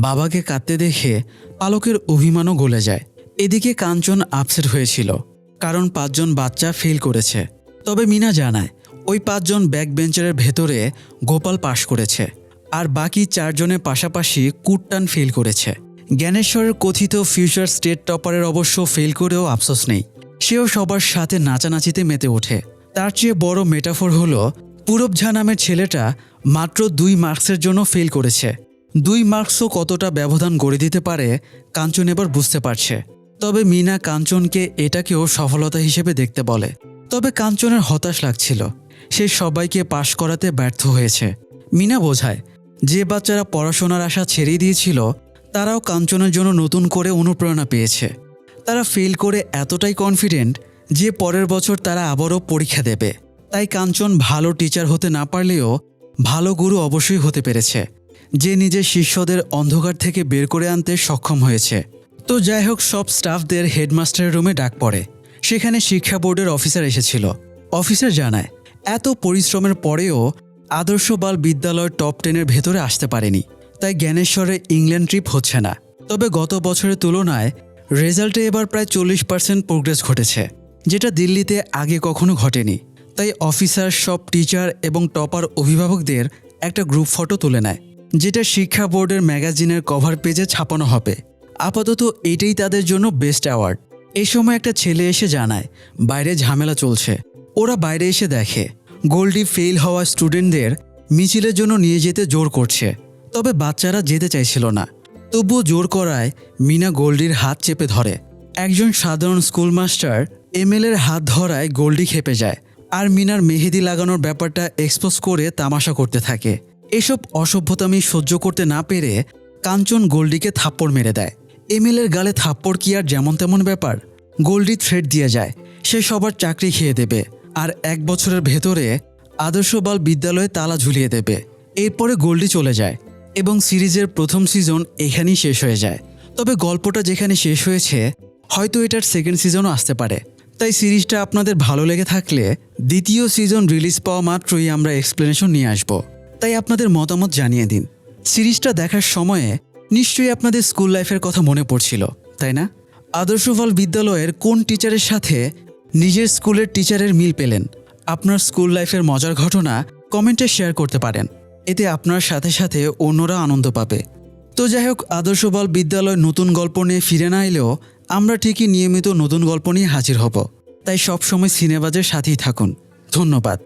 বাবাকে কাঁদতে দেখে পালকের অভিমানও গলে যায়। এদিকে কাঞ্চন আপসেট হয়েছিল, কারণ 5 জন বাচ্চা ফেল করেছে। তবে মিনা জানায় ওই 5 জন ব্যাক বেঞ্চারের ভেতরে গোপাল পাশ করেছে, আর বাকি 4 জনের পাশাপাশি কুট্টান ফেল করেছে। জ্ঞানেশ্বরের কথিত ফিউচার স্টেট টপারের অবশ্য ফেল করেও আফসোস নেই, সেও সবার সাথে নাচানাচিতে মেতে ওঠে। তার চেয়ে বড় মেটাফোর হলো পূরব ঝা নামের ছেলেটা মাত্র 2 মার্কসের জন্য ফেল করেছে। 2 মার্কসও কতটা ব্যবধান গড়ে দিতে পারে কাঞ্চন এবার বুঝতে পারছে। তবে মিনা কাঞ্চনকে এটাকেও সফলতা হিসেবে দেখতে বলে। তবে কাঞ্চনের হতাশ লাগছিল, সে সবাইকে পাশ করাতে ব্যর্থ হয়েছে। মিনা বোঝায় যে বাচ্চারা পড়াশোনার আশা ছেড়ে দিয়েছিল তারাও কাঞ্চনের জন্য নতুন করে অনুপ্রেরণা পেয়েছে। তারা ফেল করে এতটাই কনফিডেন্ট যে পরের বছর তারা আবারও পরীক্ষা দেবে। তাই কাঞ্চন ভালো টিচার হতে না পারলেও ভালো গুরু অবশ্যই হতে পেরেছে, যে নিজের শিষ্যদের অন্ধকার থেকে বের করে আনতে সক্ষম হয়েছে। তো যাই হোক, সব স্টাফদের হেডমাস্টারের রুমে ডাক পড়ে। সেখানে শিক্ষা বোর্ডের অফিসার এসেছিল। অফিসার জানায়, এত পরিশ্রমের পরেও আদর্শ বাল বিদ্যালয় টপ 10-এর ভেতরে আসতে পারেনি, তাই জ্ঞানেশ্বরের ইংল্যান্ড ট্রিপ হচ্ছে না। তবে গত বছরের তুলনায় রেজাল্টে এবার প্রায় 40% প্রোগ্রেস ঘটেছে, যেটা দিল্লিতে আগে কখনো ঘটেনি। তাই অফিসার সব টিচার এবং টপার অভিভাবকদের একটা গ্রুপ ফটো তুলে নেয়, যেটা শিক্ষা বোর্ডের ম্যাগাজিনের কভার পেজে ছাপানো হবে। আপাতত এটাই তাদের জন্য বেস্ট অ্যাওয়ার্ড। এই সময় একটা ছেলে এসে জানায় বাইরে ঝামেলা চলছে। ওরা বাইরে এসে দেখে গোল্ডি ফেল হওয়া স্টুডেন্টদের মিছিলের জন্য নিয়ে যেতে জোর করছে, তবে বাচ্চারা যেতে চাইছিল না। তবুও জোর করায় মিনা গোল্ডির হাত চেপে ধরে। একজন সাধারণ স্কুল মাস্টার এমএলএর হাত ধরায় গোল্ডি খেপে যায়, আর মিনার মেহেদি লাগানোর ব্যাপারটা এক্সপোজ করে তামাশা করতে থাকে। এসব অসভ্যতামি সহ্য করতে না পেরে কাঞ্চন গোল্ডিকে থাপ্পড় মেরে দেয়। এমএলএর গালে থাপ্পড় কি আর যেমন তেমন ব্যাপার? গোল্ডি থ্রেট দিয়ে যায় সে সবার চাকরি খেয়ে দেবে, আর 1 বছরের ভেতরে আদর্শ বাল বিদ্যালয়ে তালা ঝুলিয়ে দেবে। এরপরে গোল্ডি চলে যায় এবং সিরিজের প্রথম সিজন এখানেই শেষ হয়ে যায়। তবে গল্পটা যেখানে শেষ হয়েছে, হয়তো এটার সেকেন্ড সিজনও আসতে পারে। তাই সিরিজটা আপনাদের ভালো লেগে থাকলে দ্বিতীয় সিজন রিলিজ পাওয়া মাত্রই আমরা এক্সপ্লেনেশন নিয়ে আসব। তাই আপনাদের মতামত জানিয়ে দিন। সিরিজটা দেখার সময়ে নিশ্চয়ই আপনাদের স্কুল লাইফের কথা মনে পড়ছিল, তাই না? আদর্শবাল বিদ্যালয়ের কোন টিচারের সাথে নিজের স্কুলের টিচারের মিল পেলেন? আপনার স্কুল লাইফের মজার ঘটনা কমেন্টে শেয়ার করতে পারেন। এতে আপনার সাথে সাথে অন্যরা আনন্দ পাবে। তো যাই হোক, আদর্শবাল বিদ্যালয় নতুন গল্প নিয়ে ফিরে না এলেও আমরা ঠিকই নিয়মিত নতুন গল্প নিয়ে হাজির হব। তাই সবসময় সিনেবাজের সাথেই থাকুন। ধন্যবাদ।